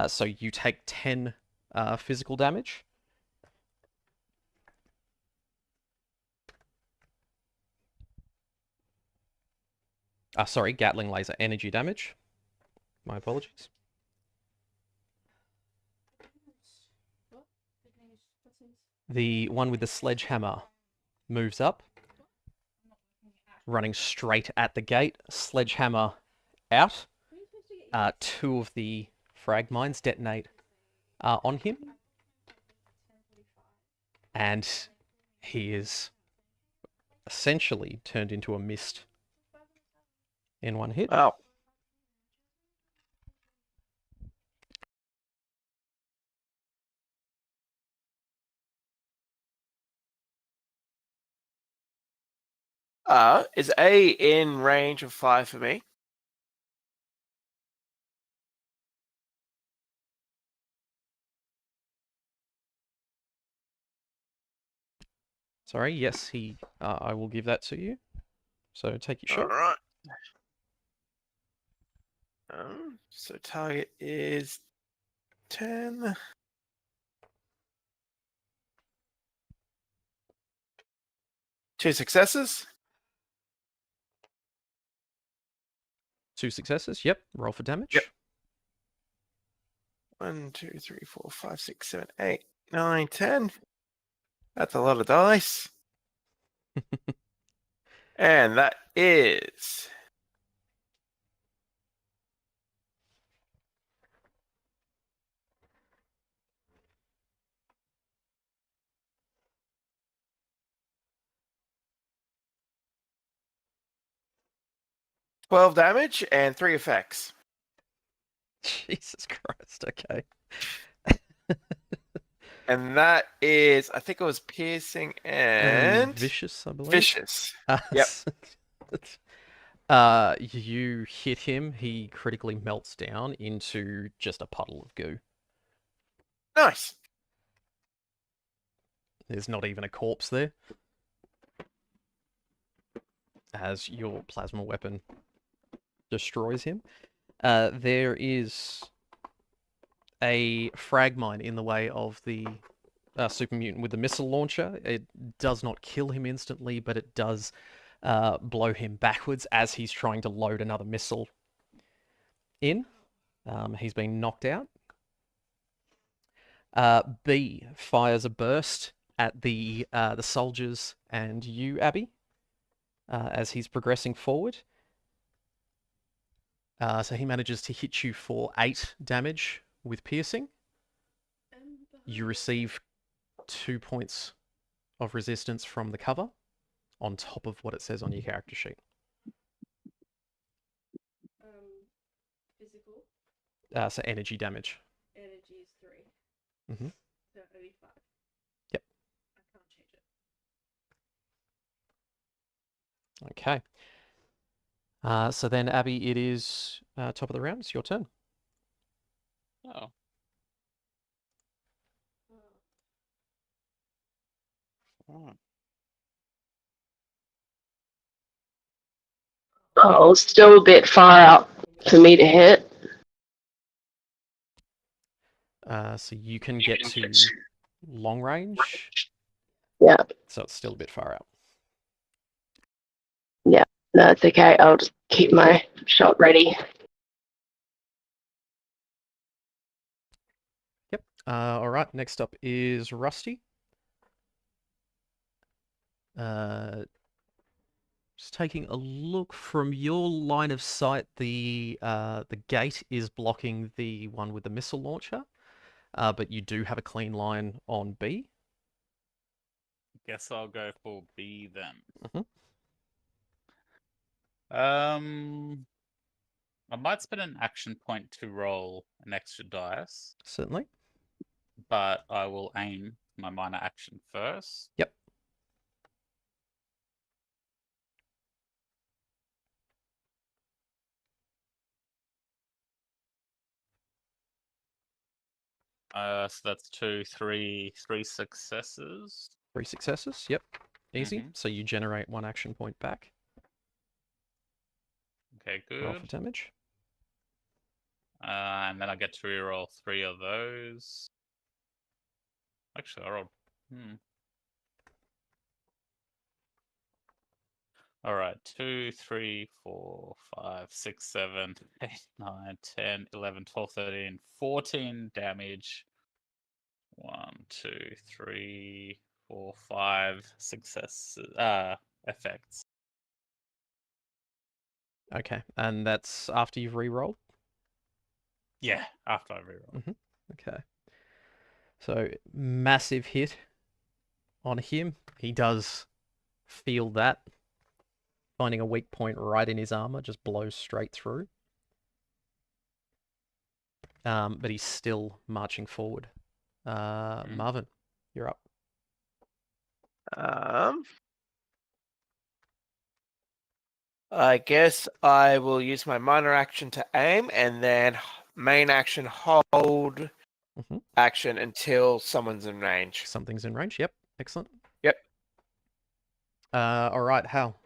S1: So you take 10 physical damage. Sorry, Gatling laser energy damage. My apologies. The one with the sledgehammer moves up, running straight at the gate. Sledgehammer out. Two of the frag mines detonate on him. And he is essentially turned into a mist in one hit.
S8: Wow. Is A in range of 5 for me?
S1: Sorry, yes, I will give that to you. So take your
S8: All
S1: shot.
S8: right. So target is 10. Two successes.
S1: 2 successes. Yep. Roll for damage.
S8: Yep. 1, 2, 3, 4, 5, 6, 7, 8, 9, 10. That's a lot of dice. And that is 12 damage and 3 effects.
S1: Jesus Christ. Okay.
S8: And that is, I think it was piercing and
S1: vicious, I believe.
S8: vicious.
S1: Yep. You hit him. He critically melts down into just a puddle of goo.
S8: Nice.
S1: There's not even a corpse there. As your plasma weapon destroys him. There is a frag mine in the way of the super mutant with the missile launcher. It does not kill him instantly, but it does blow him backwards as he's trying to load another missile in. He's been knocked out. B fires a burst at the soldiers and you, Abby, as he's progressing forward. So he manages to hit you for 8 damage with piercing. You receive 2 points of resistance from the cover on top of what it says on your character sheet.
S7: Physical
S1: So energy damage.
S7: energy is 3.
S1: Mhm.
S7: So only 5.
S1: Yep.
S7: I can't change it.
S1: Okay. So then, Abby, it is top of the round. It's your turn.
S5: Oh. Oh.
S4: Oh, still a bit far out for me to hit.
S1: So you can get to long range.
S4: Yeah.
S1: So it's still a bit far out.
S4: Yeah, that's okay. I'll just keep my shot ready.
S1: Yep. All right. Next up is Rusty. Just taking a look from your line of sight, the gate is blocking the one with the missile launcher, but you do have a clean line on B.
S5: Guess I'll go for B then.
S1: Mhm.
S5: I might spend an action point to roll an extra dice,
S1: Certainly.
S5: but I will aim my minor action first.
S1: Yep.
S5: So that's 2, 3 successes.
S1: 3 successes. Yep. Easy.
S5: Mhm.
S1: So you generate 1 action point back.
S5: Okay,
S1: Roll for
S5: good.
S1: damage.
S5: And then I get to reroll 3 of those. Actually, I rolled. All right, 2, 3, 4, 5, 6, 7, 8, 9, 10, 11, 12, 13, 14 damage 1, 2, 3, 4, 5 successes. Effects.
S1: Okay, and that's after you've re-rolled?
S5: Yeah, after I reroll.
S1: Okay. So, massive hit on him. He does feel that. Finding a weak point right in his armor just blows straight through. But he's still marching forward. Marvin, you're up.
S8: I guess I will use my minor action to aim, and then main action hold
S1: Mhm.
S8: action until someone's in range.
S1: Something's in range. Yep. Excellent.
S8: Yep.
S1: All right, Hal.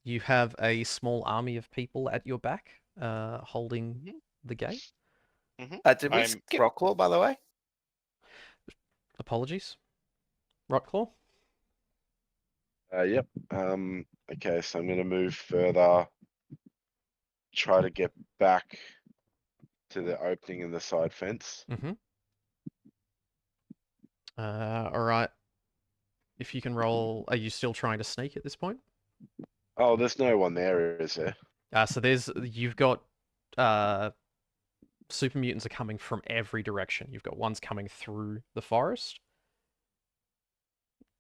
S1: You have a small army of people at your back, holding the gate.
S8: Did we
S2: I'm-
S8: skip Rocklaw, by the way?
S1: Apologies. Rotclaw?
S3: Yep. Okay, so I'm gonna move further. Try to get back to the opening in the side fence.
S1: Mm-hmm. All right. If you can roll, are you still trying to sneak at this point?
S3: Oh, there's no one there, is there?
S1: So you've got super mutants are coming from every direction. You've got ones coming through the forest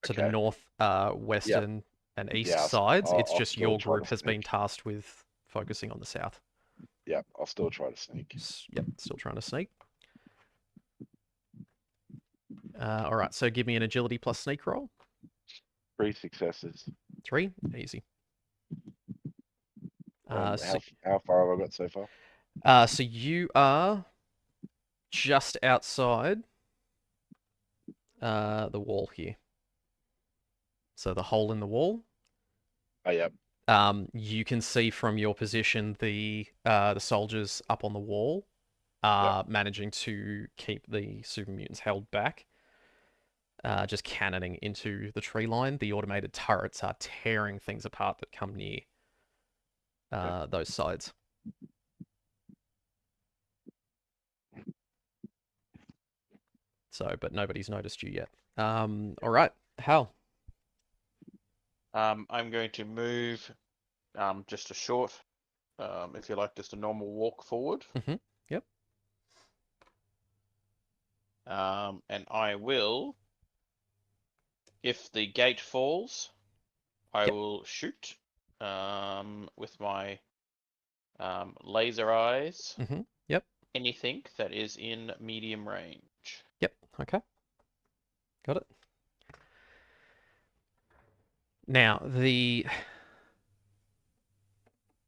S1: to the
S3: Okay.
S1: north, western, and east
S3: Yeah,
S1: sides.
S3: I'll-
S1: It's
S3: I'll
S1: just
S3: still
S1: your
S3: try to
S1: group has been
S3: sneak.
S1: tasked with focusing on the south.
S3: Yep, I'll still try to sneak.
S1: Yep, still trying to sneak. All right, so give me an agility plus sneak roll.
S3: 3 successes.
S1: 3, easy.
S3: And
S1: So,
S3: how far have I got so far?
S1: so you are just outside the wall here. So the hole in the wall.
S3: Oh, yep.
S1: You can see from your position the soldiers up on the wall are managing to keep the super mutants held back. Just cannoning into the tree line. The automated turrets are tearing things apart that come near those sides. So, but nobody's noticed you yet. All right, Hal.
S2: I'm going to move just a short, if you like, just a normal walk forward.
S1: Yep.
S2: And I will, if the gate falls, I will shoot with my laser eyes.
S1: Yep.
S2: Anything that is in medium range.
S1: Yep. Okay. Got it. Now, the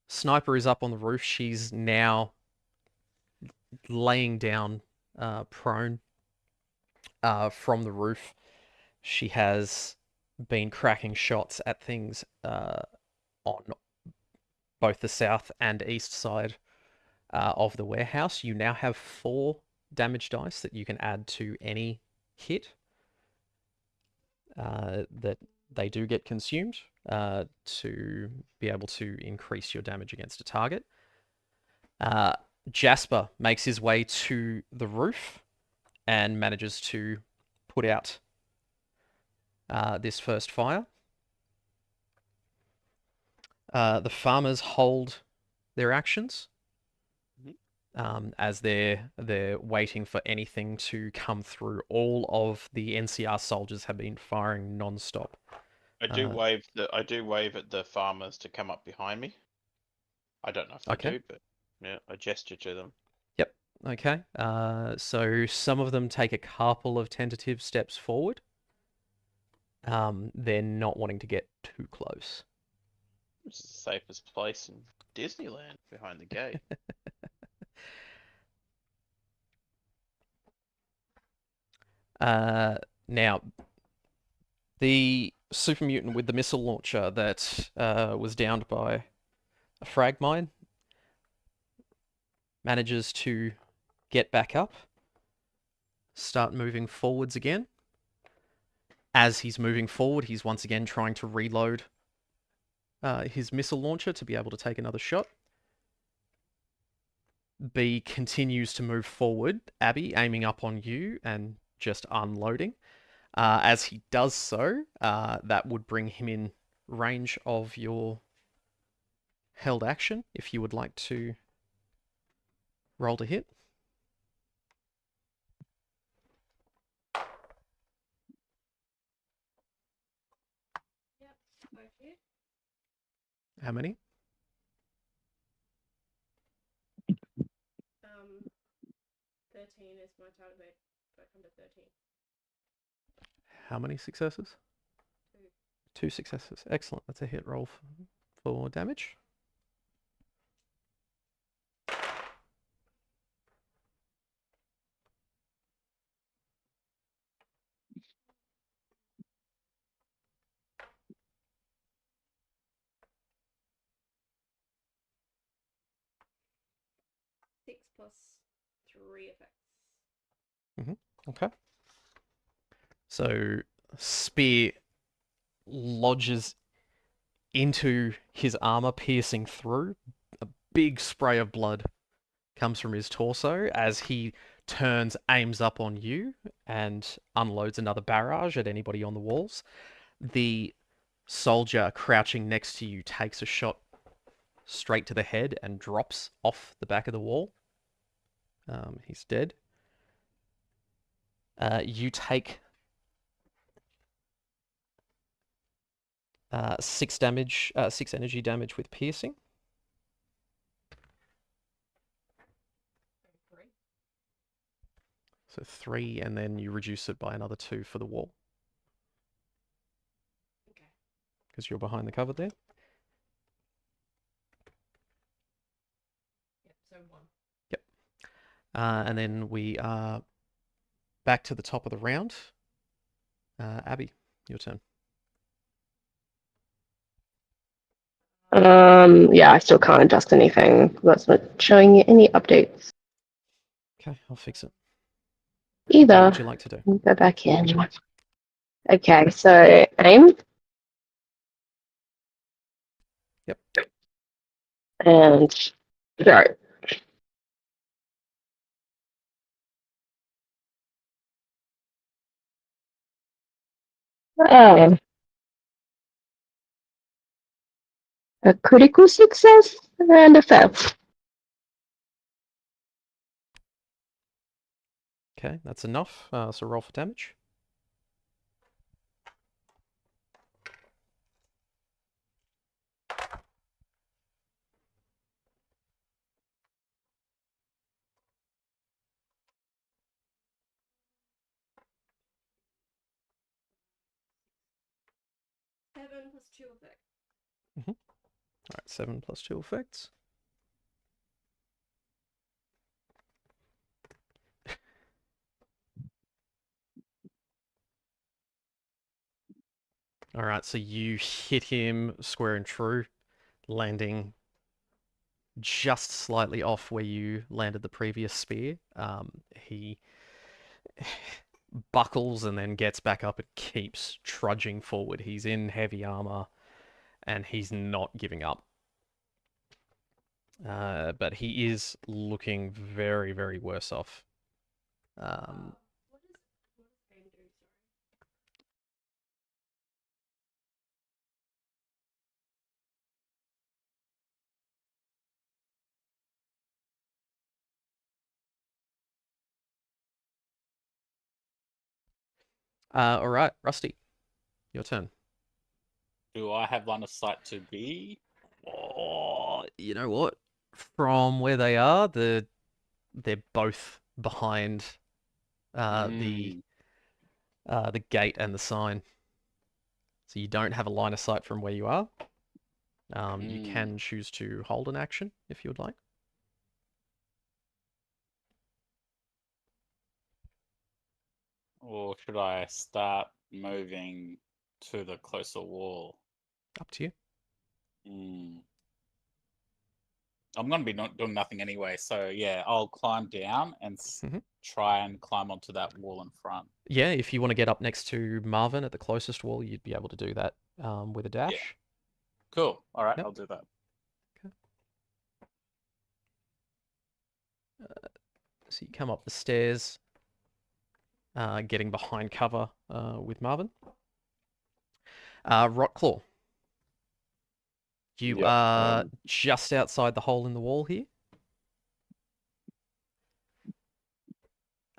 S1: sniper is up on the roof. She's now laying down prone from the roof. She has been cracking shots at things on both the south and east side of the warehouse. You now have 4 damage dice that you can add to any hit that they do get consumed to be able to increase your damage against a target. Jasper makes his way to the roof and manages to put out this first fire. The farmers hold their actions as they're waiting for anything to come through. All of the NCR soldiers have been firing non-stop.
S2: I do wave at the farmers to come up behind me. I don't know if they do, but yeah, I gesture to them.
S1: Yep. Okay. So some of them take a couple of tentative steps forward. They're not wanting to get too close.
S2: It's the safest place in Disneyland, behind the gate.
S1: Now, the super mutant with the missile launcher that was downed by a frag mine manages to get back up, start moving forwards again. As he's moving forward, he's once again trying to reload his missile launcher to be able to take another shot. B continues to move forward, Abby aiming up on you and just unloading. As he does so, that would bring him in range of your held action, if you would like to roll to hit. How many?
S7: 13 is my target, but I come to 13.
S1: How many successes? 2 successes. Excellent. That's a hit roll for damage.
S7: Six plus 3 effects.
S1: Okay. So spear lodges into his armor, piercing through. A big spray of blood comes from his torso as he turns, aims up on you, and unloads another barrage at anybody on the walls. The soldier crouching next to you takes a shot straight to the head and drops off the back of the wall. He's dead. You take 6 damage, 6 energy damage with piercing. So 3, and then you reduce it by another 2 for the wall.
S7: Okay.
S1: Because you're behind the cover there.
S7: Yep, so 1.
S1: Yep. And then we are back to the top of the round. Abby, your turn.
S4: Yeah, I still can't adjust anything. That's not showing you any updates
S1: Okay, I'll fix it.
S4: either.
S1: What would you like to do?
S4: Let me go back in. Okay, so aim.
S1: Yep.
S4: And go. A critical success and a fail.
S1: Okay, that's enough. So roll for damage.
S7: Seven plus 2 effect.
S1: All right, 7 plus 2 effects. All right, so you hit him square and true, landing just slightly off where you landed the previous spear. He buckles and then gets back up and keeps trudging forward. He's in heavy armor and he's not giving up. But he is looking very, very worse off.
S7: What does aim do?
S1: All right, Rusty, your turn.
S5: Do I have line of sight to be?
S1: Oh, you know what? From where they are, they're both behind the gate and the sign. So you don't have a line of sight from where you are. You can choose to hold an action if you would like.
S5: Or should I start moving to the closer wall?
S1: Up to you.
S5: I'm going to be not doing nothing anyway, so yeah, I'll climb down and try and climb onto that wall in front.
S1: Yeah, if you want to get up next to Marvin at the closest wall, you'd be able to do that with a dash.
S5: Yeah. Cool. All right,
S1: Yep.
S5: I'll do that.
S1: Okay. So you come up the stairs. getting behind cover with Marvin. Rotclaw, you
S3: Yep,
S1: are just outside the hole in the wall here.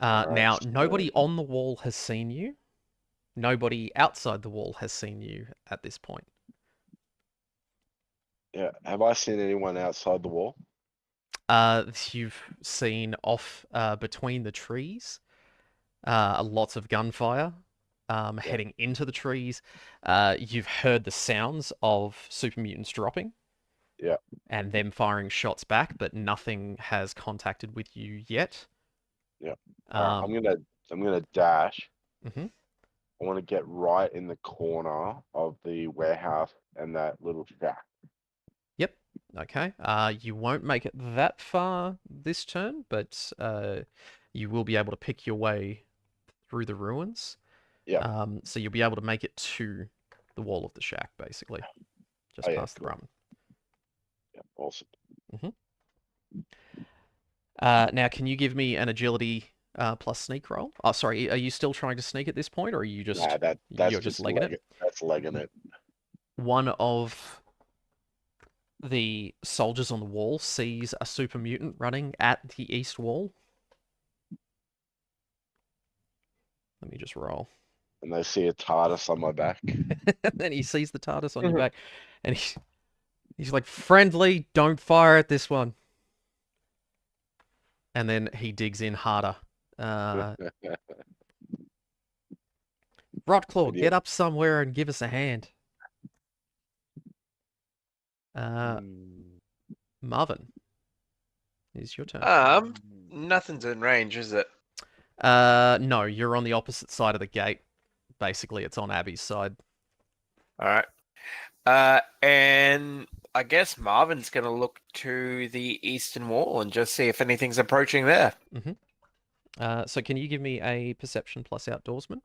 S3: Alright,
S1: Now,
S3: so-
S1: nobody on the wall has seen you. Nobody outside the wall has seen you at this point.
S3: Yeah. Have I seen anyone outside the wall?
S1: You've seen off between the trees lots of gunfire heading into the trees. You've heard the sounds of super mutants dropping.
S3: Yeah.
S1: And them firing shots back, but nothing has contacted with you yet.
S3: Yeah. Alright, I'm gonna dash.
S1: Mhm.
S3: I want to get right in the corner of the warehouse and that little shack.
S1: Yep. Okay. You won't make it that far this turn, but you will be able to pick your way through the ruins.
S3: Yeah.
S1: So you'll be able to make it to the wall of the shack, basically, just
S3: Oh, yeah,
S1: past the
S3: cool.
S1: Brahmin.
S3: Yeah, awesome.
S1: Now, can you give me an agility plus sneak roll? Oh, sorry. Are you still trying to sneak at this point, or are you just
S3: Nah, that's
S1: you're just
S3: just
S1: legging it?
S3: That's legging it.
S1: One of the soldiers on the wall sees a super mutant running at the east wall. Let me just roll.
S3: And they see a TARDIS on my back.
S1: And then he sees the TARDIS on your back, and he's like, "Friendly, don't fire at this one." And then he digs in harder. Rotclaw, get up somewhere and give us a hand. Marvin, it's your turn.
S8: Nothing's in range, is it?
S1: No, you're on the opposite side of the gate. Basically, it's on Abby's side.
S8: All right. And I guess Marvin's going to look to the eastern wall and just see if anything's approaching there.
S1: So can you give me a perception plus outdoorsman?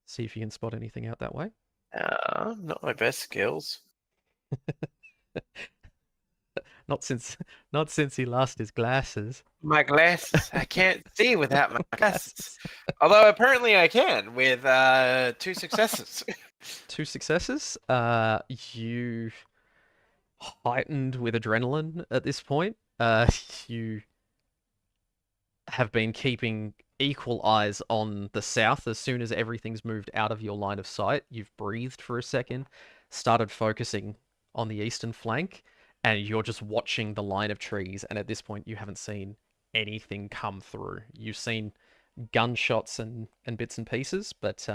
S1: See if you can spot anything out that way.
S8: Not my best skills.
S1: Not since he lost his glasses.
S8: My glasses. I can't see without my glasses. Although apparently I can with 2 successes.
S1: 2 successes. You heightened with adrenaline at this point. You have been keeping equal eyes on the south. As soon as everything's moved out of your line of sight, you've breathed for a second, started focusing on the eastern flank, and you're just watching the line of trees. And at this point, you haven't seen anything come through. You've seen gunshots and bits and pieces, but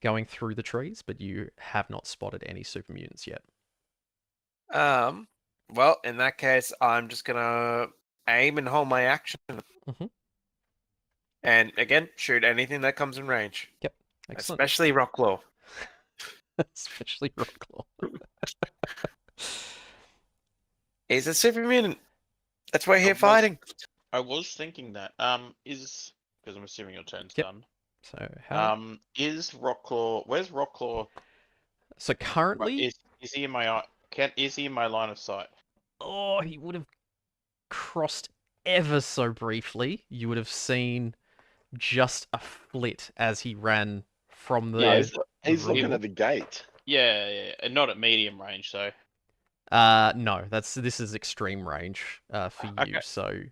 S1: going through the trees, but you have not spotted any super mutants yet.
S8: Well, in that case, I'm just gonna aim and hold my action. And again, shoot anything that comes in range.
S1: Yep. Excellent.
S8: Especially Rocklaw.
S1: Especially Rocklaw.
S8: He's a super mutant. That's why we're
S2: was-
S8: fighting.
S2: I was thinking that. Is because I'm assuming your turn's
S1: Yep.
S2: done.
S1: So how?
S2: Is Rocklaw? Where's Rocklaw?
S1: So currently,
S2: Is he in my eye? Is he in my line of sight?
S1: oh, he would have crossed ever so briefly. You would have seen just a flit as he ran from the.
S2: Yeah,
S3: He's looking
S1: room.
S3: at the gate.
S2: Yeah, and not at medium range. So
S1: No, this is extreme range for you.
S2: Okay.
S1: So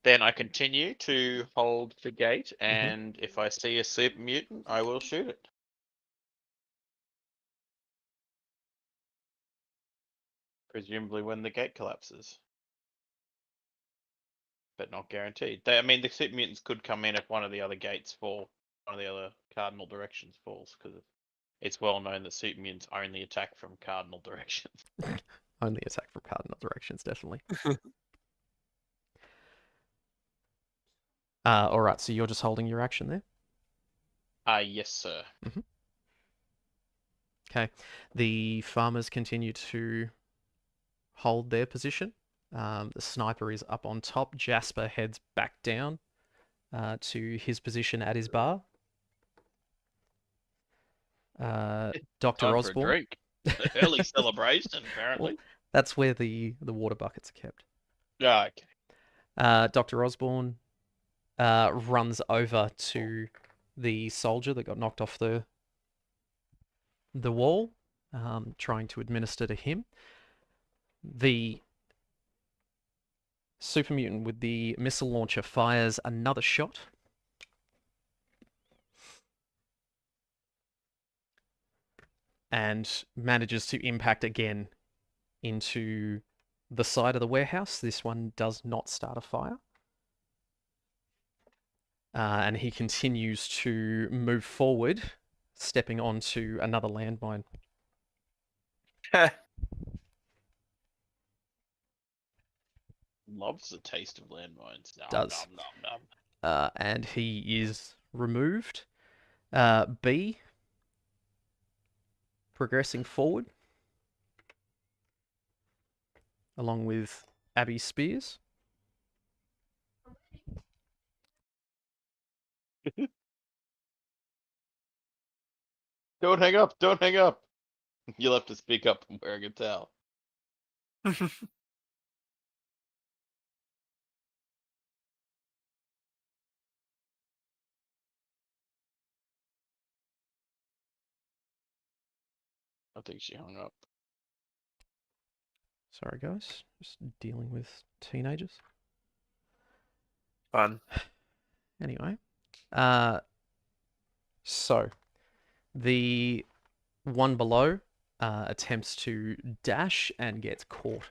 S2: then I continue to hold the gate, and if I see a super mutant, I will shoot it. Presumably when the gate collapses. But not guaranteed. I mean, the super mutants could come in if one of the other gates fall, one of the other cardinal directions falls, because it's well known that super mutants only attack from cardinal directions.
S1: only attack from cardinal directions, definitely. All right, so you're just holding your action there.
S2: Yes, sir.
S1: Okay. The farmers continue to hold their position. The sniper is up on top. Jasper heads back down to his position at his bar. Dr.
S2: Time for a
S1: Osborne.
S2: drink. Early celebration, apparently.
S1: Well, that's where the water buckets are kept.
S2: Yeah, okay.
S1: Dr. Osborne runs over to the soldier that got knocked off the wall, trying to administer to him. The super mutant with the missile launcher fires another shot. And manages to impact again into the side of the warehouse. This one does not start a fire. And he continues to move forward, stepping onto another landmine.
S2: Loves the taste of landmines. Nom,
S1: Does.
S2: nom, nom, nom.
S1: And he is removed. B, progressing forward, along with Abby Spears.
S2: Don't hang up! Don't hang up! You'll have to speak up. I'm wearing a towel. I think she hung up.
S1: Sorry, guys. Just dealing with teenagers.
S8: Fun.
S1: Anyway. So, the one below attempts to dash and gets caught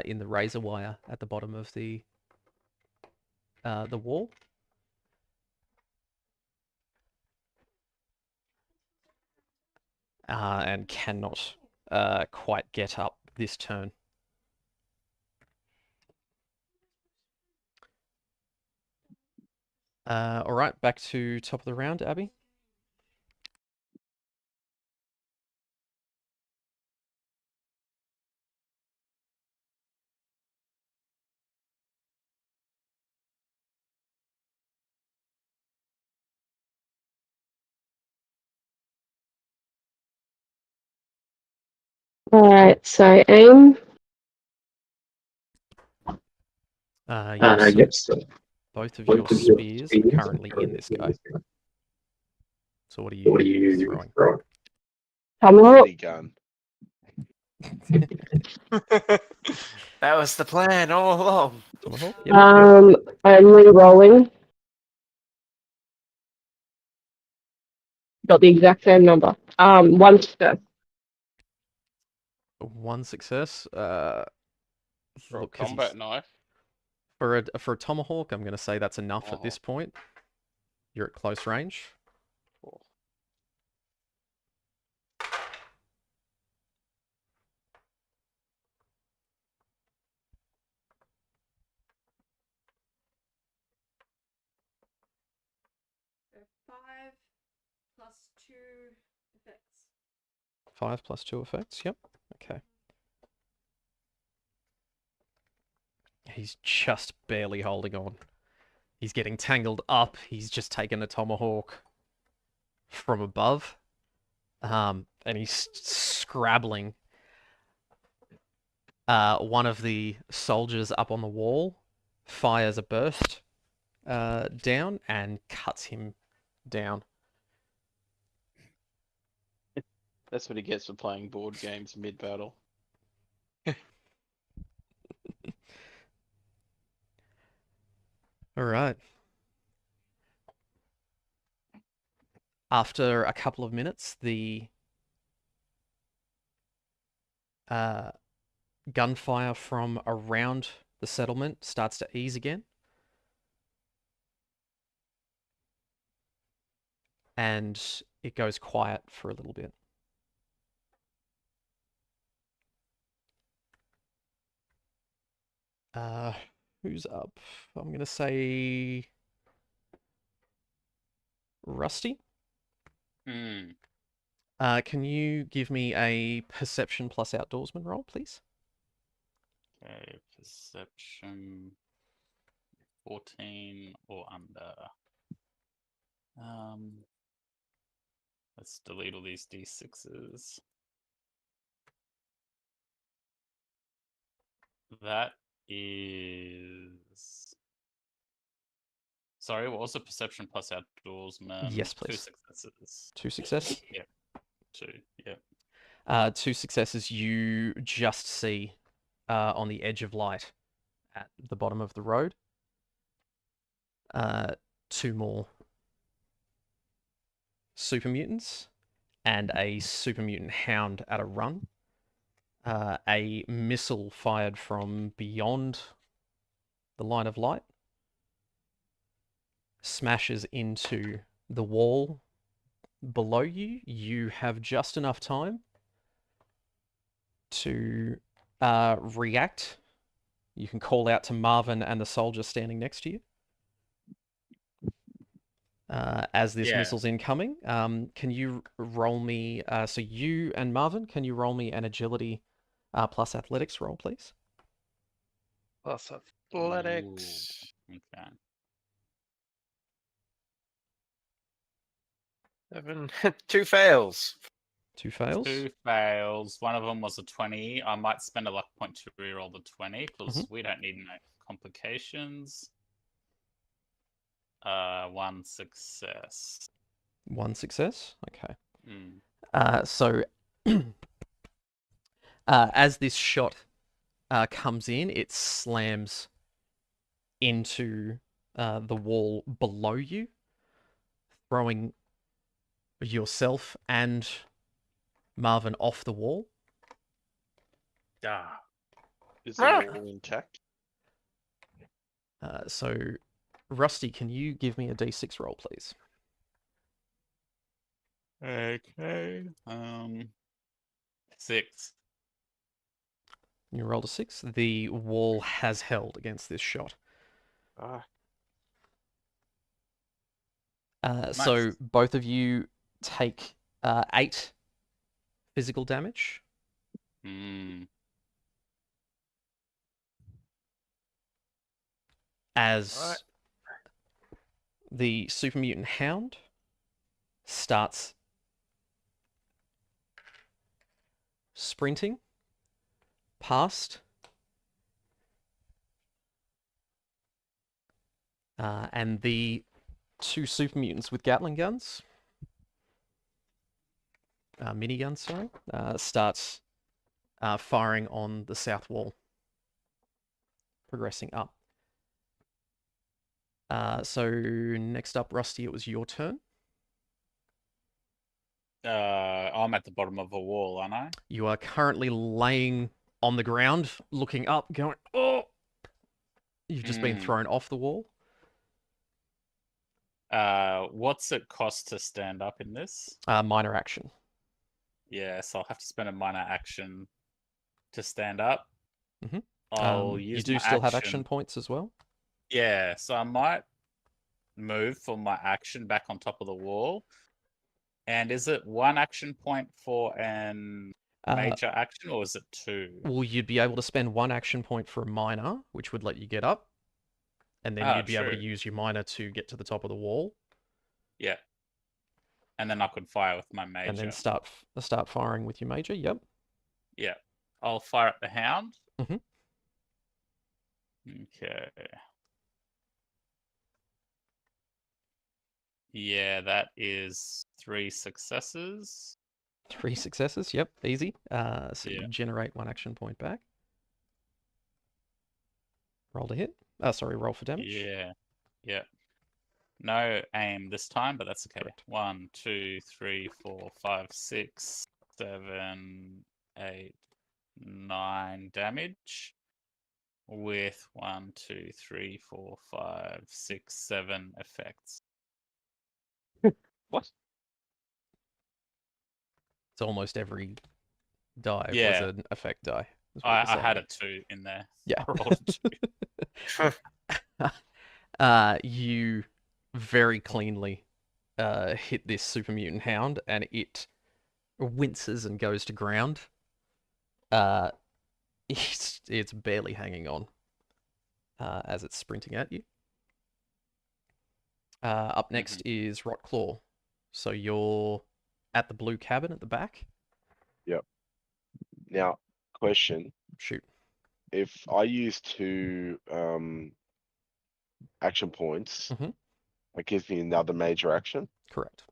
S1: in the razor wire at the bottom of the wall. And cannot quite get up this turn. All right, back to top of the round, Abby.
S4: Alright, so aim.
S1: Yep, so both of your spears are currently in this guy. So what are you throwing?
S4: Tomahawk.
S3: Minigun.
S8: That was the plan all along.
S1: Tomahawk? Yep.
S4: I'm re-rolling. Got the exact same number. One success.
S1: One success.
S2: For a
S1: Look, 'cause
S2: combat knife.
S1: for a tomahawk, I'm going to say that's enough at this point. You're at close range.
S2: Oh.
S7: Five plus 2 effects.
S1: 5 plus 2 effects, yep. Okay. He's just barely holding on. He's getting tangled up. He's just taken a tomahawk from above. And he's scrabbling. One of the soldiers up on the wall fires a burst down and cuts him down.
S2: That's what he gets for playing board games mid-battle.
S1: All right. After a couple of minutes, the gunfire from around the settlement starts to ease again. And it goes quiet for a little bit. Who's up? I'm going to say Rusty. Can you give me a perception plus outdoorsman roll, please?
S5: Okay, perception 14 or under. Let's delete all these D6s. That is Sorry, what was the perception plus outdoorsman?
S1: Yes,
S5: 2
S1: please.
S5: successes.
S1: 2 successes.
S5: 2. Yep.
S1: 2 successes. You just see on the edge of light at the bottom of the road 2 more super mutants and a super mutant hound at a run. A missile fired from beyond the line of light smashes into the wall below you. You have just enough time to react. You can call out to Marvin and the soldier standing next to you as this
S5: Yeah.
S1: missile's incoming. Can you roll me? So you and Marvin, can you roll me an agility plus athletics roll, please?
S8: Plus athletics.
S5: Ooh, okay.
S8: 7. 2 fails.
S1: 2 fails.
S5: 2 fails. One of them was a 20. I might spend a luck point to reroll the 20 because we don't need no complications. 1 success.
S1: 1 success. Okay.
S5: Mm.
S1: So as this shot comes in, it slams into the wall below you, throwing yourself and Marvin off the wall.
S5: Ah.
S2: Is the wall intact?
S1: So, Rusty, can you give me a d6 roll, please?
S5: Okay. 6.
S1: You rolled a 6. The wall has held against this shot. So
S5: Nice.
S1: both of you take 8 physical damage.
S5: Mm.
S1: As the super mutant hound starts sprinting past and the 2 super mutants with Gatling guns, miniguns, sorry, starts firing on the south wall, progressing up. So next up, Rusty, it was your turn.
S5: I'm at the bottom of a wall, aren't I?
S1: You are currently laying on the ground, looking up, going, oh! You've just been thrown off the wall.
S5: What's it cost to stand up in this?
S1: Minor action.
S5: Yeah, so I'll have to spend a minor action to stand up.
S1: Mhm.
S5: I'll
S1: You
S5: use
S1: do
S5: my
S1: still have action points as well.
S5: Yeah, so I might move for my action back on top of the wall. And is it 1 action point for an major action, or is it 2?
S1: Well, you'd be able to spend 1 action point for a minor, which would let you get up, and then you'd be able to
S5: true.
S1: use your minor to get to the top of the wall,
S5: Yeah. And then I could fire with my major.
S1: and then start firing with your major. Yep.
S5: Yeah. I'll fire at the hound.
S1: Mhm.
S5: Okay. Yeah, that is 3 successes.
S1: 3 successes. Yep, easy. So
S5: Yeah.
S1: you generate 1 action point back. Roll to hit. Sorry, roll for damage.
S5: Yeah. Yeah. No aim this time, but that's okay.
S1: Correct.
S5: 1, 2, 3, 4, 5, 6, 7, 8, 9 damage. With 1, 2, 3, 4, 5, 6, 7 effects.
S8: What?
S1: It's almost every die was
S5: Yeah.
S1: an effect die. is what
S5: I
S1: you're
S5: had
S1: saying.
S5: a 2 in there.
S1: Yeah.
S5: I rolled a 2.
S1: You very cleanly hit this super mutant hound, and it winces and goes to ground. It's barely hanging on as it's sprinting at you. Up next is Rotclaw. So you're at the blue cabin at the back.
S3: Now, question:
S1: Shoot.
S3: if I use 2 action points,
S1: Mhm.
S3: That gives me another major action.
S1: Correct.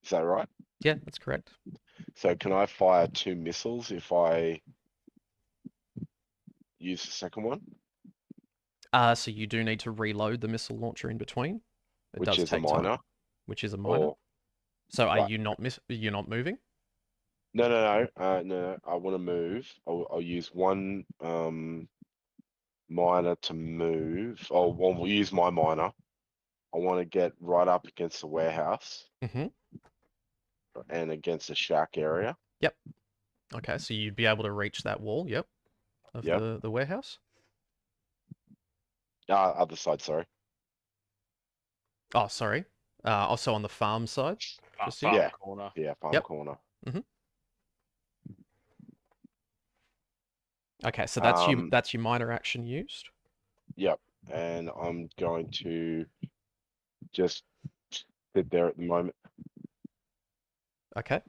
S3: Is that right?
S1: Yeah, that's correct.
S3: So can I fire 2 missiles if I use the second one,
S1: So you do need to reload the missile launcher in between. It
S3: which
S1: does
S3: is a
S1: take time.
S3: minor?
S1: Which is a minor.
S3: Or
S1: So are
S3: right.
S1: you not you're not moving?
S3: No. I want to move. I'll use one minor to move. Oh, well, we'll use my minor. I want to get right up against the warehouse
S1: Mm-hmm.
S3: and against the shack area.
S1: Yep. Okay, so you'd be able to reach that wall, yep, of
S3: Yep.
S1: the warehouse.
S3: Other side, sorry.
S1: Oh, sorry. Also on the farm side. Just here.
S2: Farm
S3: Yeah.
S2: corner.
S3: Yeah, farm
S1: Yep.
S3: corner.
S1: Okay, so
S3: Um,
S1: that's your minor action used.
S3: Yep. And I'm going to just sit there at the moment.
S1: Okay.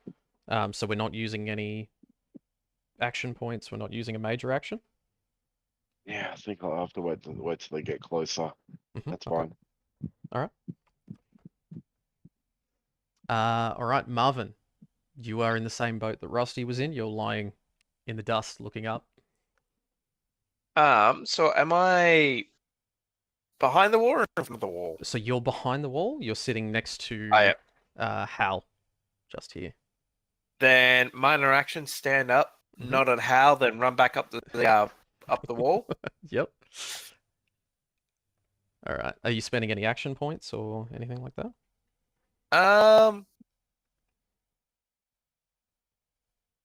S1: So we're not using any action points. We're not using a major action.
S3: Yeah, I think I'll have to wait till they get closer. That's
S1: Okay.
S3: fine.
S1: All right. All right, Marvin. You are in the same boat that Rusty was in. You're lying in the dust, looking up.
S8: So am I behind the wall or in front of the wall?
S1: So you're behind the wall. You're sitting next to
S8: I
S1: Hal, just here.
S8: Then minor action, stand up,
S1: Mhm.
S8: nod at Hal, then run back up the wall.
S1: Yep. All right. Are you spending any action points or anything like that?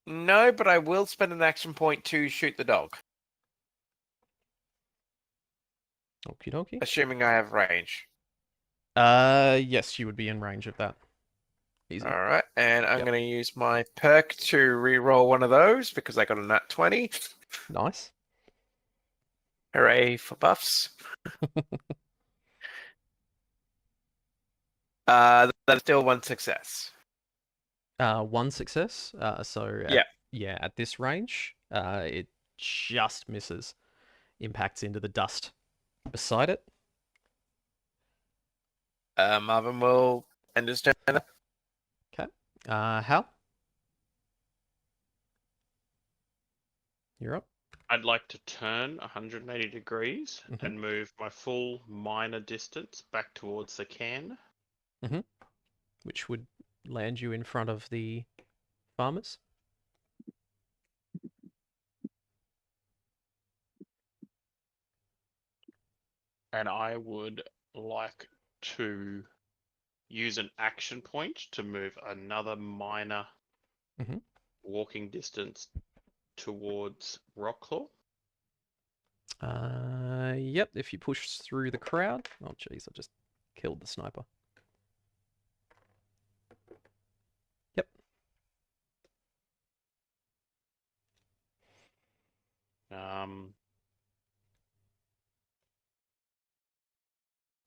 S8: No, but I will spend an action point to shoot the dog,
S1: Okie dokie.
S8: assuming I have range.
S1: Yes, you would be in range of that. Easy.
S8: All right, and I'm
S1: Yep.
S8: going to use my perk to re-roll one of those because I got a nat 20.
S1: Nice.
S8: Hooray for buffs. That's still one success.
S1: One success.
S8: Yeah.
S1: At this range, it just misses. Impacts into the dust beside it.
S8: Marvin will understand that.
S1: Okay. Hal? You're up.
S2: I'd like to turn 180 degrees
S1: Mhm.
S2: and move my full minor distance back towards the can.
S1: Which would land you in front of the farmers.
S2: And I would like to use an action point to move another minor
S1: Mhm.
S2: walking distance towards Rocklaw.
S1: Yep, if you push through the crowd. Oh, jeez, I just killed the sniper. Yep.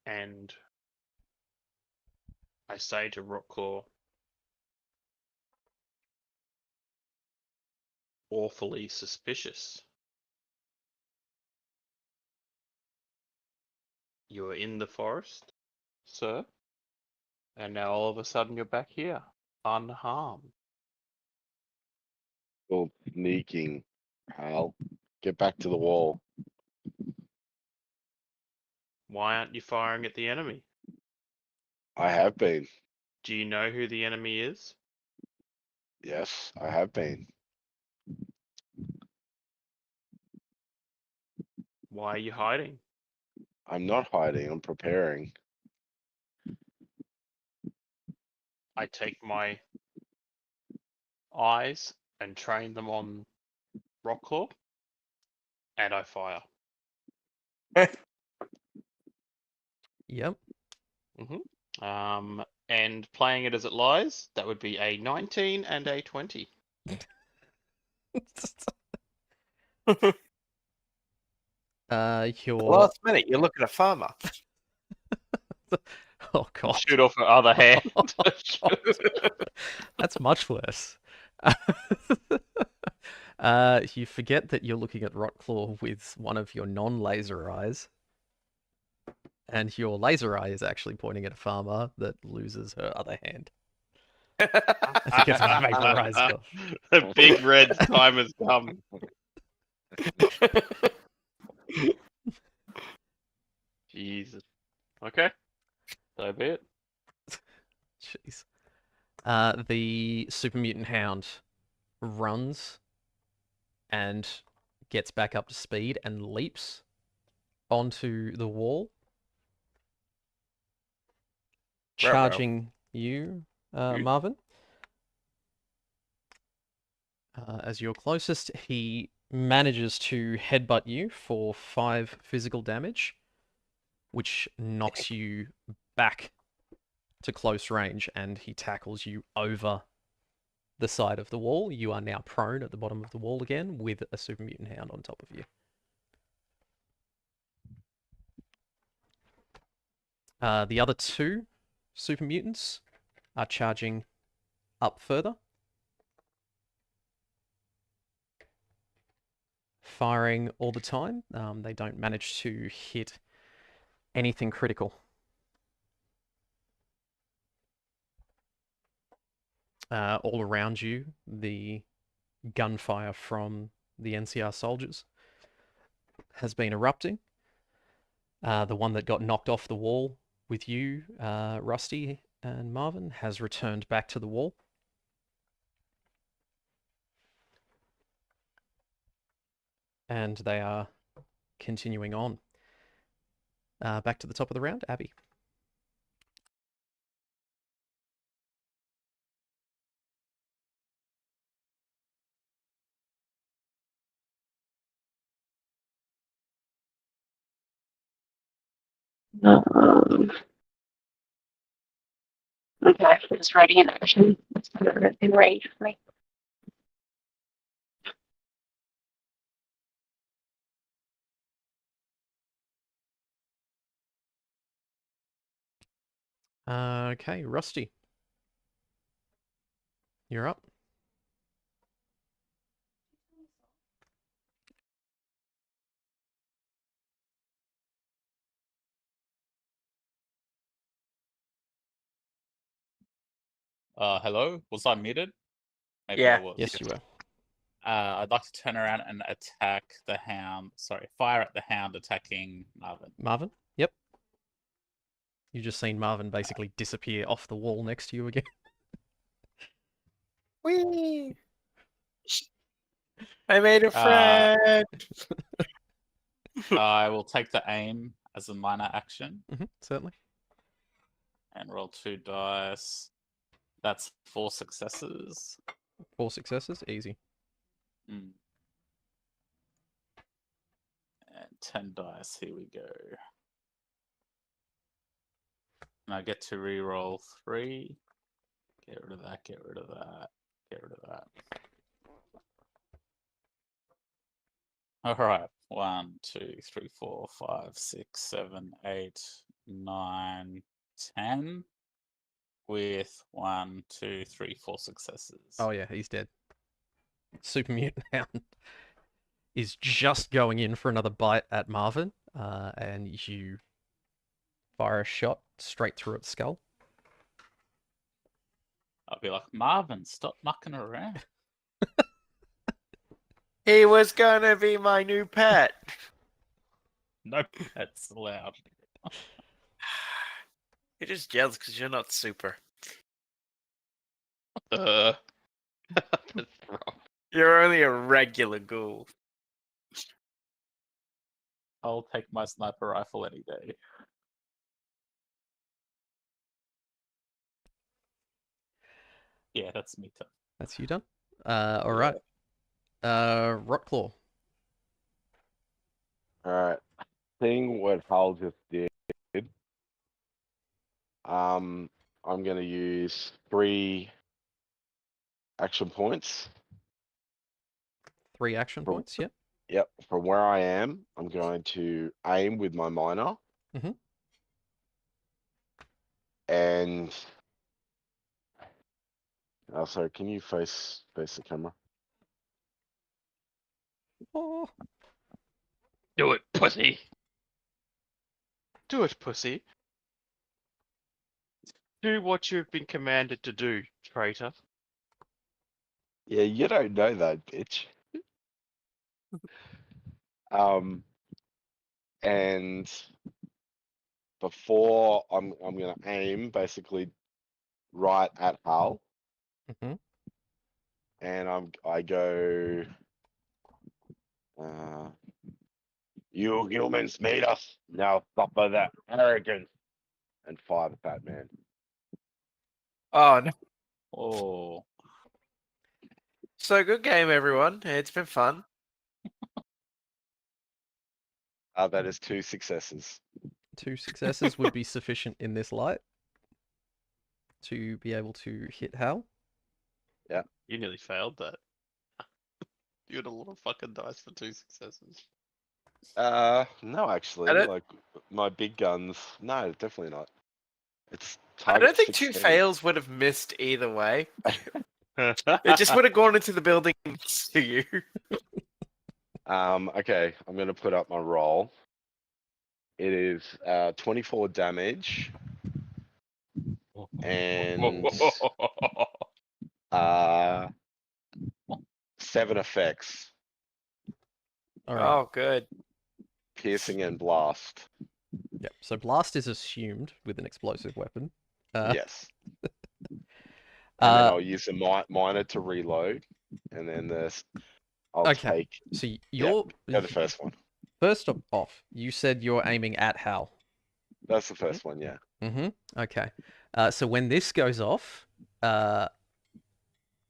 S2: And I say to Rocklaw, awfully suspicious. You were in the forest, sir, and now all of a sudden you're back here, unharmed.
S3: Well, sneaking, Hal. Get back to the wall.
S2: Why aren't you firing at the enemy?
S3: I have been.
S2: Do you know who the enemy is?
S3: Yes, I have been.
S2: Why are you hiding?
S3: I'm not hiding. I'm preparing.
S2: I take my eyes and train them on Rocklaw, and I fire.
S1: Yep.
S2: And playing it as it lies, that would be a 19 and a 20.
S1: Your
S8: Last minute, you look at a farmer.
S1: oh god,
S2: Shoot off her other hand.
S1: that's much worse. You forget that you're looking at Rotclaw with one of your non-laser eyes, and your laser eye is actually pointing at a farmer that loses her other hand as it gets vaporized off.
S2: The big red time has come. Jesus. Okay. So be it.
S1: Jeez. The super mutant hound runs and gets back up to speed and leaps onto the wall, charging you, Marvin. As you're closest, he manages to headbutt you for 5 physical damage, which knocks you back to close range, and he tackles you over the side of the wall. You are now prone at the bottom of the wall again with a super mutant hound on top of you. The other 2 super mutants are charging up further, firing all the time. They don't manage to hit anything critical. All around you, the gunfire from the NCR soldiers has been erupting. The one that got knocked off the wall with you, Rusty and Marvin, has returned back to the wall. And they are continuing on. Back to the top of the round, Abby.
S4: Okay, it's ready in action. It's kind of in range for me.
S1: Okay, Rusty. You're up.
S5: Hello? Was I muted? Maybe
S6: Yeah.
S5: I was.
S1: Yes, you were.
S5: I'd like to turn around and attack the hound. Sorry, fire at the hound attacking Marvin.
S1: Marvin? Yep. You've just seen Marvin basically disappear off the wall next to you again.
S6: Whee! I made a
S5: Uh,
S6: friend.
S5: I will take the aim as a minor action
S1: Certainly.
S5: and roll 2 dice. That's 4 successes.
S1: 4 successes, easy.
S5: And 10 dice, here we go. And I get to re-roll 3. Get rid of that, get rid of that, get rid of that. Alright, 1, 2, 3, 4, 5, 6, 7, 8, 9, 10. With 1, 2, 3, 4 successes.
S1: Oh yeah, he's dead. Super mutant hound is just going in for another bite at Marvin, and you fire a shot straight through its skull.
S5: I'll be like, Marvin, stop mucking around.
S6: He was gonna be my new pet.
S5: No pets allowed.
S6: You're just jealous because you're not super.
S2: That's wrong.
S6: You're only a regular ghoul.
S5: I'll take my sniper rifle any day. Yeah, that's me too.
S1: That's you done. All right. Rotclaw.
S3: Alright. Seeing what Hull just did, I'm gonna use 3 action points.
S1: 3 action
S3: From-
S1: points. Yep.
S3: Yep, from where I am, I'm going to aim with my miner.
S1: Mhm.
S3: And sorry, can you face the camera?
S1: Oh.
S2: Do it, pussy. Do it, pussy. Do what you've been commanded to do, traitor.
S3: Yeah, you don't know that, bitch. And before I'm gonna aim basically right at Hal,
S1: Hmm.
S3: and I go, you humans made us, now suffer that arrogance, and fire the fat man.
S6: Oh no.
S5: Oh.
S6: So good game, everyone. It's been fun.
S3: That is 2 successes.
S1: 2 successes would be sufficient in this light to be able to hit Hal.
S2: You nearly failed that. You had a lot of fucking dice for 2 successes.
S3: No, actually,
S6: I don't-
S3: like my big guns. No, definitely not. It's
S6: I
S3: target
S6: don't think 2
S3: 16.
S6: fails would have missed either way. It just would have gone into the building next to you.
S3: Okay, I'm gonna put up my roll. It is 24 damage and uh 7 effects,
S1: All right.
S6: Oh, good.
S3: piercing and blast.
S1: Yep. So blast is assumed with an explosive weapon.
S3: Yes. And then
S1: Uh,
S3: I'll use the miner to reload, and then I'll
S1: okay.
S3: take.
S1: So
S3: Yeah,
S1: you're
S3: go the first one.
S1: first off. You said you're aiming at Hal.
S3: That's the first one, yeah.
S1: Mm-hmm. Okay. So when this goes off,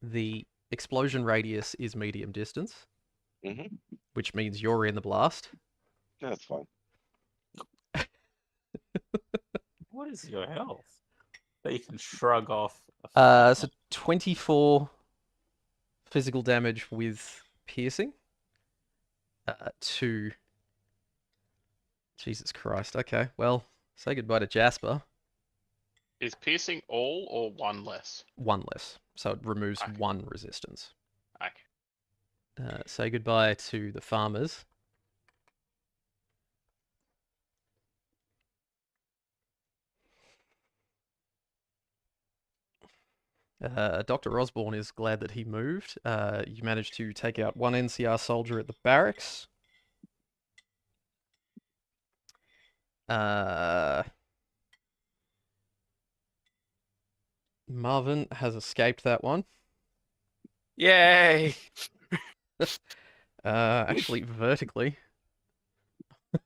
S1: the explosion radius is medium distance,
S3: Mm-hmm.
S1: which means you're in the blast.
S3: That's fine.
S5: What is your health? That you can shrug off. A
S1: So 24 physical damage with piercing. 2. Jesus Christ. Okay. Well, say goodbye to Jasper.
S2: Is piercing all or 1 less?
S1: 1 less. So it removes
S2: Okay.
S1: 1 resistance.
S2: Okay.
S1: Say goodbye to the farmers. Dr. Osborne is glad that he moved. You managed to take out 1 NCR soldier at the barracks. Marvin has escaped that one.
S6: Yay!
S1: Actually, vertically.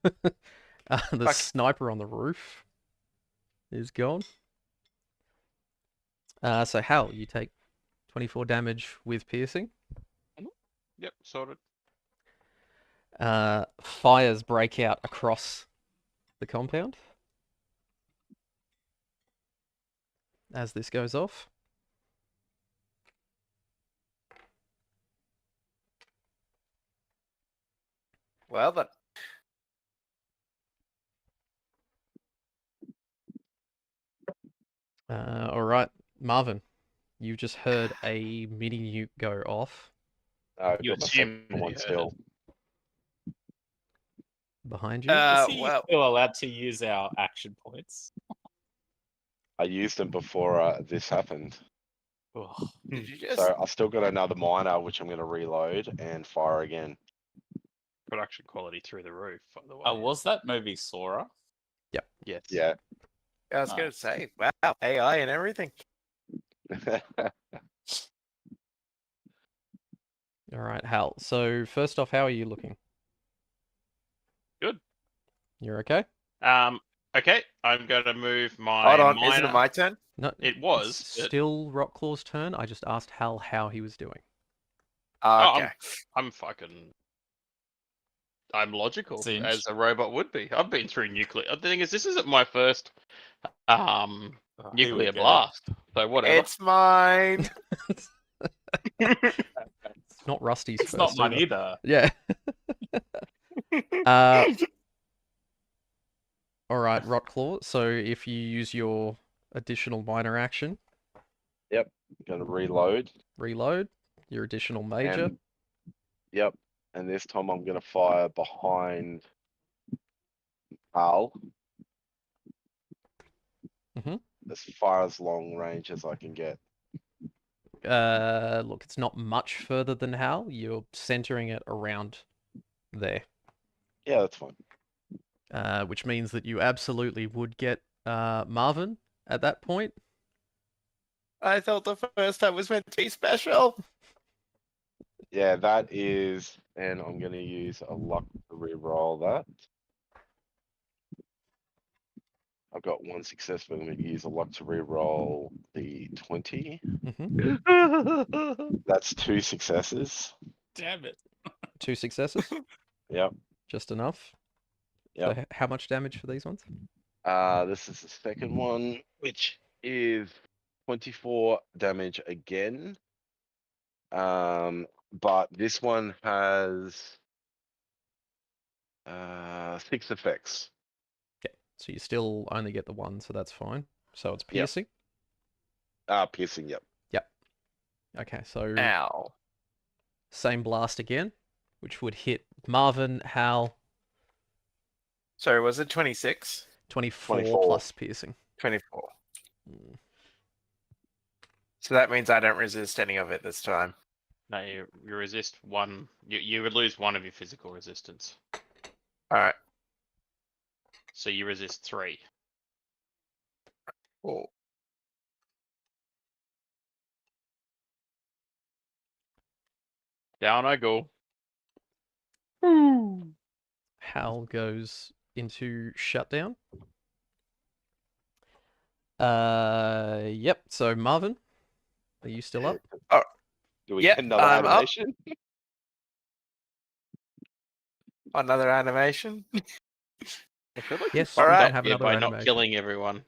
S1: The
S6: Fuck.
S1: sniper on the roof is gone. So Hal, you take 24 damage with piercing.
S2: Yep, sorted.
S1: Fires break out across the compound as this goes off.
S6: Well then.
S1: All right, Marvin, you've just heard a mini nuke go off
S3: I've
S2: You
S3: got my
S2: assume
S3: second
S2: that
S3: one
S2: you heard
S3: still.
S1: behind you.
S5: Is he
S6: Well,
S5: still allowed to use our action points?
S3: I used them before this happened.
S5: Ugh.
S6: did you just?
S3: So I've still got another miner, which I'm going to reload and fire again.
S2: production quality through the roof, by the way.
S5: Was that movie Sora?
S2: Yes.
S3: Yeah.
S6: I was gonna
S5: Nice.
S6: say, wow, AI and everything.
S1: All right, Hal. So first off, how are you looking?
S2: Good.
S1: You're okay?
S2: Okay, I'm going to move my
S6: Hold on,
S2: miner.
S6: isn't it my turn?
S1: No,
S2: It was,
S1: it's
S2: but-
S1: still Rockclaw's turn. I just asked Hal how he was doing.
S6: Oh,
S2: Oh,
S6: okay.
S2: I'm fucking... I'm logical,
S5: Seems-
S2: as a robot would be. I've been through nuclear... The thing is, this isn't my first
S5: Oh, here we
S2: nuclear
S5: go.
S2: blast, so whatever.
S6: It's mine.
S1: It's not Rusty's
S5: It's
S1: first.
S5: not mine
S1: either.
S5: either.
S1: Yeah. All right, Rotclaw. So if you use your additional minor action,
S3: Going to reload.
S1: reload your additional major.
S3: And, yep. And this time I'm going to fire behind Al.
S1: Mhm.
S3: As far as long range as I can get.
S1: Look, it's not much further than Hal. You're centering it around there,
S3: Yeah, that's fine.
S1: which means that you absolutely would get Marvin at that point.
S8: I thought the first time was meant to be special.
S3: Yeah, that is, and I'm going to use a luck to re-roll that. I've got one success, but I'm going to use a luck to re-roll the 20.
S1: Mm-hmm.
S3: That's 2 successes.
S5: Damn it.
S1: 2 successes,
S3: Yep,
S1: just enough.
S3: yep.
S1: So how much damage for these ones?
S3: This is the second one, which is 24 damage again. But this one has 6 effects.
S1: Okay, so you still only get the one, so that's fine. So it's
S3: Yep.
S1: piercing.
S3: Piercing, yep.
S1: Okay, so
S8: Ow.
S1: same blast again, which would hit Marvin, Hal,
S8: Sorry, was it 26?
S1: 24
S3: 24.
S1: plus piercing.
S8: 24.
S1: Mm.
S8: So that means I don't resist any of it this time.
S2: No, you resist one. You would lose one of your physical resistance.
S8: Alright.
S2: So you resist 3.
S8: Cool.
S2: Down I go.
S1: Hal goes into shutdown. Yep. So Marvin, are you still up?
S3: Do we
S8: Yep,
S3: get another
S8: I'm up.
S3: animation?
S8: Another animation.
S2: I feel like
S1: Yes,
S2: you
S1: we
S8: Alright.
S2: fucked
S1: can
S2: up
S1: have
S2: here
S1: another
S2: by
S1: animation.
S2: not killing everyone.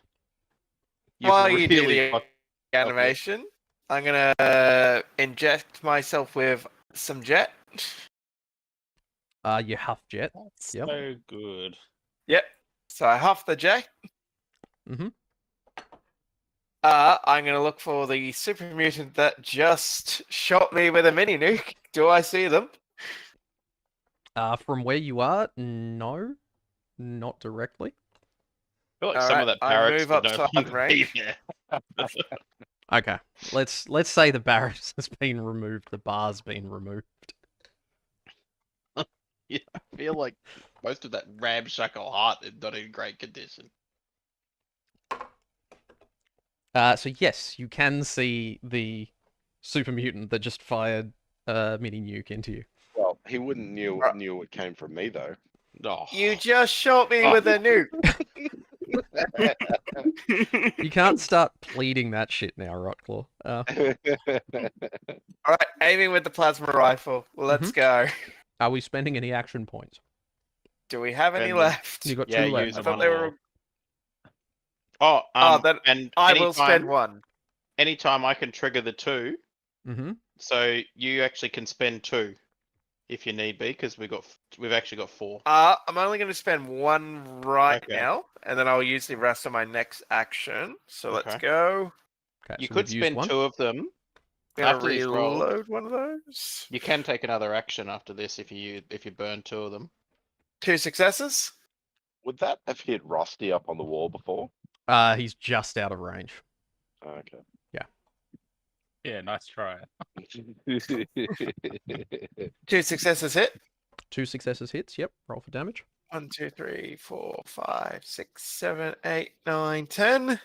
S8: While you do
S2: really
S8: the
S2: fucked up here.
S8: animation, I'm gonna inject myself with some jet.
S1: You huff jet.
S5: That's
S1: Yep.
S5: so good.
S8: Yep. So I huff the jet.
S1: Mm-hmm.
S8: I'm gonna look for the super mutant that just shot me with a mini nuke. Do I see them?
S1: From where you are, no, not directly.
S2: I feel like some of
S8: Alright,
S2: that
S8: I
S2: barracks
S8: move
S2: is
S8: up
S2: no
S8: side
S2: longer be
S8: range.
S2: there.
S1: Okay, let's say the barracks has been removed. The bar's been removed.
S2: Yeah, I feel like most of that ramshackle heart is not in great condition.
S1: So yes, you can see the super mutant that just fired a mini nuke into you.
S3: Well, he wouldn't
S8: Right.
S3: knew it came from me though.
S2: Oh.
S8: You just shot me
S2: Oh.
S8: with a nuke.
S1: You can't start pleading that shit now, Rotclaw.
S8: Alright, aiming with the plasma rifle. Let's go.
S1: Are we spending any action points?
S8: Do we have any
S2: And-
S8: left?
S1: You got
S2: Yeah,
S1: 2 left.
S2: use
S8: I
S2: them
S8: thought
S2: on
S8: they
S2: all.
S8: were.
S2: Oh,
S8: then
S2: and
S8: I will spend one.
S2: anytime I can trigger the 2,
S1: Mm-hmm.
S2: so you actually can spend 2 if you need be, because we've actually got 4.
S8: I'm only going to spend one right
S2: Okay.
S8: now, and then I'll use the rest of my next action. So let's
S2: Okay.
S8: go.
S1: Okay,
S2: You
S1: so
S2: could
S1: we've used
S2: spend
S1: one.
S2: 2 of them.
S8: Gonna
S2: After this roll,
S8: reload one of those.
S2: you can take another action after this if you burn 2 of them.
S8: 2 successes.
S3: Would that have hit Rusty up on the wall before?
S1: He's just out of range.
S3: Okay.
S5: Yeah, nice try.
S8: 2 successes hit.
S1: 2 successes hits. Yep. Roll for damage.
S8: 1, 2, 3, 4, 5, 6, 7, 8, 9, 10.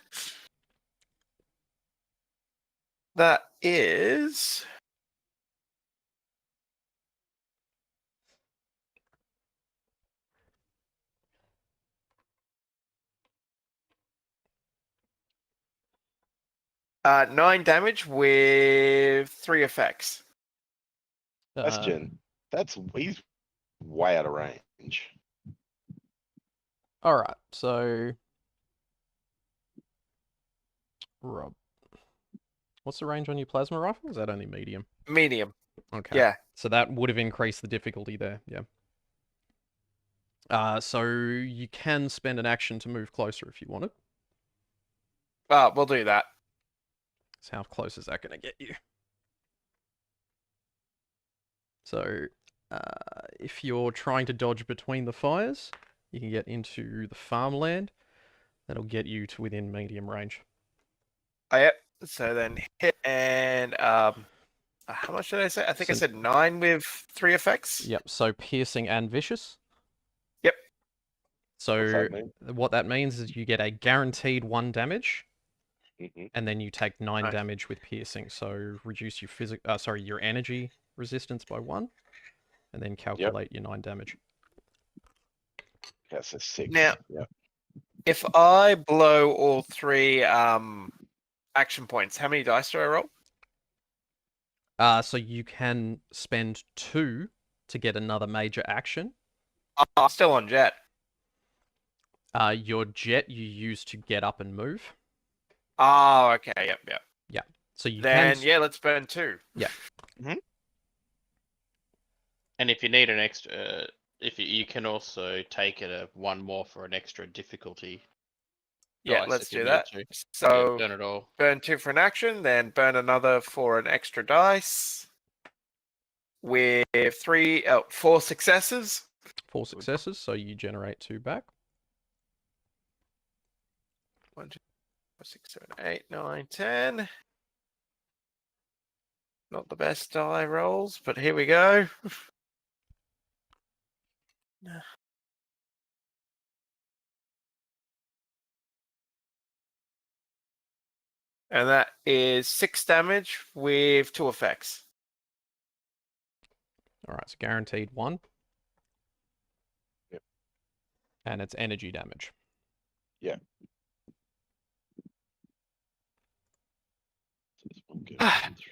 S8: That is. Nine damage with 3 effects.
S3: Question. He's way out of range.
S1: All right. So, Rob, what's the range on your plasma rifle? Is that only medium?
S8: Medium.
S1: Okay.
S8: Yeah.
S1: So that would have increased the difficulty there. Yeah. So you can spend an action to move closer if you wanted.
S8: We'll do that.
S1: So how close is that going to get you? So If you're trying to dodge between the fires, you can get into the farmland. That'll get you to within medium range.
S8: Oh, yep. So then hit and how much did I say? I think I
S1: So-
S8: said 9 with 3 effects.
S1: Yep, so piercing and vicious.
S8: Yep.
S1: So
S3: What's that mean?
S1: what that means is you get a guaranteed 1 damage,
S3: Hmm.
S1: and then you take 9
S8: Nice.
S1: damage with piercing. So reduce your your energy resistance by 1, and then calculate your 9 damage.
S3: That's a 6.
S8: Now-
S3: Yeah.
S8: If I blow all 3 action points, how many dice do I roll?
S1: So you can spend 2 to get another major action.
S8: I'm still on jet.
S1: Your jet you use to get up and move.
S8: Oh, okay. Yep.
S1: So you
S8: Then
S1: can.
S8: yeah, let's burn 2.
S2: And if you need an extra, if you can also take it a 1 more for an extra difficulty.
S8: Yeah,
S2: dice
S8: let's
S2: if you
S8: do
S2: need
S8: that.
S2: to.
S8: So
S2: burn it all.
S8: burn 2 for an action, then burn another for an extra dice with 4 successes.
S1: 4 successes, so you generate 2 back.
S8: 1, 2, 4, 6, 7, 8, 9, 10. Not the best die rolls, but here we go. And that is 6 damage with 2 effects.
S1: Alright, so guaranteed 1.
S3: Yep.
S1: And it's energy damage.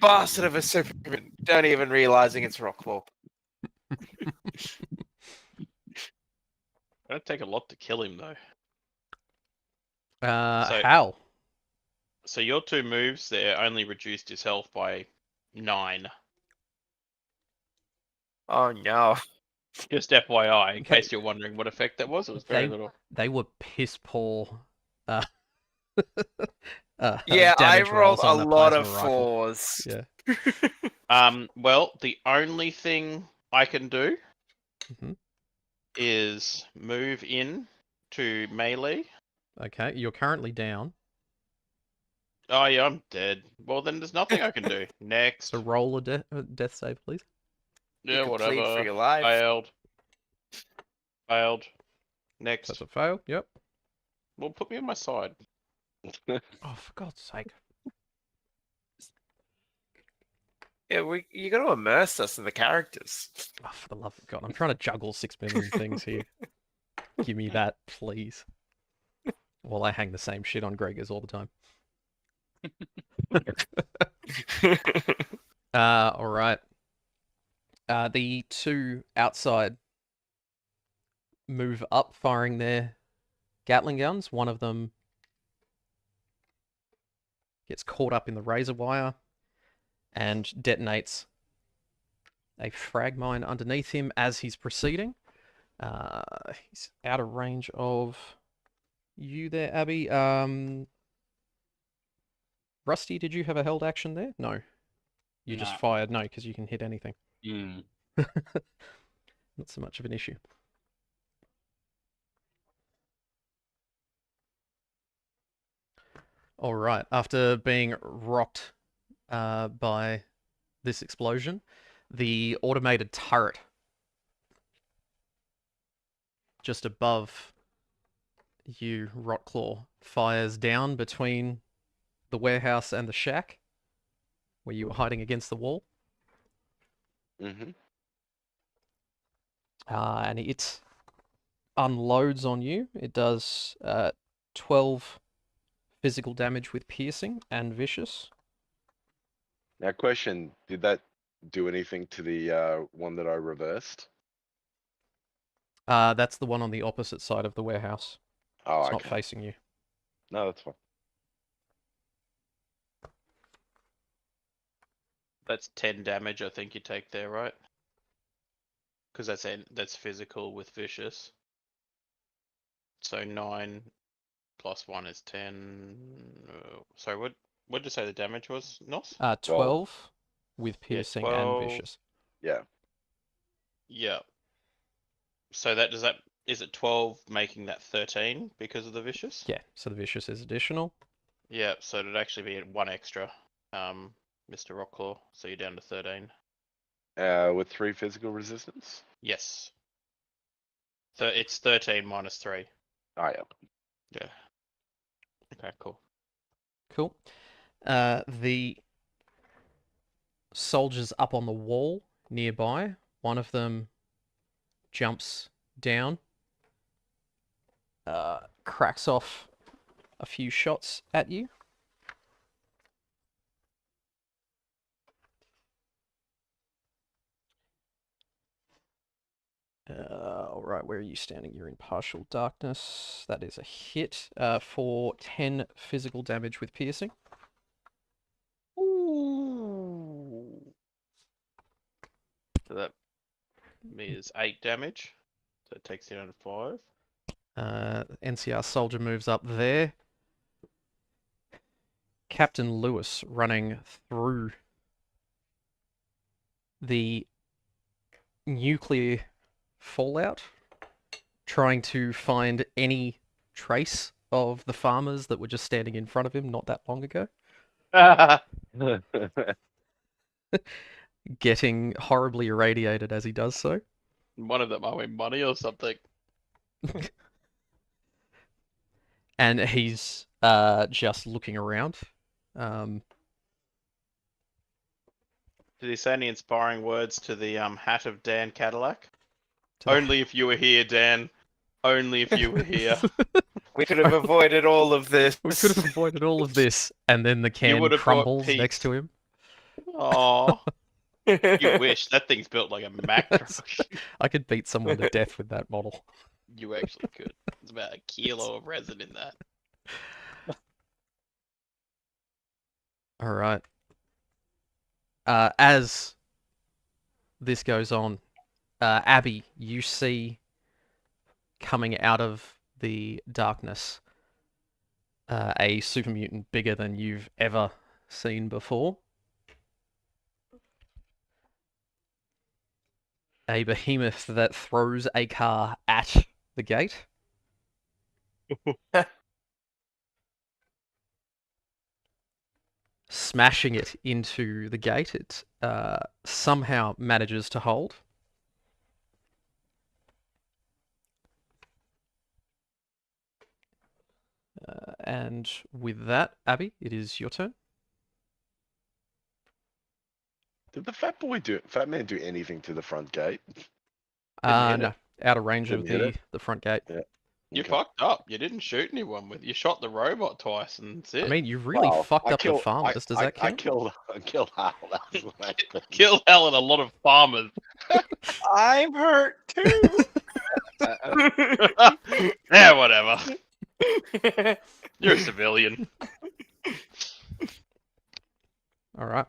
S8: Bastard of a superhuman. Don't even realizing it's Rocklaw.
S2: It'll take a lot to kill him though. So-
S1: How?
S2: So your 2 moves there only reduced his health by 9.
S8: Oh no.
S2: Just FYI, in
S1: Okay.
S2: case you're wondering what effect that was. It was very little.
S1: They were piss poor.
S8: Yeah, I
S1: damage
S8: rolled
S1: rolls
S8: a
S1: on the
S8: lot
S1: plasma
S8: of
S1: rifle.
S8: 4s.
S1: Yeah.
S2: Well, the only thing I can do
S1: Mhm.
S2: is move in to melee.
S1: Okay, you're currently down.
S2: Oh yeah, I'm dead. Well, then there's nothing I can do. Next.
S1: So roll a death save, please.
S2: Yeah,
S8: You could plead
S2: whatever.
S8: for your life.
S2: Failed.
S1: So
S2: Next.
S1: that's a fail. Yep.
S2: Well, put me on my side.
S1: Oh, for God's sake.
S8: Yeah, you got to immerse us in the characters.
S1: Oh, for the love of God. I'm trying to juggle 6 million things here. Give me that, please. While I hang the same shit on Gregors all the time. All right. The 2 outside move up, firing their Gatling guns. One of them gets caught up in the razor wire and detonates a frag mine underneath him as he's proceeding. He's out of range of you there, Abby. Rusty, did you have a held action there? No. You just
S5: No.
S1: fired. No, because you can hit anything.
S5: Mm.
S1: Not so much of an issue. All right. After being rocked by this explosion, the automated turret just above you, Rotclaw, fires down between the warehouse and the shack where you were hiding against the wall.
S3: Hmm.
S1: And it unloads on you. It does 12 physical damage with piercing and vicious.
S3: Now, question: did that do anything to the one that I reversed?
S1: That's the one on the opposite side of the warehouse.
S3: Oh,
S1: It's
S3: okay.
S1: not facing you.
S3: No, that's fine.
S2: That's 10 damage, I think you take there, right? Because that's physical with vicious. So 9 plus 1 is 10. Sorry, what did you say the damage was, Nos?
S1: 12 with piercing and
S2: 12.
S1: vicious.
S3: Yeah.
S2: Yeah. So is it 12 making that 13 because of the vicious?
S1: Yeah, so the vicious is additional.
S2: Yeah, so it'd actually be one extra, Mr. Rocklaw. So you're down to 13.
S3: With 3 physical resistance.
S2: Yes. So it's 13 minus 3.
S3: Oh yeah.
S2: Yeah. Okay, cool.
S1: Cool. The soldiers up on the wall nearby, one of them jumps down, cracks off a few shots at you. All right, where are you standing? You're in partial darkness. That is a hit for 10 physical damage with piercing.
S2: Ooh. So that is 8 damage. So it takes you down to 5.
S1: NCR soldier moves up there. Captain Lewis running through the nuclear fallout, trying to find any trace of the farmers that were just standing in front of him not that long ago. Getting horribly irradiated as he does so.
S2: One of them I win money or something.
S1: And he's just looking around.
S2: Did he say any inspiring words to the hat of Dan Cadillac? Only if you were here, Dan. Only if you were here.
S8: We could have avoided all of this.
S1: We could have avoided all of this. And then the can
S2: would have brought
S1: crumbles
S2: peace.
S1: next to him.
S2: Aw. You wish. That thing's built like a Mack truck.
S1: I could beat someone to death with that model.
S2: You actually could. It's about a kilo of resin in that.
S1: All right. As this goes on, Abby, you see coming out of the darkness a super mutant bigger than you've ever seen before. A behemoth that throws a car at the gate. Smashing it into the gate. It somehow manages to hold. And with that, Abby, it is your turn.
S3: Did the fat man do anything to the front gate?
S1: No, out of range
S3: Didn't
S1: of
S3: hit
S1: the front gate.
S3: Yeah.
S2: You
S3: Okay.
S2: fucked up. You didn't shoot anyone with. You shot the robot twice, and that's it.
S1: I mean, you really
S3: Well,
S1: fucked
S3: I
S1: up the
S3: killed-
S1: farmers. Does that
S3: I
S1: count?
S3: killed Hal. That was the main thing.
S2: Kill hell and a lot of farmers.
S8: I'm hurt too.
S2: Yeah, whatever. You're a civilian.
S1: All right.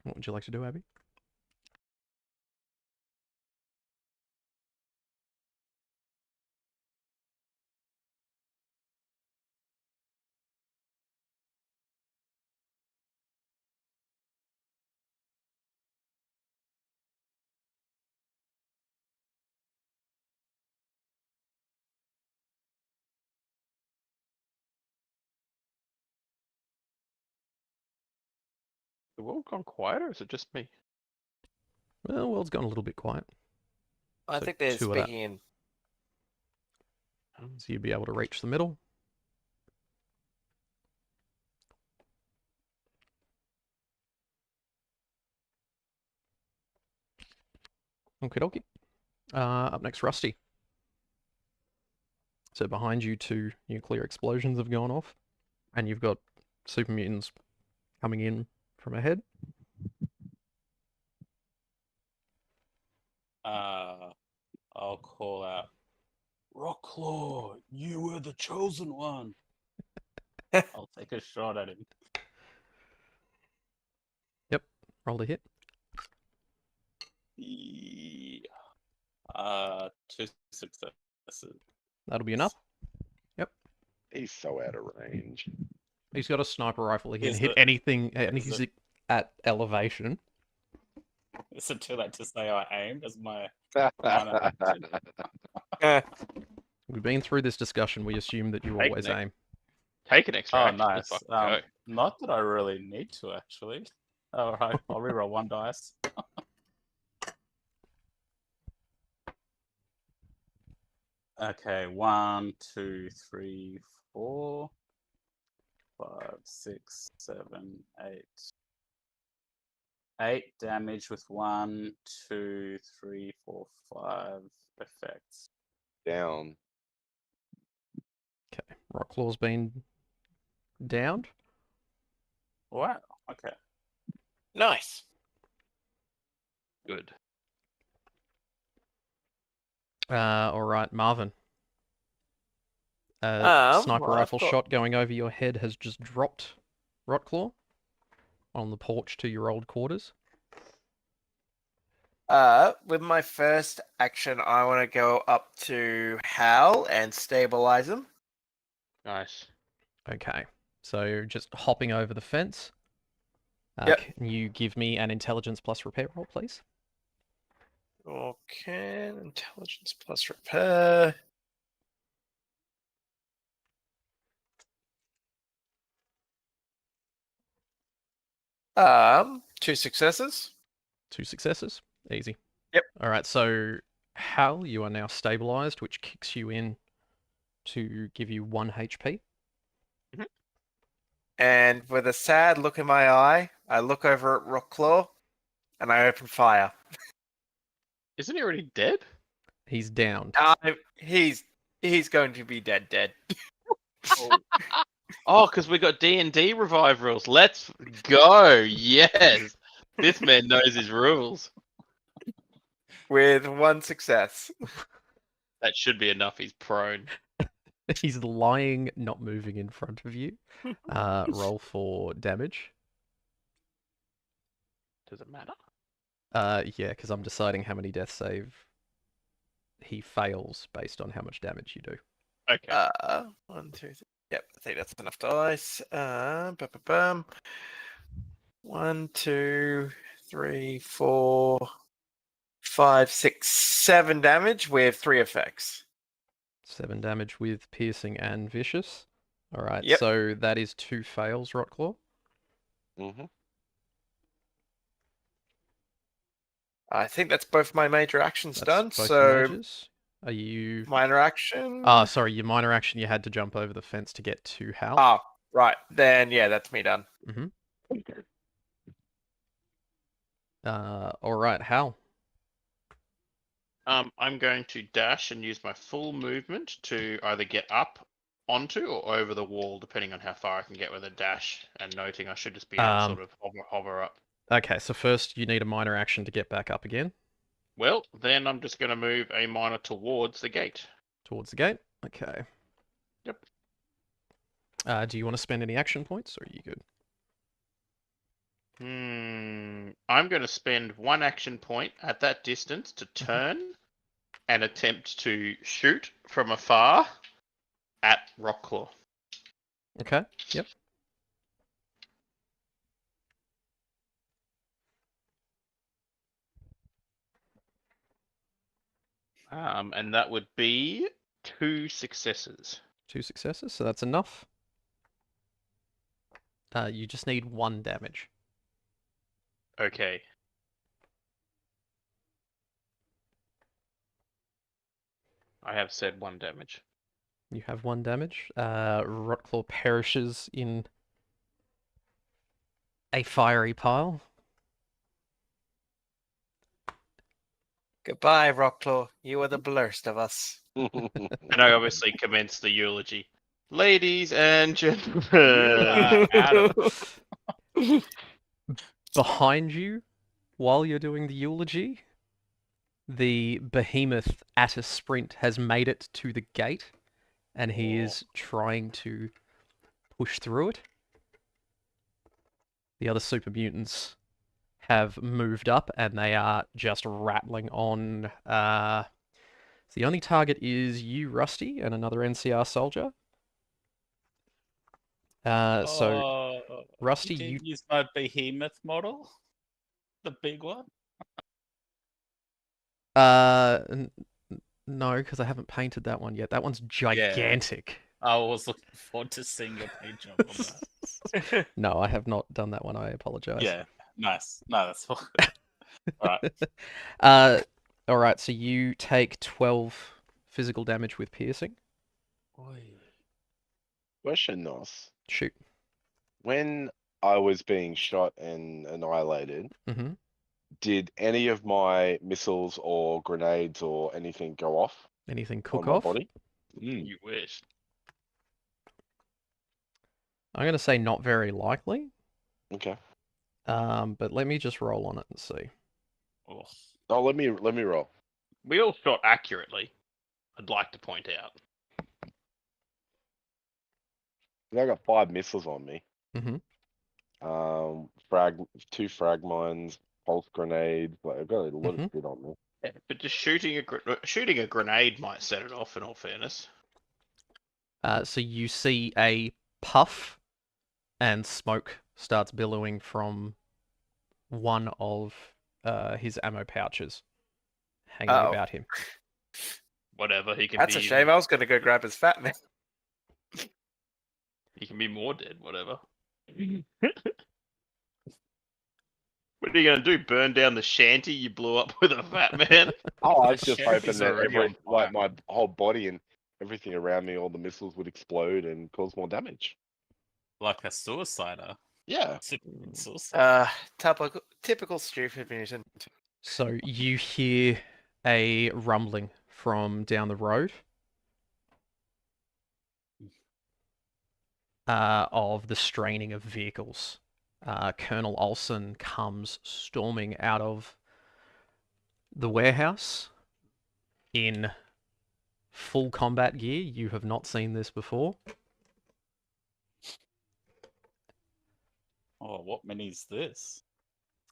S1: What would you like to do, Abby?
S2: The world gone quiet, or is it just me?
S1: Well, the world's gone a little bit quiet.
S8: I
S1: So
S8: think they're
S1: 2 of that.
S8: speaking in.
S1: So you'd be able to reach the middle. Okie dokie. Up next, Rusty. So behind you, 2 nuclear explosions have gone off, and you've got super mutants coming in from ahead.
S5: I'll call out, Rocklaw, you were the chosen one. I'll take a shot at him.
S1: Yep, roll to hit.
S5: Yeah. 2 successes.
S1: That'll be enough.
S3: He's so out of range.
S1: He's got a sniper rifle. He can
S5: Is
S1: hit
S5: it-
S1: anything
S5: is
S1: at elevation.
S5: Is it too late to say I aimed as my minor action?
S1: We've been through this discussion. We assume that you
S2: Take
S1: always
S2: it.
S1: aim.
S2: Take an extra
S5: Oh,
S2: action.
S5: nice.
S2: Just fucking go.
S5: Not that I really need to, actually. All right, I'll reroll 1 dice. Okay, 1, 2, 3, 4, 5, 6, 7, 8. 8 damage with 1, 2, 3, 4, 5 effects.
S3: Down.
S1: Okay. Rocklaw's been downed.
S5: Wow. Okay.
S8: Nice.
S2: Good.
S1: All right, Marvin. Sniper
S8: I've
S1: rifle
S8: got-
S1: shot going over your head has just dropped Rotclaw on the porch to your old quarters.
S8: With my first action, I want to go up to Hal and stabilize him.
S2: Nice.
S1: Okay. So just hopping over the fence.
S8: Yep.
S1: Can you give me an intelligence plus repair roll, please?
S8: Okay, intelligence plus repair. Two successes.
S1: 2 successes. Easy.
S8: Yep.
S1: All right. So Hal, you are now stabilized, which kicks you in to give you 1 HP.
S8: And with a sad look in my eye, I look over at Rockclaw and I open fire.
S2: Isn't he already dead?
S1: He's downed.
S8: He's going to be dead.
S2: Oh, because we got D&D revive rules. Let's go. Yes. This man knows his rules.
S8: With 1 success.
S2: That should be enough. He's prone.
S1: He's lying, not moving in front of you. Roll for damage.
S2: Does it matter?
S1: Yeah, because I'm deciding how many death save he fails based on how much damage you do.
S2: Okay.
S8: 1, 2, 3. Yep, I think that's enough dice. 1, 2, 3, 4, 5, 6, 7 damage with 3 effects.
S1: 7 damage with piercing and vicious. All right,
S8: Yep.
S1: so that is 2 fails, Rotclaw.
S3: Mm-hmm.
S8: I think that's both my major actions
S1: That's
S8: done.
S1: both
S8: So
S1: mages. Are you?
S8: minor action.
S1: Sorry, your minor action. You had to jump over the fence to get to Hal.
S8: Ah, right. Then yeah, that's me done.
S1: All right, Hal.
S2: I'm going to dash and use my full movement to either get up onto or over the wall, depending on how far I can get with a dash. And noting I should just be able to sort of hover up.
S1: Okay, so first you need a minor action to get back up again.
S2: Well, then I'm just going to move a minor towards the gate.
S1: Towards the gate. Okay.
S2: Yep.
S1: Do you want to spend any action points, or are you good?
S2: I'm going to spend 1 action point at that distance to turn and attempt to shoot from afar at Rockclaw.
S1: Okay. Yep.
S2: And that would be 2 successes.
S1: 2 successes, so that's enough. You just need 1 damage.
S2: Okay. I have said 1 damage.
S1: You have 1 damage. Rotclaw perishes in a fiery pile.
S8: Goodbye, Rockclaw. You are the blurst of us.
S2: And I obviously commence the eulogy. Ladies and gentlemen.
S1: Behind you, while you're doing the eulogy, the behemoth at a sprint has made it to the gate, and he is trying to push through it. The other super mutants have moved up, and they are just rattling on. The only target is you, Rusty, and another NCR soldier. So Rusty,
S5: you
S1: you
S5: did use my behemoth model, the big one.
S1: N- no, because I haven't painted that one yet. That one's gigantic.
S5: I was looking forward to seeing your paint job on that.
S1: No, I have not done that one. I apologize.
S5: Yeah, nice. No, that's fine. All right.
S1: All right. So you take 12 physical damage with piercing.
S3: Question, Nos.
S1: Shoot.
S3: When I was being shot and annihilated,
S1: Mm-hmm.
S3: did any of my missiles or grenades or anything go off
S1: Anything
S3: on
S1: cook
S3: my
S1: off?
S3: body? Mm,
S2: You wish.
S1: I'm gonna say not very likely.
S3: okay.
S1: But let me just roll on it and see.
S5: Oh,
S3: Oh, let me roll.
S2: We all shot accurately. I'd like to point out.
S3: I got 5 missiles on me.
S1: Mm-hmm.
S3: Frag, 2 frag mines, pulse grenades. Like I've got a lot of
S1: Mhm.
S3: shit on me.
S2: Yeah, but just shooting a grenade might set it off. In all fairness.
S1: So you see a puff and smoke starts billowing from one of his ammo pouches hanging
S6: Uh-oh.
S1: about him.
S2: Whatever. He can
S6: That's
S2: be.
S6: a shame. I was going to go grab his fat man.
S2: He can be more dead. Whatever. What are you gonna do? Burn down the shanty you blew up with a fat man?
S3: Oh, I was
S5: The
S3: just
S5: sheriff
S3: hoping
S5: is
S3: that
S5: already on
S3: like
S5: fire.
S3: my whole body and everything around me, all the missiles would explode and cause more damage.
S5: Like a suicider.
S3: Yeah.
S5: Superman suicide.
S6: Typical stupid mutant.
S1: So you hear a rumbling from down the road of the straining of vehicles. Colonel Olson comes storming out of the warehouse in full combat gear. You have not seen this before.
S5: Oh, what mini is this?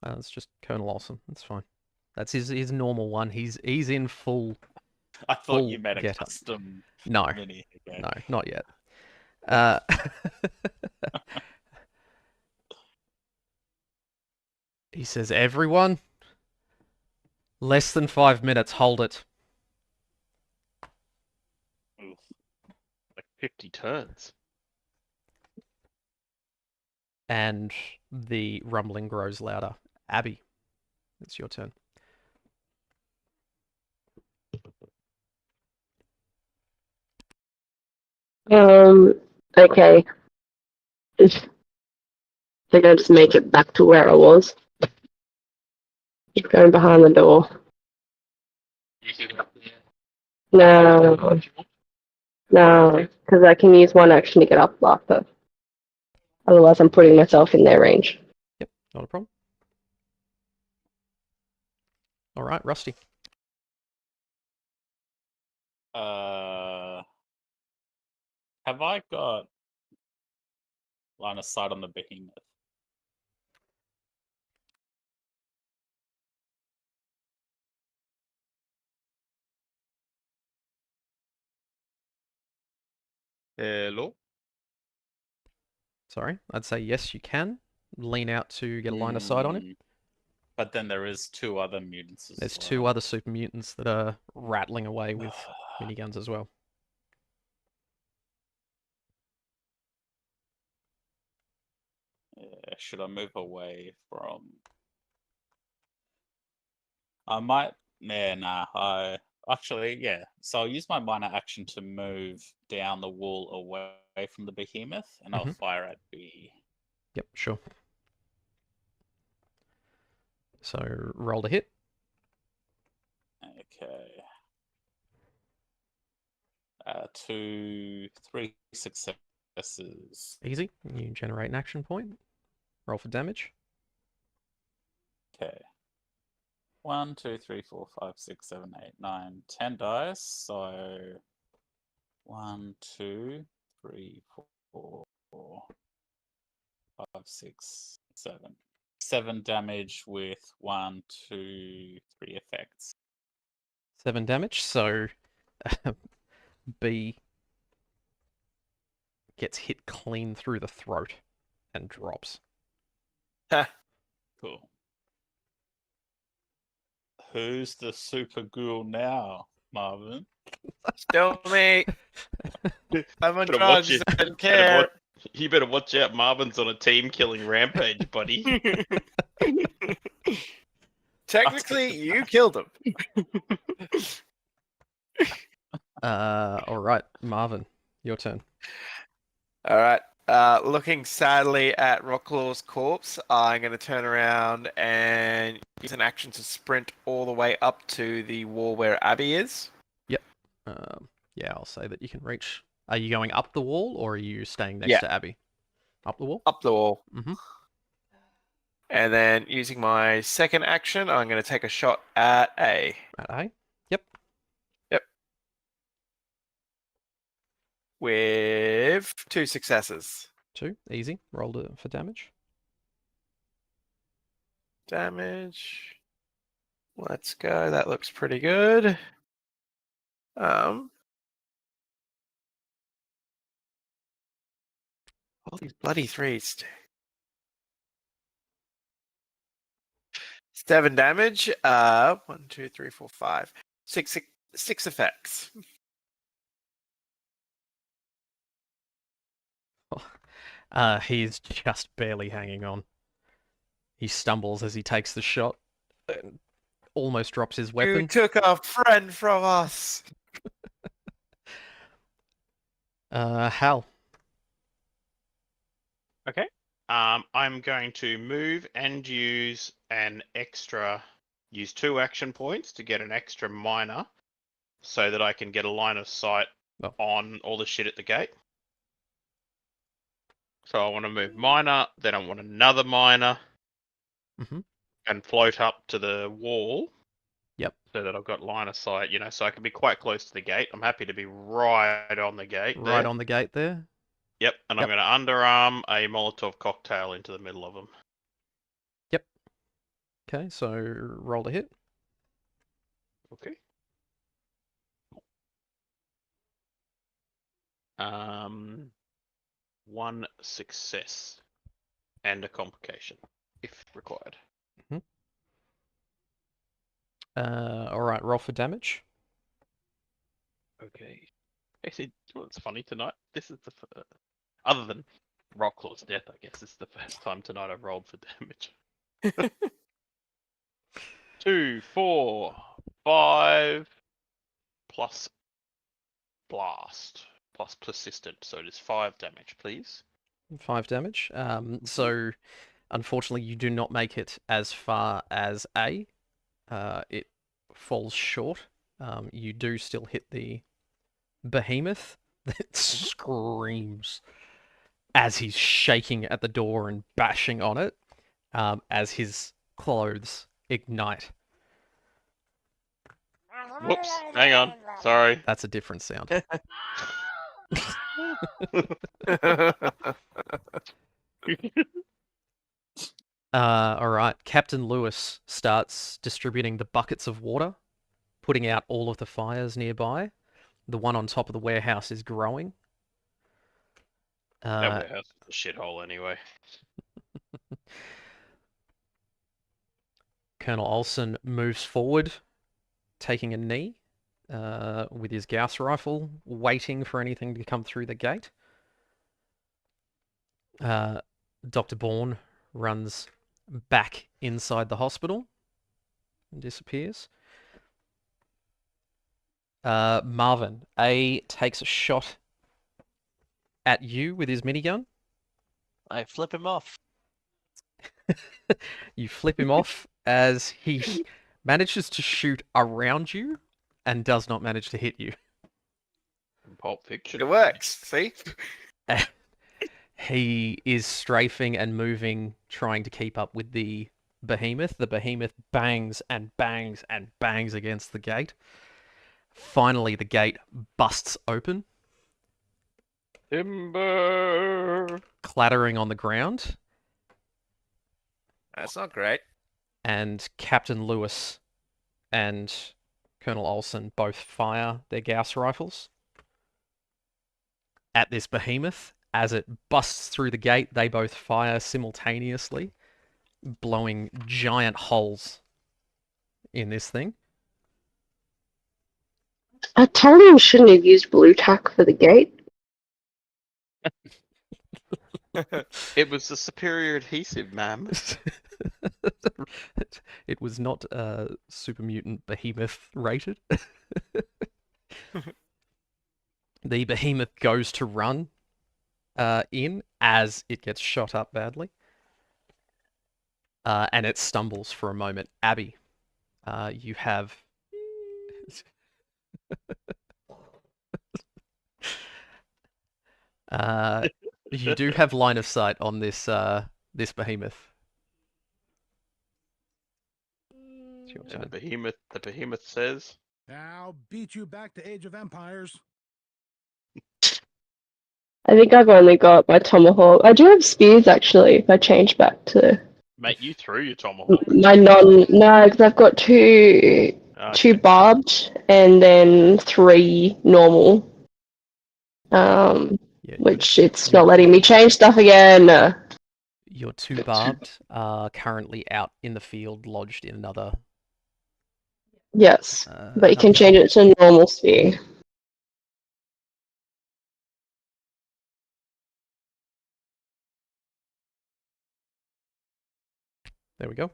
S1: It's just Colonel Olson. That's fine. That's his normal one. He's in full.
S5: I thought
S1: Full
S5: you made a
S1: get-up.
S5: custom
S1: No,
S5: mini. Okay.
S1: no, not yet. Uh, he says, "Everyone, less than 5 minutes. Hold it."
S5: Oof.
S2: Like 50 turns.
S1: And the rumbling grows louder. Abby, it's your turn.
S4: Okay. Just think I'll just make it back to where I was. Just going behind the door. No. No, because I can use one action to get up after. Otherwise, I'm putting myself in their range.
S1: Yep, not a problem. All right, Rusty.
S5: Have I got line of sight on the behemoth?
S2: Hello.
S1: Sorry, I'd say yes, you can. Lean out to get a line of sight on him.
S5: But then there is 2 other mutants as
S1: There's
S5: well.
S1: 2 other super mutants that are rattling away with miniguns as well.
S5: Yeah, should I move away from? I might. Yeah, nah. Yeah. So I'll use my minor action to move down the wall away from the behemoth, and I'll fire at B.
S1: Yep, sure. So roll to hit.
S5: Okay. 2, 3 successes.
S1: Easy. You generate an action point. Roll for damage.
S5: Okay. 1, 2, 3, 4, 5, 6, 7, 8, 9, 10 dice. So 1, 2, 3, 4, 5, 6, 7. 7 damage with 1, 2, 3 effects.
S1: 7 damage. So B gets hit clean through the throat and drops.
S5: Cool. Who's the super ghoul now, Marvin?
S6: Still me. I'm on
S2: Better watch
S6: drugs.
S2: it.
S6: I don't
S2: Better
S6: care.
S2: You better watch out. Marvin's on a team killing rampage, buddy.
S6: Technically, you killed him.
S1: All right, Marvin, your turn.
S6: All right. Looking sadly at Rocklaw's corpse, I'm going to turn around and use an action to sprint all the way up to the wall where Abby is.
S1: Yeah, I'll say that you can reach. Are you going up the wall or are you staying next
S6: Yeah.
S1: to Abby? Up the wall?
S6: Up the wall.
S1: Mm-hmm.
S6: And then using my second action, I'm going to take a shot at A.
S1: At A? Yep.
S6: With 2 successes.
S1: 2. Easy. Roll for damage.
S6: Damage. Let's go. That looks pretty good. All these bloody 3s. 7 damage. 1, 2, 3, 4, 5. 6 effects.
S1: He's just barely hanging on. He stumbles as he takes the shot, and almost drops his
S6: You
S1: weapon.
S6: took our friend from us.
S1: Hal.
S2: Okay. I'm going to move and use 2 action points to get an extra minor so that I can get a line of sight on all the shit at the gate. So I want to move minor, then I want another minor, and float up to the wall.
S1: Yep.
S2: So that I've got line of sight, so I can be quite close to the gate. I'm happy to be right on the gate.
S1: Right on the gate there.
S2: Yep, and I'm going to underarm a Molotov cocktail into the middle of them.
S1: Yep. Okay, so roll to hit.
S2: Okay. 1 success and a complication, if required.
S1: All right, roll for damage.
S2: Okay. Actually, what's funny tonight? This is the other than Rocklaw's death, I guess this is the first time tonight I've rolled for damage. 2, 4, 5 plus blast plus persistent, so it is 5 damage, please.
S1: 5 damage. So unfortunately, you do not make it as far as A. It falls short. You do still hit the behemoth that screams as he's shaking at the door and bashing on it, as his clothes ignite.
S2: Whoops, hang on. Sorry.
S1: That's a different sound. All right. Captain Lewis starts distributing the buckets of water, putting out all of the fires nearby. The one on top of the warehouse is growing.
S2: That warehouse is a shithole anyway.
S1: Colonel Olsen moves forward, taking a knee with his Gauss rifle, waiting for anything to come through the gate. Dr. Bourne runs back inside the hospital and disappears. Marvin, A takes a shot at you with his minigun.
S9: I flip him off.
S1: You flip him off as he manages to shoot around you and does not manage to hit you.
S2: Pulp Fiction.
S6: It works. See?
S1: He is strafing and moving, trying to keep up with the behemoth. The behemoth bangs and bangs and bangs against the gate. Finally, the gate busts open.
S2: Timber!
S1: Clattering on the ground.
S6: That's not great.
S1: And Captain Lewis and Colonel Olsen both fire their Gauss rifles at this behemoth. As it busts through the gate, they both fire simultaneously, blowing giant holes in this thing.
S4: I told him shouldn't have used blue tack for the gate.
S2: It was the superior adhesive, ma'am.
S1: It was not super mutant behemoth rated. The behemoth goes to run in as it gets shot up badly. And it stumbles for a moment. Abby, you have... you do have line of sight on this this behemoth. It's your
S2: And
S1: turn.
S2: the behemoth says,
S10: I'll beat you back to Age of Empires.
S4: I think I've only got my tomahawk. I do have spears actually. If I change back to
S2: mate, you threw your tomahawk.
S4: my no, because I've got two
S2: Okay.
S4: barbed and then 3 normal.
S1: Yeah,
S4: Which it's
S1: you're-
S4: not letting me change stuff again.
S1: your 2 barbed are currently out in the field, lodged in another.
S4: Yes, but you
S1: another
S4: can change it to normal spear.
S1: There we go.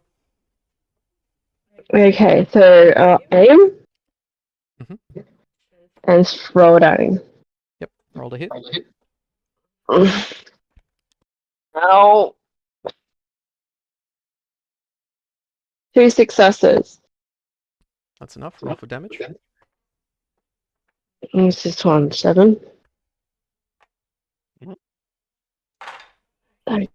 S4: Okay, so aim and throw it at him.
S1: Yep, roll to hit.
S4: Ow. 2 successes.
S1: That's enough. Roll for damage.
S4: What's this one? 7?
S2: Mhm.
S4: Okay.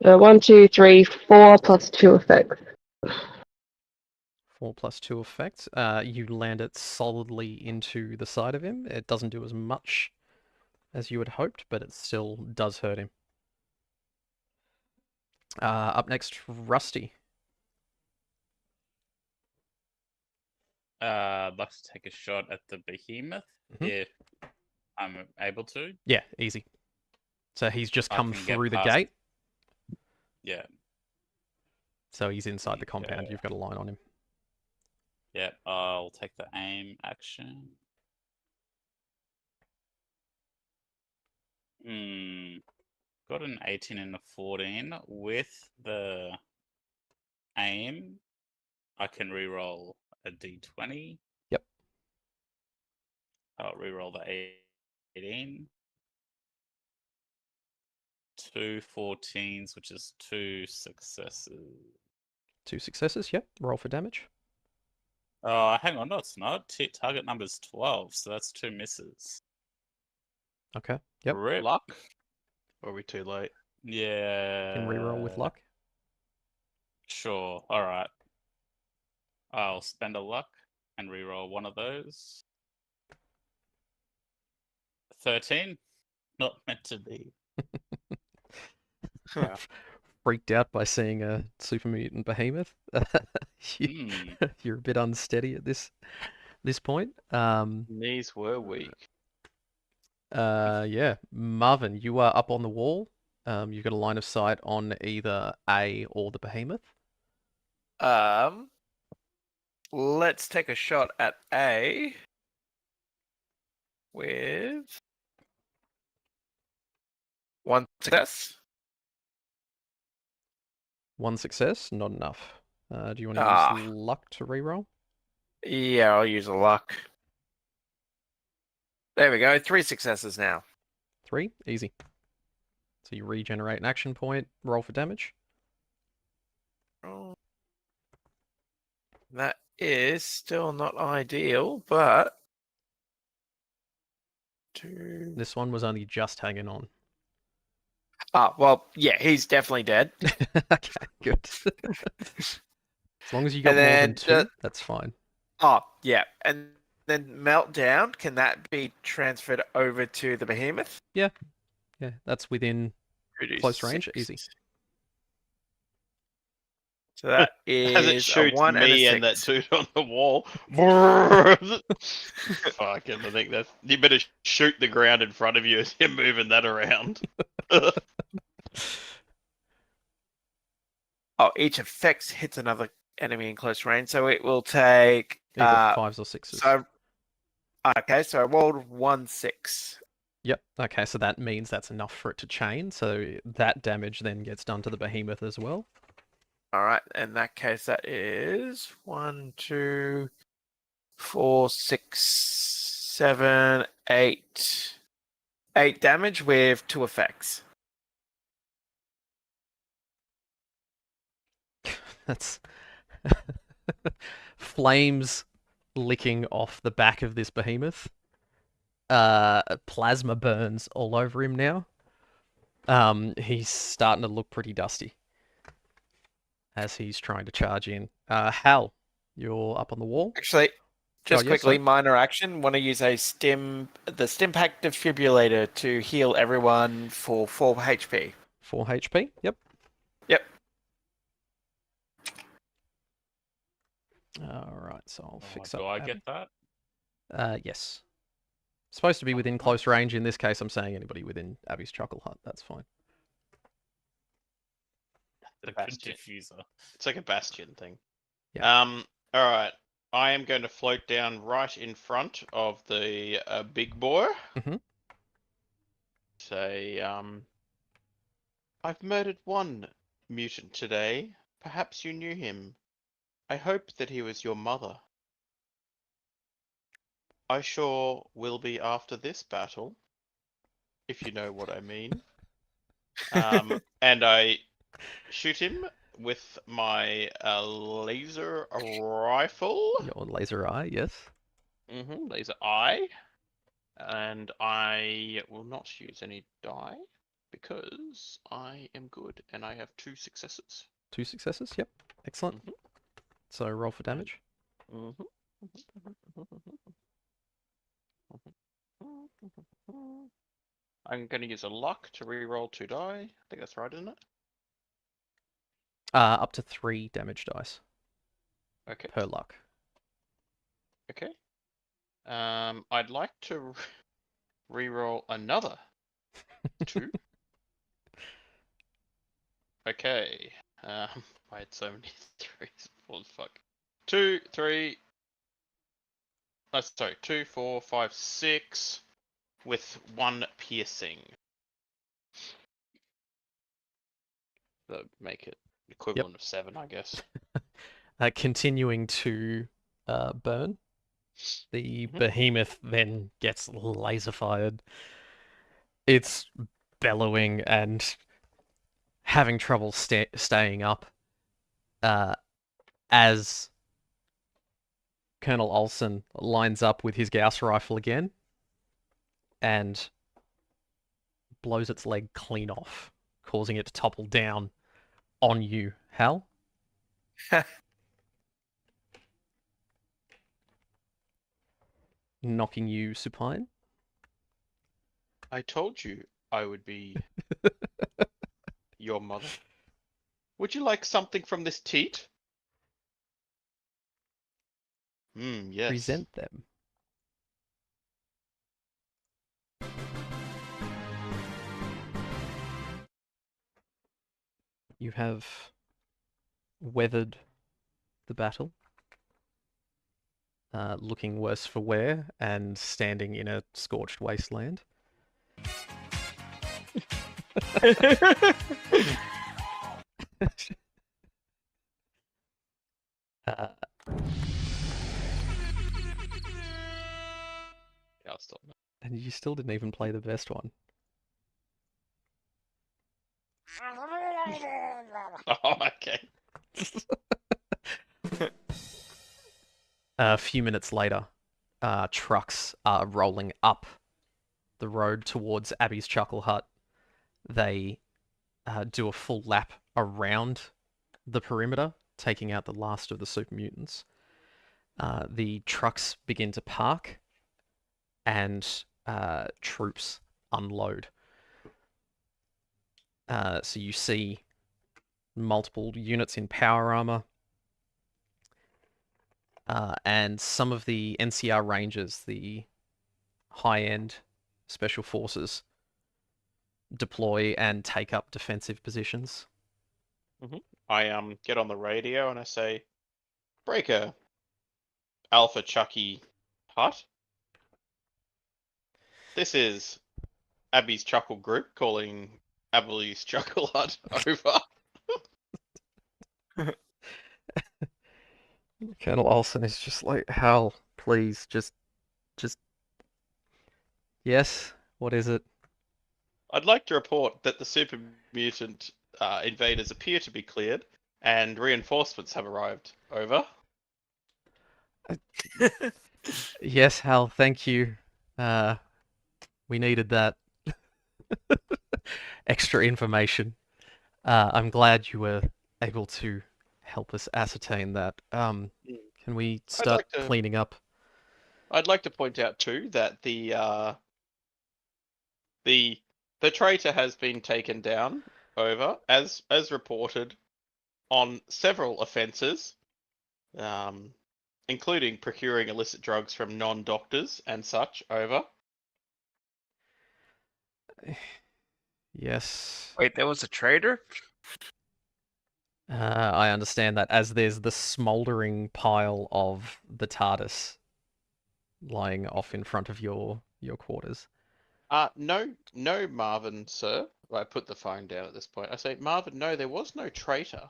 S4: 1, 2, 3, 4 plus 2 effects.
S1: 4 plus 2 effects. You land it solidly into the side of him. It doesn't do as much as you had hoped, but it still does hurt him. Up next, Rusty.
S5: I'd like to take a shot at the behemoth if I'm able to.
S1: Yeah, easy. So he's just
S5: I
S1: come
S5: can get
S1: through the
S5: past-
S1: gate.
S5: Yeah.
S1: So he's inside the compound. You've got a line on him.
S5: Yeah, I'll take the aim action. Got an 18 and a 14. With the aim, I can reroll a d20.
S1: Yep.
S5: I'll reroll the 18. 2 14s, which is 2 successes.
S1: 2 successes. Yep. Roll for damage.
S5: Oh, hang on, no, it's not. Target number's 12, so that's 2 misses.
S1: Okay. Yep.
S5: Rip.
S2: Luck? Or are we too late?
S5: Yeah.
S1: Can reroll with luck.
S5: Sure. All right. I'll spend a luck and reroll one of those. 13. Not meant to be. Yeah.
S1: Freaked out by seeing a super mutant behemoth. You're a bit unsteady at this point.
S2: Knees were weak.
S1: Yeah, Marvin, you are up on the wall. You've got a line of sight on either A or the behemoth.
S8: Let's take a shot at A with 1 success.
S1: 1 success, not enough. Do you want to use luck to reroll?
S8: Yeah, I'll use a luck. There we go. 3 successes now.
S1: 3, easy. So you regenerate an action point. Roll for damage.
S8: That is still not ideal, but
S1: This one was only just hanging on.
S8: Well, yeah, he's definitely dead.
S1: Okay, good. As long as you got more than 2, that's fine.
S8: Yeah. And then Meltdown, can that be transferred over to the behemoth?
S1: Yeah, that's within close range, easy.
S8: So that
S2: As it
S8: is a
S2: shoots
S8: 1 and a
S2: me
S8: 6.
S2: and that dude on the wall. Fucking, I think that's. You better shoot the ground in front of you as you're moving that around.
S8: Oh, each effect hits another enemy in close range, so it will take.
S1: Either 5s or 6s.
S8: So, okay, so I rolled 1 6.
S1: Yep. Okay, so that means that's enough for it to chain. So that damage then gets done to the behemoth as well.
S8: All right, in that case, that is 1, 2, 4, 6, 7, 8. 8 damage with 2 effects.
S1: That's flames licking off the back of this behemoth. Plasma burns all over him now. He's starting to look pretty dusty as he's trying to charge in. Hal, you're up on the wall.
S8: Actually, just
S1: yes,
S8: quickly,
S1: sir.
S8: minor action. Want to use the Stimpack defibrillator to heal everyone for 4 HP.
S1: 4 HP. Yep.
S8: Yep.
S1: All right, so I'll fix up.
S5: Do I
S1: Abby.
S5: get that?
S1: Yes. Supposed to be within close range. In this case, I'm saying anybody within Abby's Chuckle Hut. That's fine.
S5: The
S2: Bastion.
S5: diffuser.
S2: It's like a bastion thing.
S1: Yeah.
S2: All right. I am going to float down right in front of the big boy.
S1: Mhm.
S2: Say, I've murdered one mutant today. Perhaps you knew him. I hope that he was your mother. I sure will be after this battle, if you know what I mean. And I shoot him with my laser rifle.
S1: Your laser eye, yes.
S2: Laser eye. And I will not use any die because I am good and I have 2 successes.
S1: 2 successes. Yep. Excellent. So roll for damage.
S2: I'm going to use a luck to re-roll 2 die. I think that's right, isn't it?
S1: Up to 3 damage dice
S2: Okay.
S1: per luck.
S2: Okay. I'd like to re-roll another 2. Okay. I had so many 3s. What the fuck? 2, 3. Sorry, 2, 4, 5, 6 with 1 piercing. That would make it equivalent of 7, I guess.
S1: Continuing to burn. The behemoth then gets laser fired. It's bellowing and having trouble staying up as Colonel Olsen lines up with his Gauss rifle again and blows its leg clean off, causing it to topple down on you, Hal. Knocking you supine.
S2: I told you I would be your mother. Would you like something from this teat? Yes.
S1: Present them. You have weathered the battle, looking worse for wear and standing in a scorched wasteland.
S2: Yeah, I'll stop.
S1: And you still didn't even play the best one.
S2: Oh, okay.
S1: A few minutes later, trucks are rolling up the road towards Abby's Chuckle Hut. They do a full lap around the perimeter, taking out the last of the super mutants. The trucks begin to park, and troops unload. So you see multiple units in power armor. And some of the NCR Rangers, the high-end special forces, deploy and take up defensive positions.
S2: I get on the radio and I say, Breaker, Alpha Chucky Hut. This is Abby's Chuckle Group calling Abby's Chuckle Hut over.
S1: Colonel Olsen is just like, Hal, please, just, yes, what is it?
S2: I'd like to report that the super mutant invaders appear to be cleared and reinforcements have arrived. Over.
S1: Yes, Hal, thank you. We needed that extra information. I'm glad you were able to help us ascertain that. Can we start cleaning up?
S2: I'd like to point out too that the traitor has been taken down, over, as reported, on several offences, including procuring illicit drugs from non-doctors and such, over.
S1: Yes.
S6: Wait, there was a traitor?
S1: I understand that, as there's the smouldering pile of the TARDIS lying off in front of your quarters.
S2: No, Marvin, sir. I put the phone down at this point. I say, Marvin, no, there was no traitor,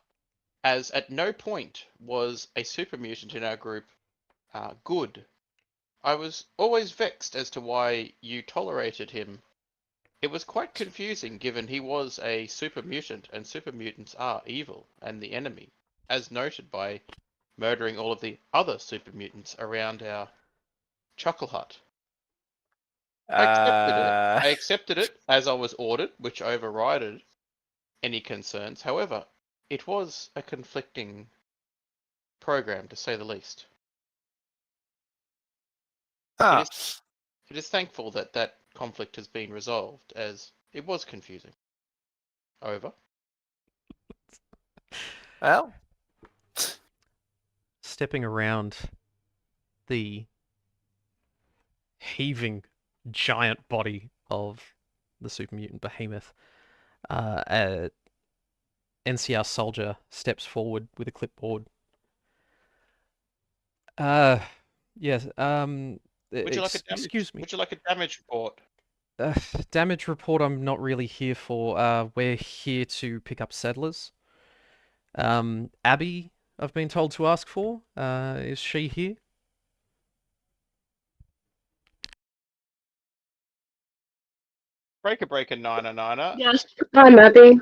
S2: as at no point was a super mutant in our group good. I was always vexed as to why you tolerated him. It was quite confusing, given he was a super mutant, and super mutants are evil and the enemy, as noted by murdering all of the other super mutants around our Chuckle Hut. I accepted it as I was ordered, which overrided any concerns. However, it was a conflicting program, to say the least.
S6: Ah.
S2: It is thankful that that conflict has been resolved, as it was confusing. Over.
S6: Well,
S1: stepping around the heaving giant body of the super mutant behemoth, a NCR soldier steps forward with a clipboard. Yes,
S2: Would you like a damage,
S1: excuse me.
S2: Would you like a damage report?
S1: Damage report I'm not really here for. We're here to pick up settlers. Abby, I've been told to ask for. Is she here?
S2: Breaker 999er.
S4: Yes, I'm Abby.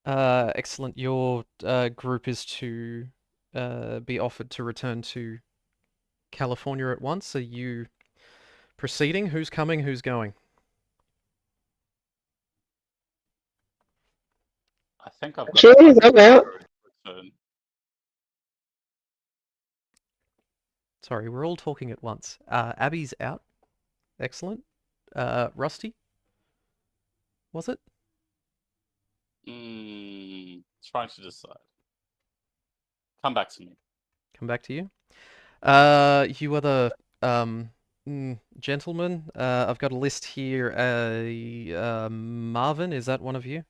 S1: Excellent. Your group is to be offered to return to California at once. Are you proceeding? Who's coming? Who's going?
S5: I think I've got
S4: Cheers, I'm out.
S1: Sorry, we're all talking at once. Abby's out. Excellent. Rusty? Was it?
S5: Trying to decide. Come back to me.
S1: Come back to you. You are the gentlemen. I've got a list here. Marvin, is that one of you?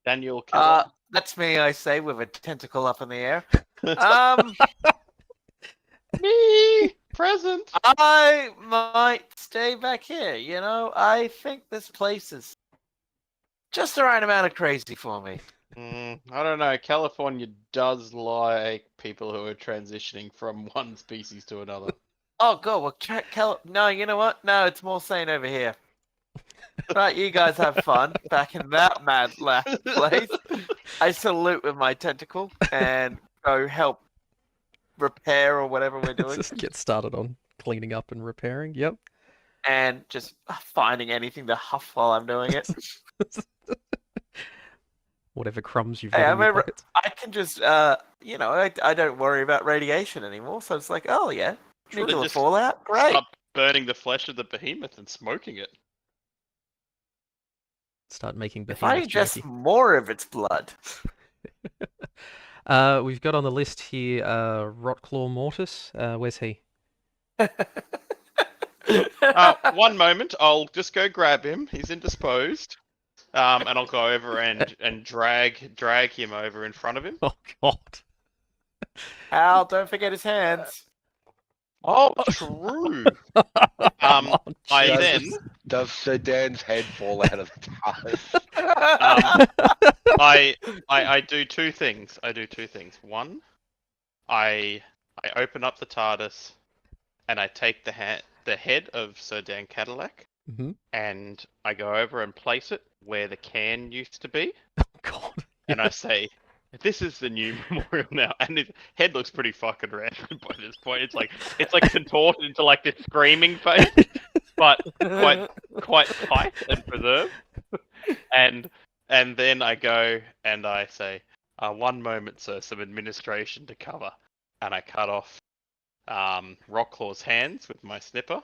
S2: Daniel Keller.
S6: That's me, I say, with a tentacle up in the air.
S2: Me present.
S6: I might stay back here. You know, I think this place is just the right amount of crazy for me.
S2: I don't know. California does like people who are transitioning from one species to another.
S6: Oh, God. Well, no, you know what? No, it's more sane over here. Right, you guys have fun back in that mad place. I salute with my tentacle and go help repair or whatever we're doing.
S1: Just get started on cleaning up and repairing. Yep.
S6: And just finding anything to huff while I'm doing it.
S1: Whatever crumbs you've got in your pockets.
S6: I can just, you know, I don't worry about radiation anymore. So it's like, oh yeah, nuclear fallout, great.
S2: Stop burning the flesh of the behemoth and smoking it.
S1: Start making
S8: If I
S1: behemoth
S8: ingest
S1: jerky.
S8: more of its blood.
S1: We've got on the list here Rotclaw Mortis. Where's he?
S2: One moment, I'll just go grab him. He's indisposed. And I'll go over and drag him over in front of him.
S1: Oh God.
S8: Hal, don't forget his hands.
S2: Oh, true.
S1: Oh,
S2: I
S3: Does,
S2: then
S3: does Sir Dan's head fall out of the TARDIS?
S2: I do two things. One, I open up the TARDIS and I take the head of Sir Dan Cadillac
S1: Mhm.
S2: and I go over and place it where the can used to be.
S1: God.
S2: And I say, "This is the new memorial now." And his head looks pretty fucking red by this point. It's like contorted into like this screaming face, but quite tight and preserved. And then I go and I say, "One moment, sir. Some administration to cover." And I cut off Rocklaw's hands with my snipper,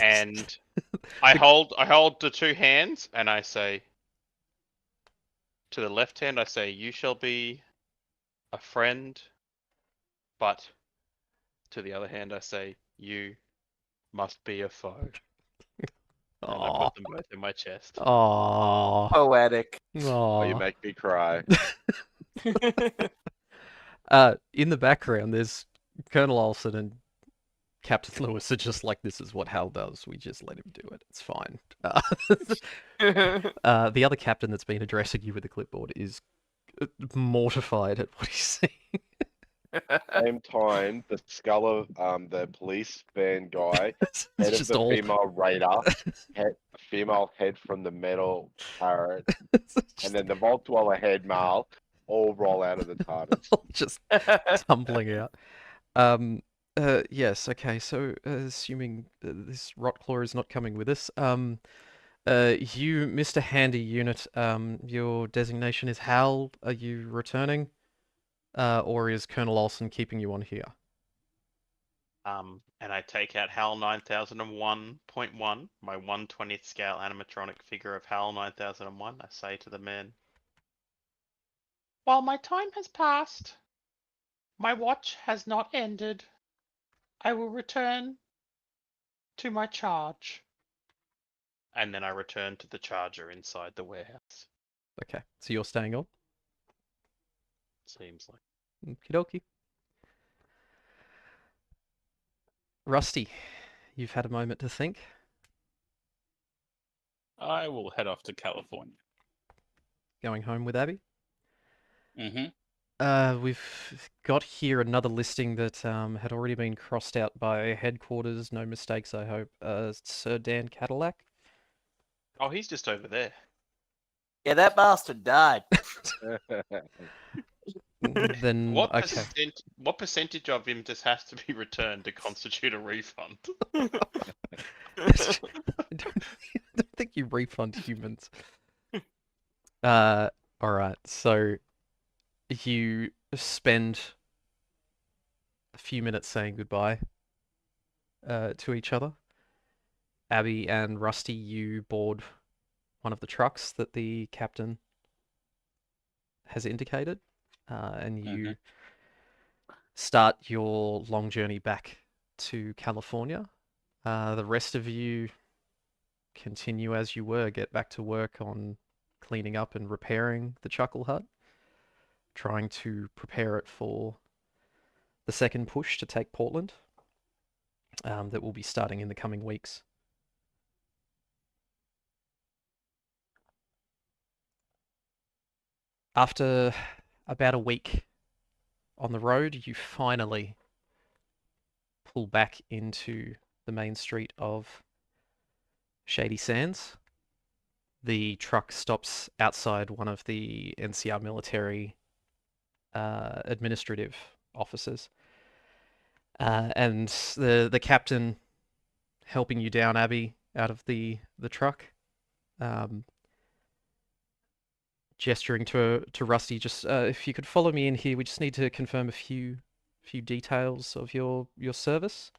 S2: and I hold the two hands, and I say, to the left hand, I say, "You shall be a friend," but to the other hand, I say, "You must be a foe." And I put them both in my chest.
S1: Oh.
S8: Poetic.
S3: Oh, you make me cry.
S1: In the background, there's Colonel Olsen and Captain Lewis are just like, this is what Hal does. We just let him do it. It's fine. The other captain that's been addressing you with the clipboard is mortified at what he's saying.
S3: Same time, the skull of the police van guy,
S1: It's
S3: head of
S1: just
S3: the
S1: all.
S3: female raider, female head from the metal turret, and then the Vault Dweller head male all roll out of the TARDIS.
S1: just tumbling out. Yes, okay, so assuming this Rotclaw is not coming with us, you, Mr. Handy Unit, your designation is Hal. Are you returning? Or is Colonel Olsen keeping you on here?
S2: And I take out HAL 9001.1, my 1/20th scale animatronic figure of HAL 9001. I say to the men, "While my time has passed, my watch has not ended. I will return to my charge." And then I return to the charger inside the warehouse.
S1: Okay, so you're staying on?
S2: Seems like.
S1: Okie dokie. Rusty, you've had a moment to think.
S5: I will head off to California.
S1: Going home with Abby?
S5: Mm-hmm.
S1: We've got here another listing that had already been crossed out by headquarters. No mistakes, I hope. Sir Dan Cadillac.
S2: Oh, he's just over there.
S8: Yeah, that bastard died.
S1: Then
S2: What
S1: okay.
S2: percentage of him just has to be returned to constitute a refund?
S1: I don't think you refund humans. All right. So you spend a few minutes saying goodbye to each other. Abby and Rusty, you board one of the trucks that the captain has indicated, and you start your long journey back to California. The rest of you continue as you were, get back to work on cleaning up and repairing the Chuckle Hut, trying to prepare it for the second push to take Portland, that will be starting in the coming weeks. After about a week on the road, you finally pull back into the main street of Shady Sands. The truck stops outside one of the NCR military administrative offices. And the captain helping you down, Abby, out of the truck, gesturing to Rusty, just if you could follow me in here, we just need to confirm a few details of your service.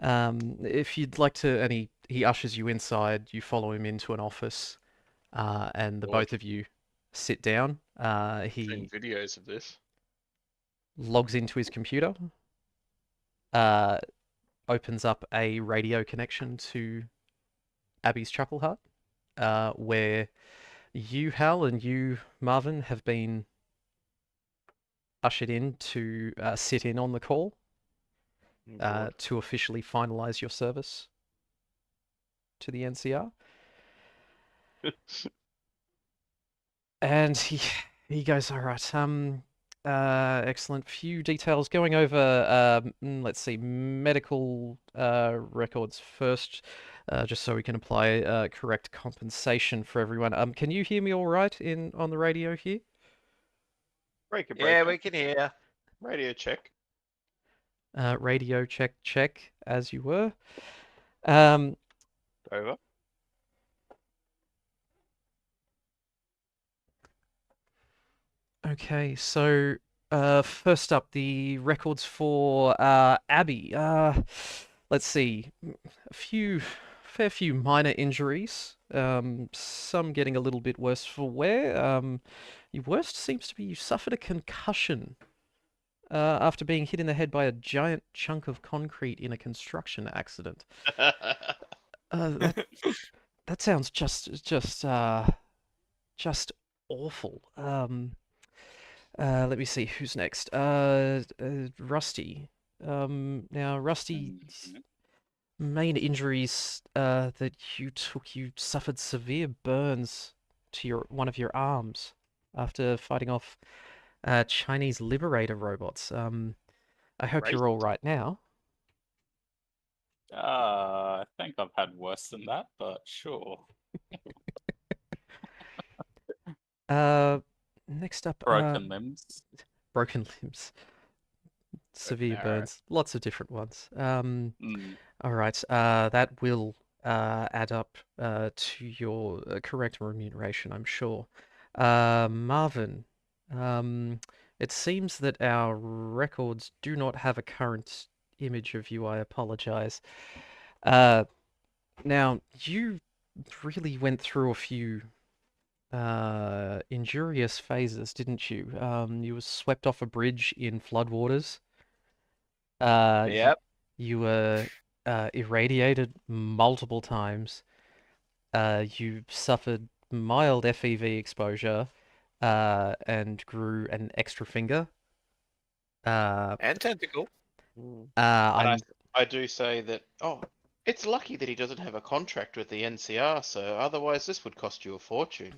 S1: If you'd like to, and he ushers you inside, you follow him into an office and the
S2: Lord.
S1: both of you sit down.
S2: Seen
S1: He
S2: videos of this.
S1: logs into his computer, opens up a radio connection to Abby's Chuckle Hut, where you, Hal, and you, Marvin, have been ushered in to sit in on the call to officially finalize your service to the NCR. And he goes, all right, excellent. Few details going over, let's see, medical records first, just so we can apply correct compensation for everyone. Can you hear me all right on the radio here?
S2: Breaker,
S8: Yeah,
S2: breaker.
S8: we can hear.
S2: Radio check.
S1: Radio check, as you were. Um,
S2: Over.
S1: Okay, so first up, the records for Abby. Let's see, fair few minor injuries. Some getting a little bit worse for wear. Your worst seems to be you suffered a concussion after being hit in the head by a giant chunk of concrete in a construction accident. That sounds just awful. Let me see who's next. Rusty. Now Rusty's main injuries that you took, you suffered severe burns to one of your arms after fighting off Chinese liberator robots. I hope you're all right now.
S5: I think I've had worse than that, but sure.
S1: Next up,
S5: Broken limbs.
S1: broken limbs, severe burns, lots of different ones. All right, that will add up to your correct remuneration, I'm sure. Marvin, it seems that our records do not have a current image of you. I apologize. Now, you really went through a few injurious phases, didn't you? You were swept off a bridge in floodwaters.
S8: Yep.
S1: You were irradiated multiple times. You suffered mild FEV exposure and grew an extra finger.
S8: And tentacle.
S2: And I do say that, it's lucky that he doesn't have a contract with the NCR, so otherwise this would cost you a fortune.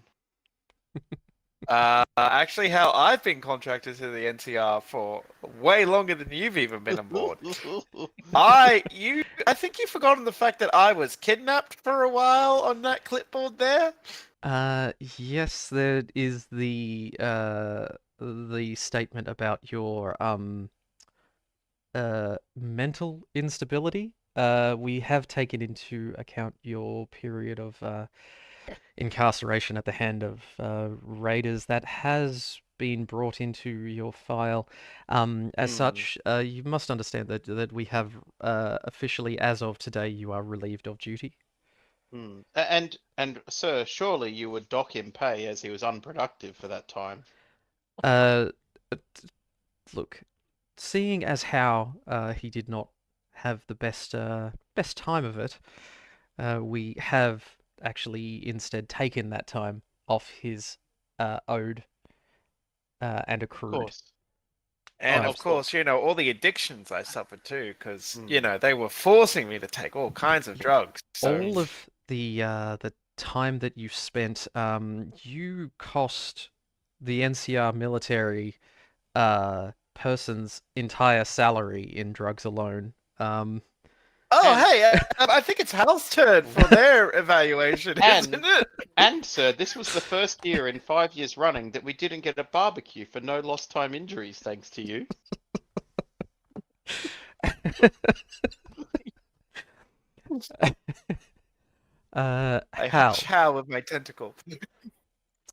S8: Actually, Hal, I've been contracted to the NCR for way longer than you've even been on board. I think you've forgotten the fact that I was kidnapped for a while on that clipboard there.
S1: Yes, there is the statement about your mental instability. We have taken into account your period of incarceration at the hand of raiders. That has been brought into your file. As such, you must understand that we have officially, as of today, you are relieved of duty.
S2: And sir, surely you would dock him pay as he was unproductive for that time.
S1: Look, seeing as how he did not have the best time of it, we have actually instead taken that time off his owed and
S2: Of
S1: accrued.
S2: course.
S8: And of course, all the addictions I suffered too, because they were forcing me to take all kinds of drugs. So...
S1: All of the time that you spent, you cost the NCR military person's entire salary in drugs alone.
S8: Hey, I think it's Hal's turn for their evaluation, isn't it?
S2: And sir, this was the first year in 5 years running that we didn't get a barbecue for no lost time injuries, thanks to you.
S8: I
S1: Hal.
S8: Hal with my tentacle.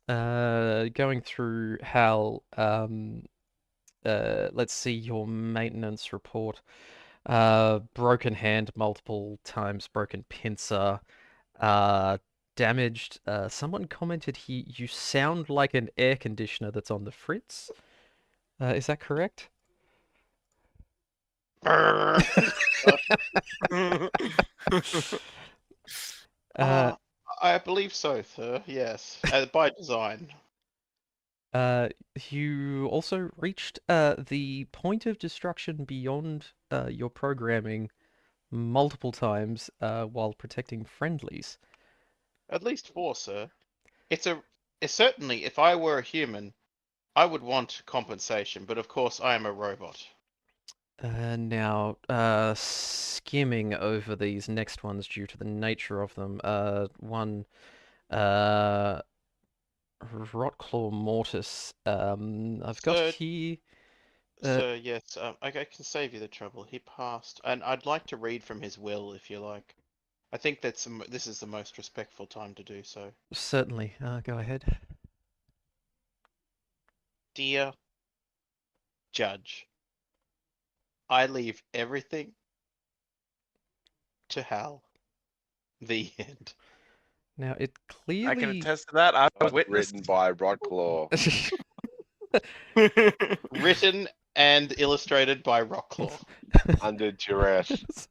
S1: Going through Hal, let's see your maintenance report. Broken hand multiple times, broken pincer, damaged. Someone commented you sound like an air conditioner that's on the fritz. Is that correct? Uh,
S2: I believe so, sir. Yes, by design.
S1: you also reached the point of destruction beyond your programming multiple times while protecting friendlies.
S2: At least 4, sir. It's certainly, if I were a human, I would want compensation, but of course I am a robot.
S1: Now, skimming over these next ones due to the nature of them. One, Rotclaw Mortis. I've got
S2: Sir,
S1: here.
S2: sir, yes, I can save you the trouble. He passed, and I'd like to read from his will, if you like. I think this is the most respectful time to do so.
S1: Certainly. Go ahead.
S2: Dear Judge, I leave everything to Hal. The end.
S1: Now, it
S6: I can
S1: clearly.
S6: attest to that. I was witness.
S3: Written by Rodclaw.
S2: Written and illustrated by Rocklaw.
S3: Under duress.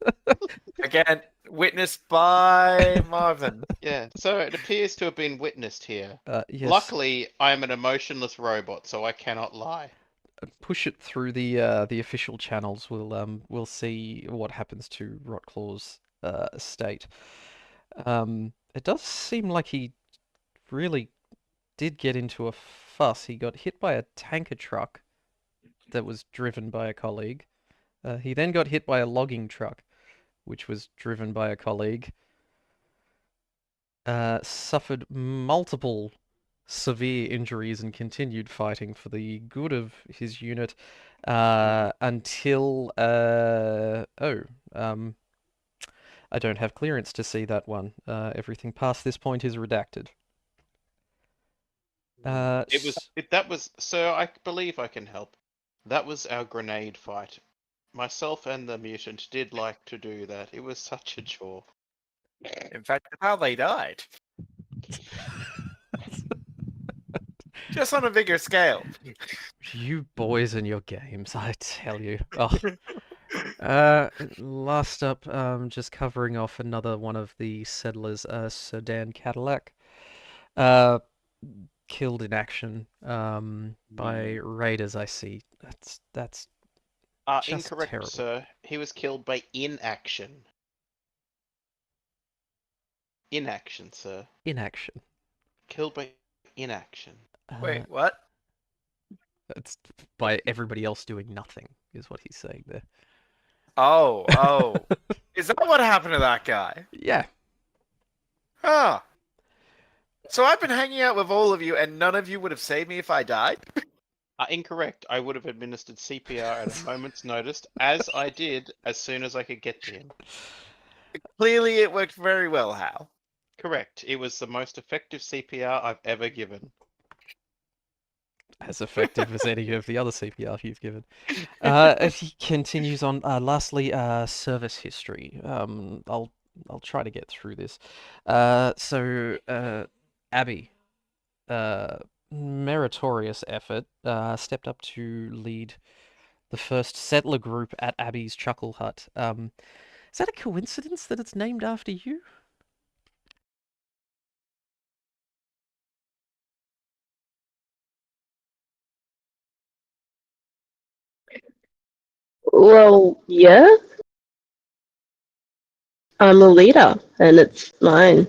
S6: Again, witnessed by Marvin.
S2: Yeah, so it appears to have been witnessed here.
S1: Yes.
S2: Luckily, I am an emotionless robot, so I cannot lie.
S1: Push it through the official channels. We'll see what happens to Rotclaw's estate. It does seem like he really did get into a fuss. He got hit by a tanker truck that was driven by a colleague. He then got hit by a logging truck, which was driven by a colleague. Suffered multiple severe injuries and continued fighting for the good of his unit until I don't have clearance to see that one. Everything past this point is redacted.
S2: Sir, I believe I can help. That was our grenade fight. Myself and the mutant did like to do that. It was such a chore.
S6: In fact, that's how they died. Just on a bigger scale.
S1: You boys and your games, I tell you. Oh. Last up, just covering off another one of the settlers, Sedan Cadillac. Killed in action by raiders, I see. That's just
S2: incorrect,
S1: terrible.
S2: sir. He was killed by inaction. Inaction, sir.
S1: Inaction.
S2: Killed by inaction.
S6: Wait, what?
S1: It's by everybody else doing nothing, is what he's saying there.
S6: Oh. Is that what happened to that guy?
S1: Yeah.
S6: Huh. So I've been hanging out with all of you, and none of you would have saved me if I died?
S2: Incorrect. I would have administered CPR at a moment's notice, as I did as soon as I could get to him.
S6: Clearly, it worked very well, Hal.
S2: Correct. It was the most effective CPR I've ever given.
S1: As effective as any of the other CPR you've given. He continues on. Lastly, service history. I'll try to get through this. Abby, meritorious effort, stepped up to lead the first settler group at Abby's Chuckle Hut. Is that a coincidence that it's named after you?
S4: Well, yeah. I'm a leader, and it's mine.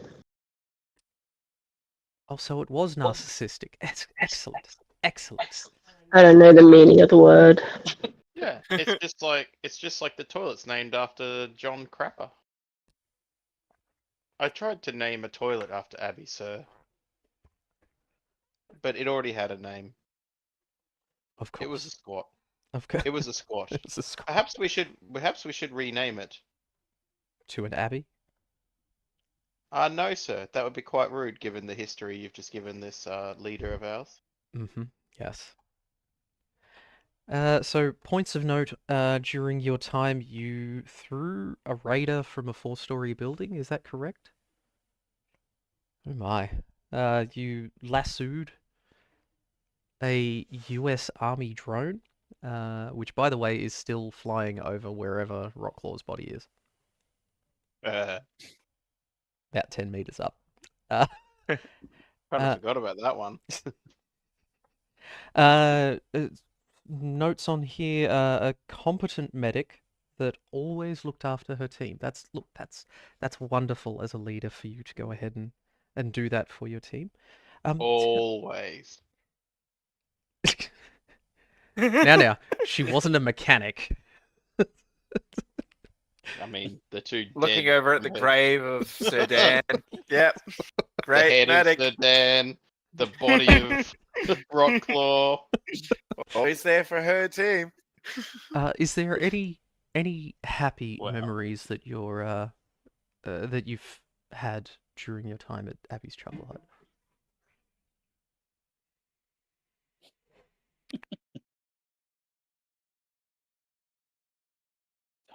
S1: Oh, so it was narcissistic. Excellent. Excellent.
S4: I don't know the meaning of the word.
S2: Yeah, it's just like the toilet's named after John Crapper. I tried to name a toilet after Abby, sir, but it already had a name.
S1: Of course.
S2: It was a squat.
S1: Of course.
S2: It was a squat.
S1: It was a squat.
S2: Perhaps we should rename it.
S1: To an Abbey?
S2: No, sir. That would be quite rude, given the history you've just given this leader of ours.
S1: Mm-hmm. Yes. So points of note, during your time you threw a raider from a 4-story building, is that correct? Oh my. You lassoed a US Army drone, which, by the way, is still flying over wherever Rocklaw's body is,
S2: Kind
S1: about 10 meters up. Uh,
S2: of
S1: Uh,
S2: forgot about that one.
S1: uh, uh, Notes on here, a competent medic that always looked after her team. That's wonderful as a leader for you to go ahead and do that for your team.
S2: Always.
S1: Now, she wasn't a mechanic.
S2: I mean, the two
S8: Looking
S2: dead
S8: over at the
S2: from her-
S8: grave of Sir Dan. Yep.
S2: the
S8: Great
S2: head
S8: medic.
S2: of Sir Dan, the body of Rockclaw.
S8: Always there for her team.
S1: Is there any happy
S5: Wow.
S1: memories that that you've had during your time at Abby's Chuckle Hut?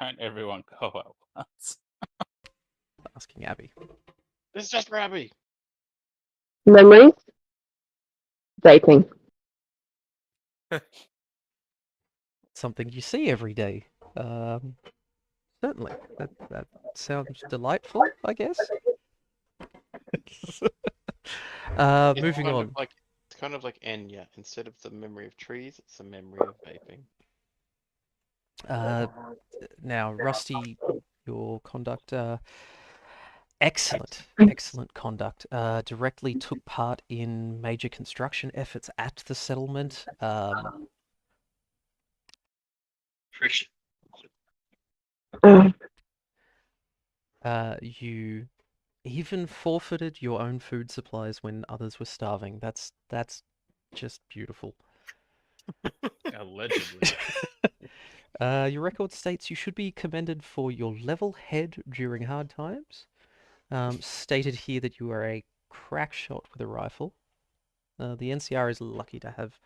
S5: Don't everyone go at once.
S1: Asking Abby.
S2: This is just for Abby.
S4: Memories? Vaping.
S1: Something you see every day. Certainly. That sounds delightful, I guess. Moving on.
S2: It's kind of like Enya. Instead of the memory of trees, it's the memory of vaping.
S1: Now, Rusty, your conduct, excellent conduct. Directly took part in major construction efforts at the settlement. You even forfeited your own food supplies when others were starving. That's just beautiful.
S5: Allegedly.
S1: Your record states you should be commended for your level head during hard times. Stated here that you are a crack shot with a rifle. The NCR is lucky to have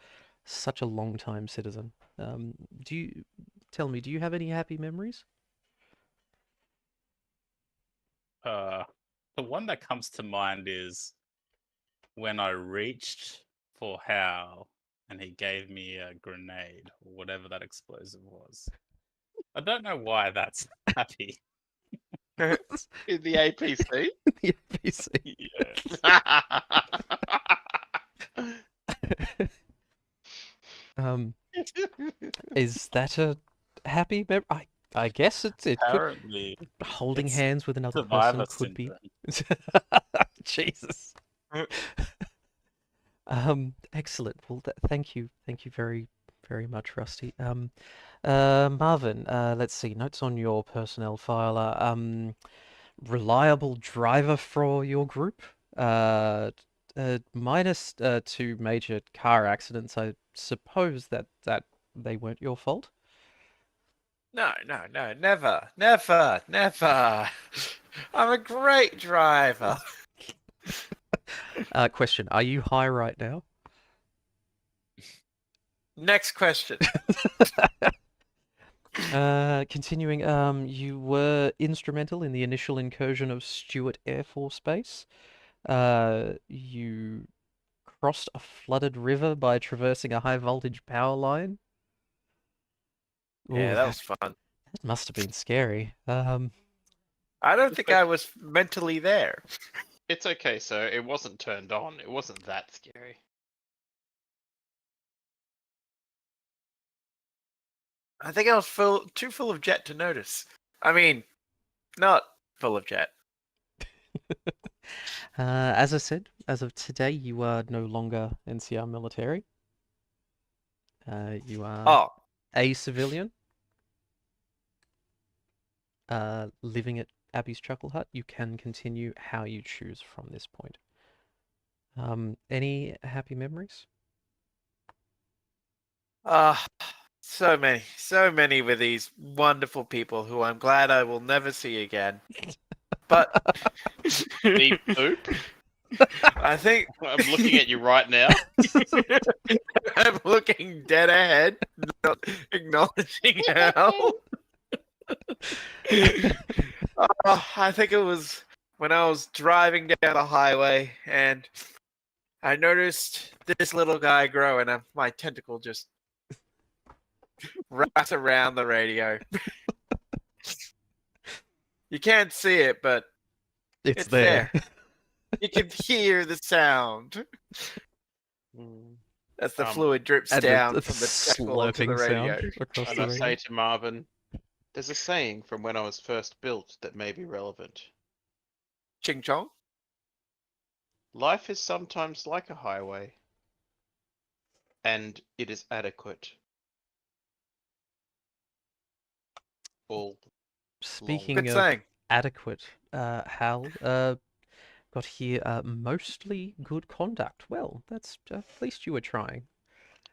S1: such a long-time citizen. Do you have any happy memories?
S5: The one that comes to mind is when I reached for Hal and he gave me a grenade or whatever that explosive was. I don't know why that's happy.
S2: In the APC?
S1: The NPC. Is that a happy memory? I guess it could.
S5: Apparently,
S1: Holding
S5: it's
S1: hands with another
S5: survivor
S1: person could be.
S5: syndrome.
S1: Jesus. Excellent. Well, thank you very, very much, Rusty. Marvin, let's see. Notes on your personnel file are reliable driver for your group. Minus 2 major car accidents. I suppose that they weren't your fault.
S8: No, never. I'm a great driver.
S1: Question: Are you high right now?
S8: Next question.
S1: Continuing, you were instrumental in the initial incursion of Stewart Air Force Base. You crossed a flooded river by traversing a high voltage power line.
S8: Yeah,
S1: Ooh,
S8: that was fun.
S1: that must have been scary.
S8: I don't think I was mentally there.
S2: It's okay, sir. It wasn't turned on. It wasn't that scary.
S8: I think I was too full of jet to notice. I mean, not full of jet.
S1: As I said, as of today, you are no longer NCR military. You are a civilian. Living at Abby's Chuckle Hut. You can continue how you choose from this point. Any happy memories?
S8: So many with these wonderful people who I'm glad I will never see again. But
S2: Beep boop.
S8: I think
S2: I'm looking at you right now.
S8: I'm looking dead ahead, not acknowledging how. I think it was when I was driving down the highway and I noticed this little guy grow and my tentacle just wrapped around the radio. You can't see it, but
S1: It's
S8: it's
S1: there.
S8: there. You can hear the sound. As the fluid drips
S1: And
S8: down
S1: a
S8: from the tentacle onto the
S1: slurping
S8: radio.
S1: sound across
S2: And
S1: the
S2: I say
S1: radio.
S2: to Marvin, there's a saying from when I was first built that may be relevant.
S8: Ching chong.
S2: Life is sometimes like a highway, and it is adequate. All
S1: Speaking
S8: Good
S1: of
S8: saying.
S1: adequate, Hal, got here mostly good conduct. Well, that's at least you were trying.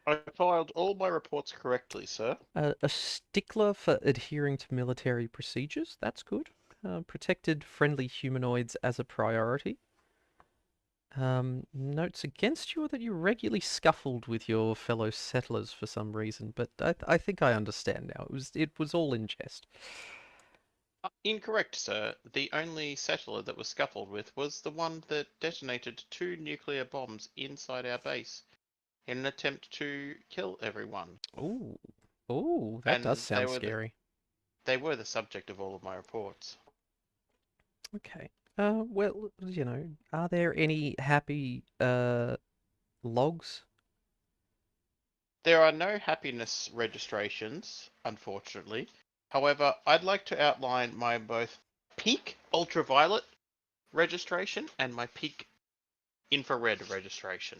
S2: I filed all my reports correctly, sir.
S1: A stickler for adhering to military procedures. That's good. Protected friendly humanoids as a priority. Notes against you are that you regularly scuffled with your fellow settlers for some reason, but I think I understand now. It was all in jest.
S2: Incorrect, sir. The only settler that was scuffled with was the one that detonated 2 nuclear bombs inside our base in an attempt to kill everyone.
S1: Oh, that does
S2: And
S1: sound scary.
S2: They were the subject of all of my reports.
S1: Okay. Well, are there any happy logs?
S2: There are no happiness registrations, unfortunately. However, I'd like to outline my both peak ultraviolet registration and my peak infrared registration.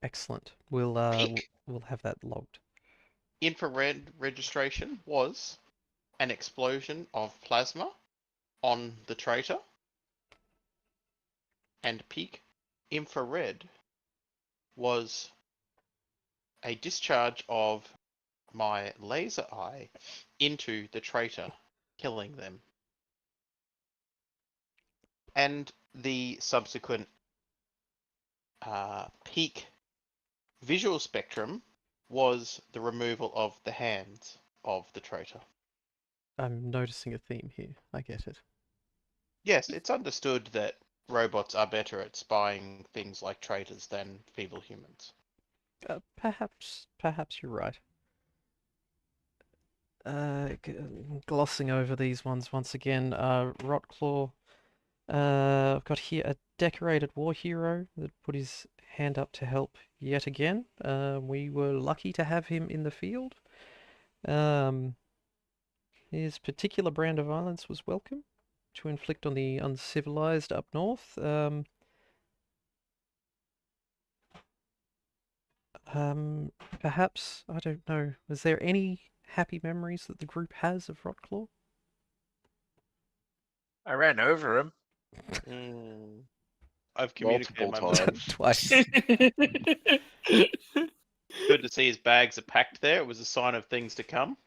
S1: Excellent. We'll
S2: Peak
S1: we'll have that logged.
S2: infrared registration was an explosion of plasma on the traitor, and peak infrared was a discharge of my laser eye into the traitor, killing them. And the subsequent peak visual spectrum was the removal of the hands of the traitor.
S1: I'm noticing a theme here. I get it.
S2: Yes, it's understood that robots are better at spying things like traitors than feeble humans.
S1: Perhaps you're right. Glossing over these ones once again. Rotclaw. I've got here a decorated war hero that put his hand up to help yet again. We were lucky to have him in the field. His particular brand of violence was welcome to inflict on the uncivilized up north. Perhaps, I don't know, is there any happy memories that the group has of Rotclaw?
S8: I ran over him.
S2: I've communicated
S3: Multiple
S2: my
S3: times.
S1: Twice.
S2: Good to see his bags are packed there. It was a sign of things to come.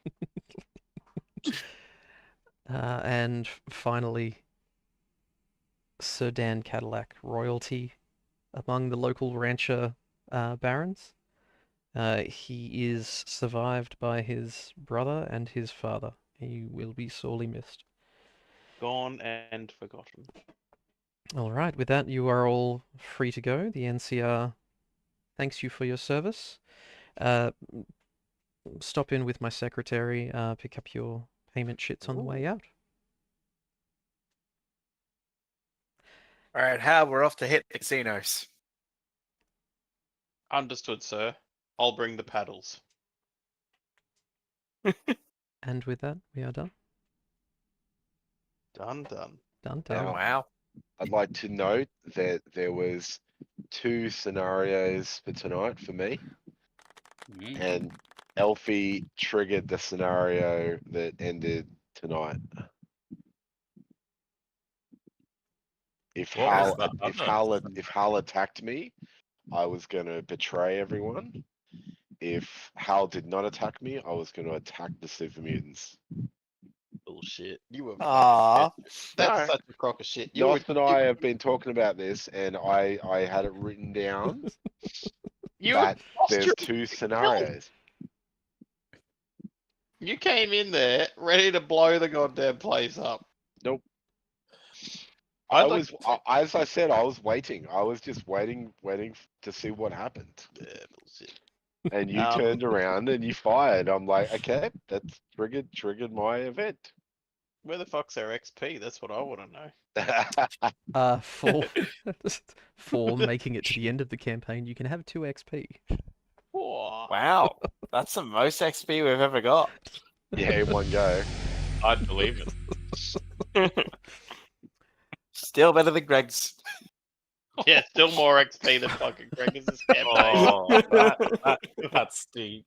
S1: And finally, Sir Dan Cadillac, royalty among the local rancher barons. He is survived by his brother and his father. He will be sorely missed.
S2: Gone and forgotten.
S1: All right, with that, you are all free to go. The NCR thanks you for your service. Stop in with my secretary, pick up your payment shits on the way out.
S8: All right, Hal, we're off to hit the casinos.
S2: Understood, sir. I'll bring the paddles.
S1: And with that, we are done.
S2: Done.
S1: Done.
S3: Now,
S8: Wow.
S3: I'd like to note that there was 2 scenarios for tonight for me, and Elfie triggered the scenario that ended tonight. If
S5: What was the other?
S3: Hal attacked me, I was gonna betray everyone. If Hal did not attack me, I was gonna attack the super mutants.
S2: Bullshit. You were.
S8: Aww.
S2: That's
S3: No.
S2: such a crock of shit.
S3: Nos and I have been talking about this, and I had it written down that there's 2 scenarios.
S2: You came in there ready to blow the goddamn place up.
S3: Nope. I was, as I said, I was waiting. I was just waiting to see what happened.
S2: bullshit.
S3: And you turned around and you fired. I'm like, okay, that's triggered my event.
S2: Where the fuck's our XP? That's what I want to know.
S1: For making it to the end of the campaign, you can have 2 XP.
S2: Whoa.
S8: Wow, that's the most XP we've ever got.
S3: Yeah, in one go.
S5: I'd believe it.
S8: Still better than Greg's.
S2: Yeah, still more XP than fucking Greg is this campaign.
S5: Oh, that, that, that's deep.